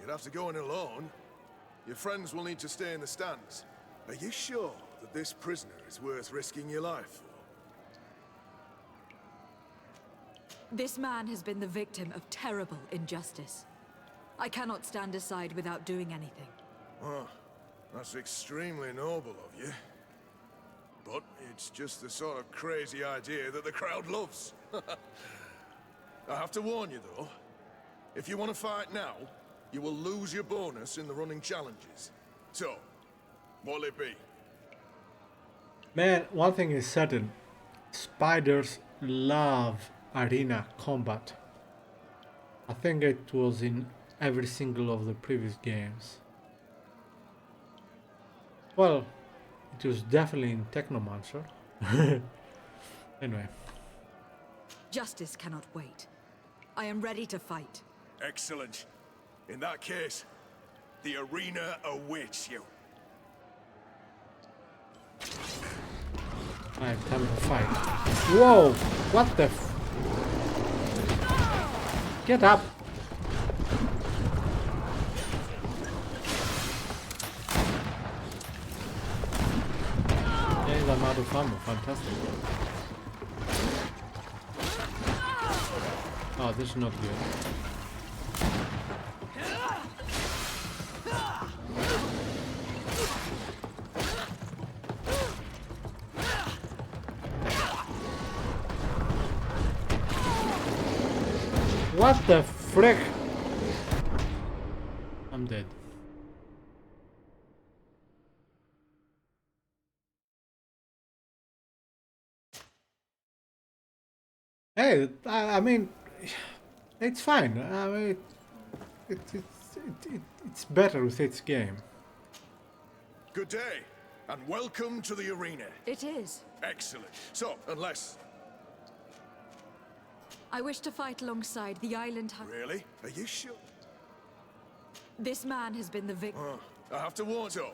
You'd have to go in alone. Your friends will need to stay in the stands. Are you sure that this prisoner is worth risking your life for? This man has been the victim of terrible injustice. I cannot stand aside without doing anything. Oh, that's extremely noble of you. But it's just the sort of crazy idea that the crowd loves. I have to warn you, though. If you want to fight now, you will lose your bonus in the running challenges. So, what'll it be? Man, one thing is certain. Spiders love arena combat. I think it was in every single of the previous games. Well, it was definitely in Technomancer. Anyway. Justice cannot wait. I am ready to fight. Excellent. In that case, the arena awaits you. Alright, time to fight. Whoa! What the f... Get up! Yeah, I'm out of ammo. Fantastic. Oh, this is not good. What the frick? I'm dead. Hey, I mean, it's fine. I mean, it's better with its game. Good day, and welcome to the arena. It is. Excellent. So, unless... I wish to fight alongside the island. Really? Are you sure? This man has been the victim. I have to warn you.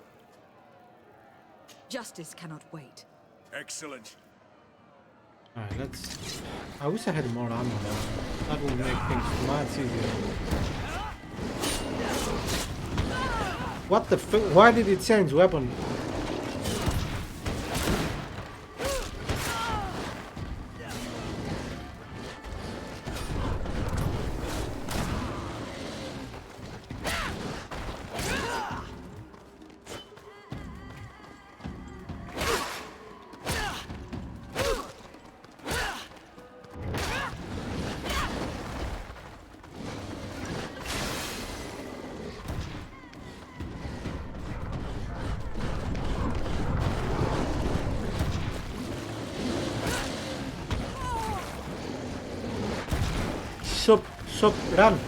Justice cannot wait. Excellent. Alright, let's... I wish I had more ammo though. That would make things much easier. What the f... Why did it change weapon? Stop, run!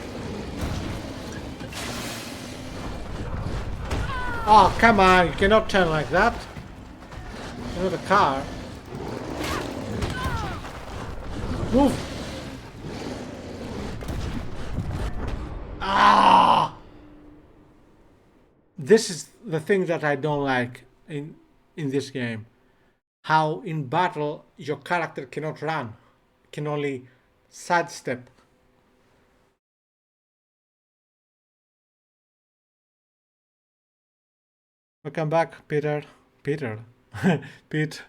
Oh, come on, you cannot turn like that. You're not a car. Move! Ah! This is the thing that I don't like in this game. How in battle your character cannot run, can only sidestep. Welcome back, Peter. Peter. Pete.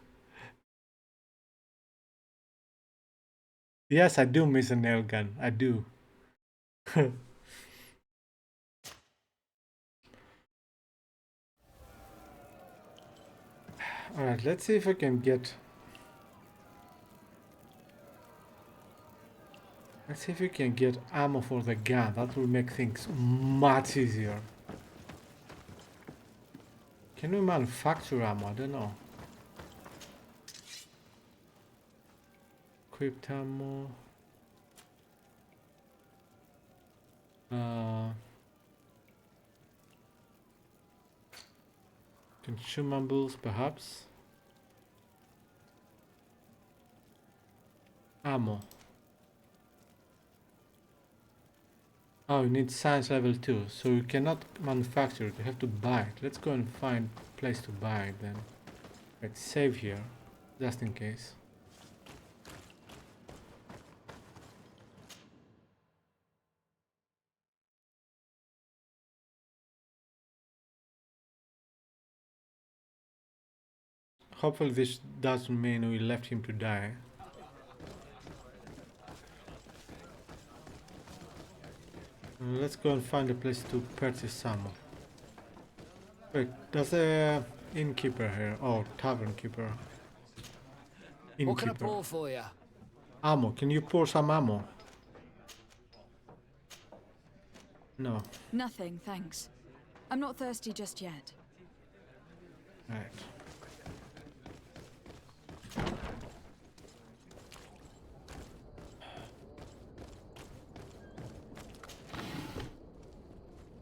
Yes, I do miss a nail gun. I do. Alright, let's see if I can get... Let's see if we can get ammo for the gun. That will make things much easier. Can we manufacture ammo? I don't know. Equipped ammo. Consumables, perhaps. Ammo. Oh, you need science level 2, so you cannot manufacture it, you have to buy it. Let's go and find a place to buy it then. Let's save here, just in case. Hopefully this doesn't mean we left him to die. Let's go and find a place to purchase ammo. Wait, there's a innkeeper here. Oh, tavern keeper. Innkeeper. What can I pour for you? Ammo. Can you pour some ammo? No. Nothing, thanks. I'm not thirsty just yet. Right.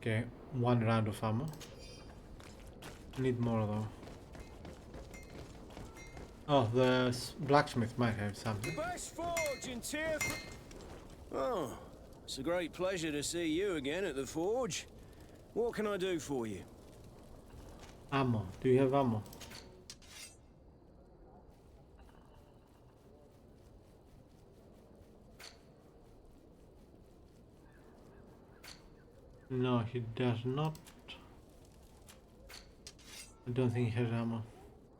Okay, 1 round of ammo. Need more though. Oh, the blacksmith might have something. The best forge in Tier. Oh, it's a great pleasure to see you again at the forge. What can I do for you? Ammo. Do you have ammo? No, he does not. I don't think he has ammo.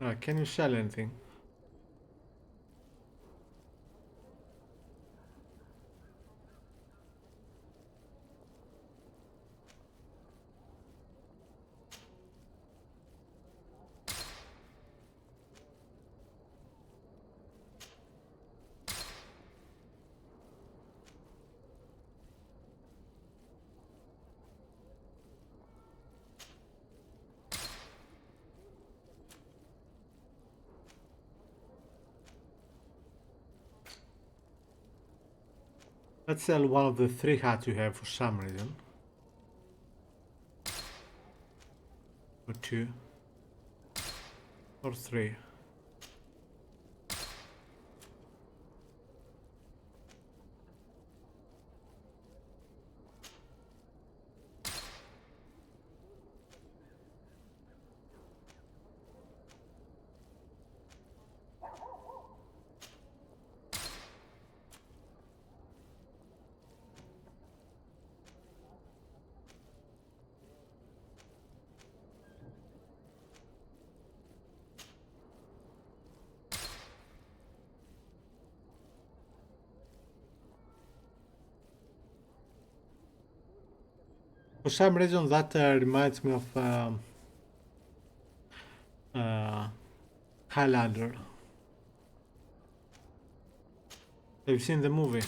Alright, can you sell anything? Let's sell one of the 3 hats you have for some reason. Or 2. Or 3. For some reason that reminds me of Highlander. Have you seen the movie?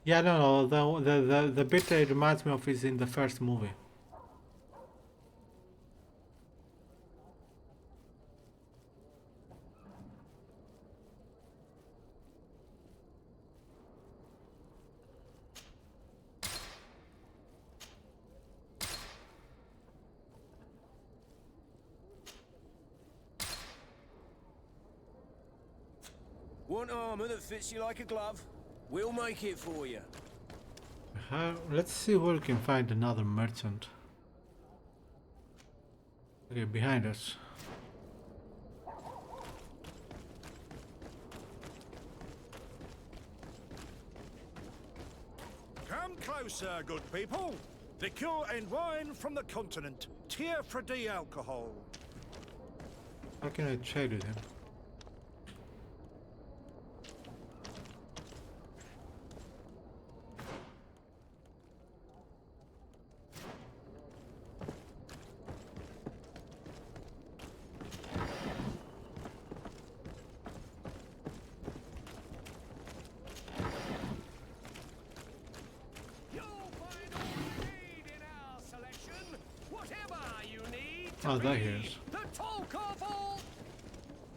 Yeah, no, the bit it reminds me of is in the first movie. Want armor that fits you like a glove? We'll make it for you. Let's see where we can find another merchant. Okay, behind us. Come closer, good people. Liqueur and wine from the continent. Tier for D alcohol. How can I trade with him? Oh, there he is.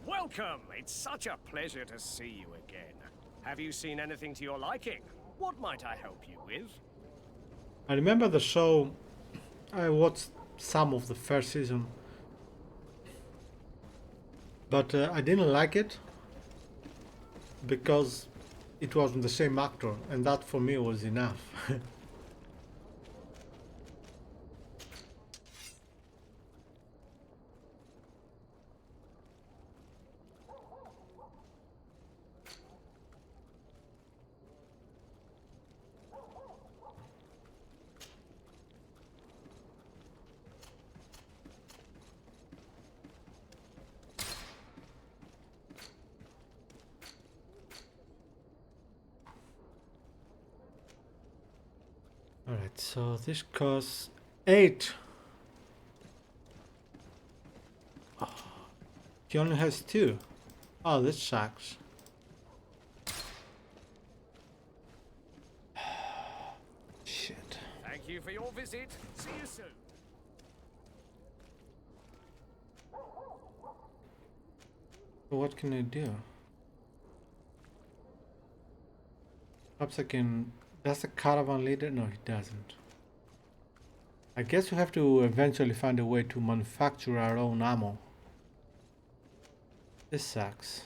Welcome! It's such a pleasure to see you again. Have you seen anything to your liking? What might I help you with? I remember the show. I watched some of the first season, but I didn't like it because it wasn't the same actor, and that for me was enough. Alright, so this costs 8. Oh, he only has 2. Oh, this sucks. for your visit. See you soon. So what can I do? Perhaps I can... Does the caravan leader? No, he doesn't. I guess we have to eventually find a way to manufacture our own ammo. This sucks.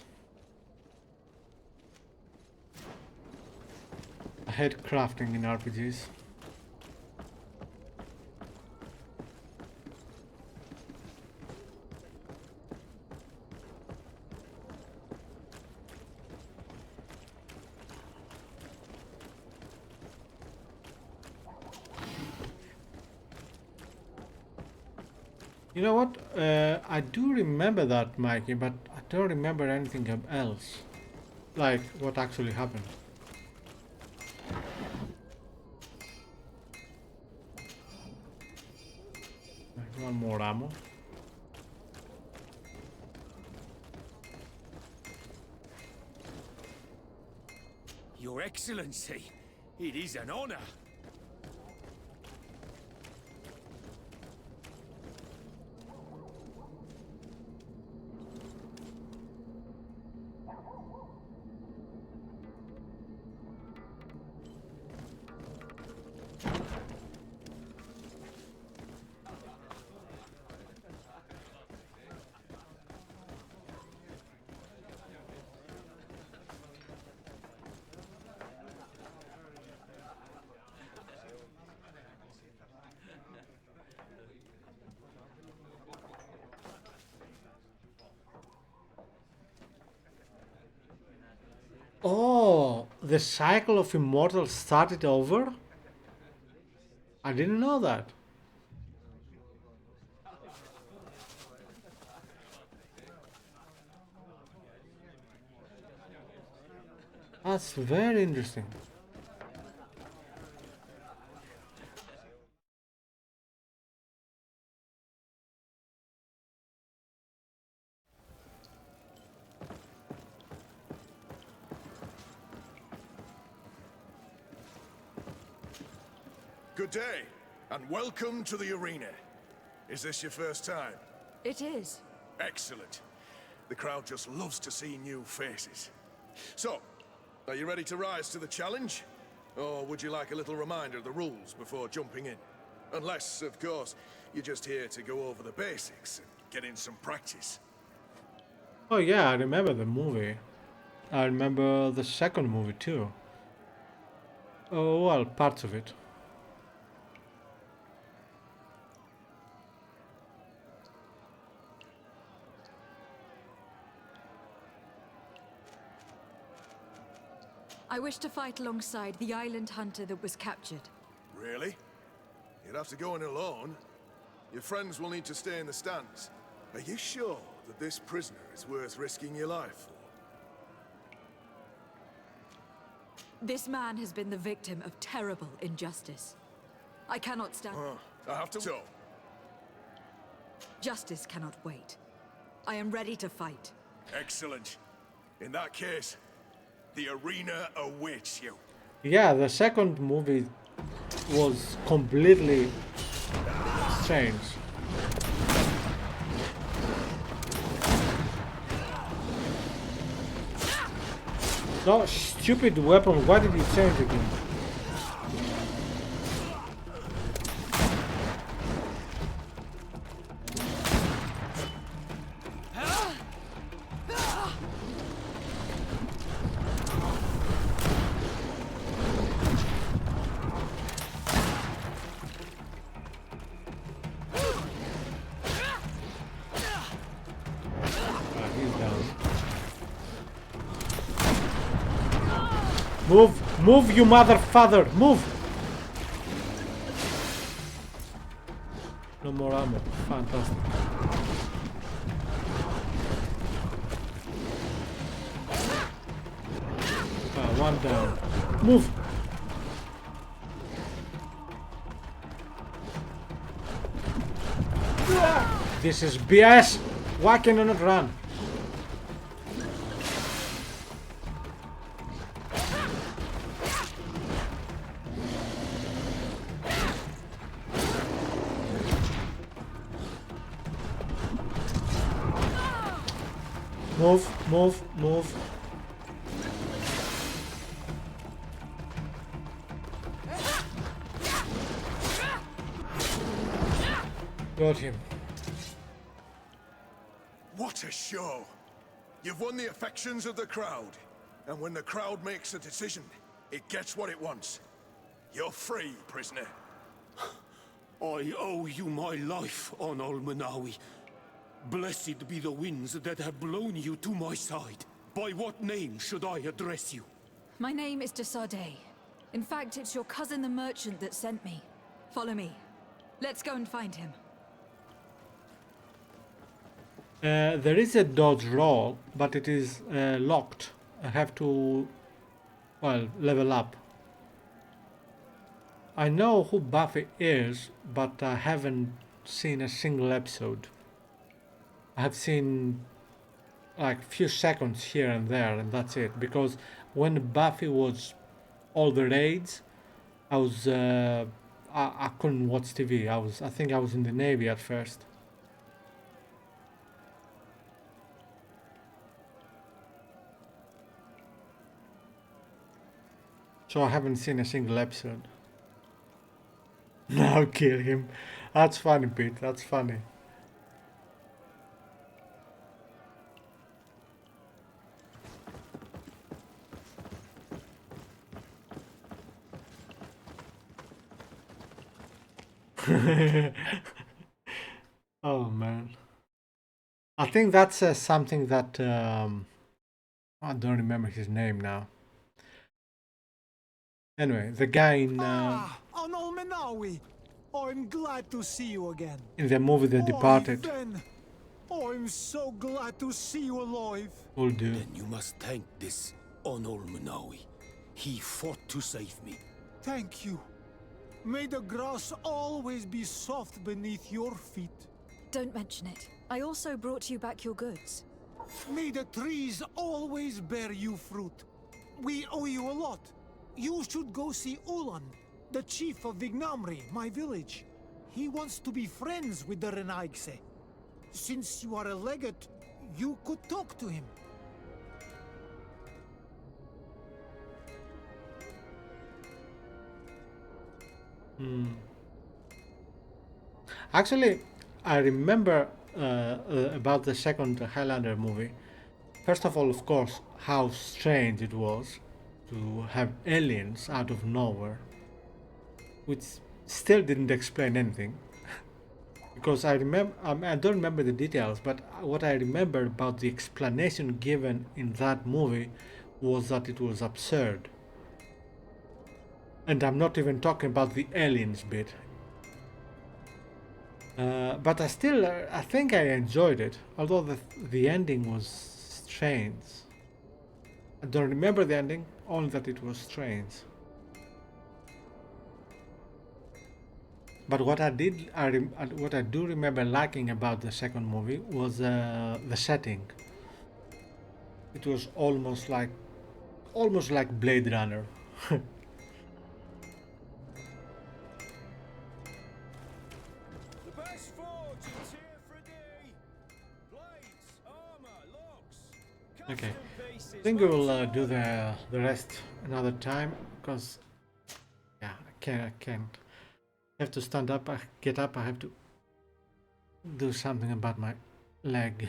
I hate crafting in RPGs. You know what? I do remember that, Mikey, but I don't remember anything else. Like, what actually happened. One more ammo. Your Excellency, it is an honor. Oh, the cycle of immortals started over? I didn't know that. That's very interesting. Good day, and welcome to the arena. Is this your first time? It is. Excellent. The crowd just loves to see new faces. So, are you ready to rise to the challenge? Or would you like a little reminder of the rules before jumping in? Unless, of course, you're just here to go over the basics and get in some practice. Oh yeah, I remember the movie. I remember the second movie too. Oh well, parts of it. I wish to fight alongside the island hunter that was captured. Really? You'd have to go in alone. Your friends will need to stay in the stands. Are you sure that this prisoner is worth risking your life for? This man has been the victim of terrible injustice. I cannot stand... I have to... So, justice cannot wait. I am ready to fight. excellent. In that case, the arena awaits you. Yeah, the second movie was completely strange. No, stupid weapon, why did you change again? Move! Move, you mother father! Move! No more ammo. Fantastic. One down. Move! This is BS! Why can I not run? Move, move, move. Got him. What a show! You've won the affections of the crowd. And when the crowd makes a decision, it gets what it wants. You're free, prisoner. I owe you my life, Onol Manawi. Blessed be the winds that have blown you to my side. By what name should I address you? My name is Desade. In fact, it's your cousin the merchant that sent me. Follow me. Let's go and find him. There is a dodge roll, but it is locked. I have to, well, level up. I know who Buffy is, but I haven't seen a single episode. I have seen like few seconds here and there, and that's it. Because when Buffy was all the raids, I was I couldn't watch TV. I think I was in the Navy at first. So I haven't seen a single episode. Now kill him. That's funny, Pete. That's funny. Oh man. I think that's something that I don't remember his name now. Anyway, the guy in Onol Menawi. I'm glad to see you again. in the movie The Departed Ben, I'm so glad to see you alive. will do. Then you must thank this Onol Manawi. He fought to save me. Thank you. May the grass always be soft beneath your feet. Don't mention it. I also brought you back your goods. May the trees always bear you fruit. We owe you a lot. You should go see Ulan, the chief of Vignamri, my village. He wants to be friends with the Renaigse. Since you are a legate, you could talk to him. Actually, I remember about the second Highlander movie. First of all, of course, how strange it was to have aliens out of nowhere, which still didn't explain anything. Because I don't remember the details, but what I remember about the explanation given in that movie was that it was absurd. And I'm not even talking about the aliens bit. But I think I enjoyed it, although the ending was strange. I don't remember the ending, only that it was strange. But what I do remember liking about the second movie was the setting. It was almost like Blade Runner. Okay, I think we will do the rest another time, because yeah, I can't. I have to stand up, get up, I have to do something about my leg.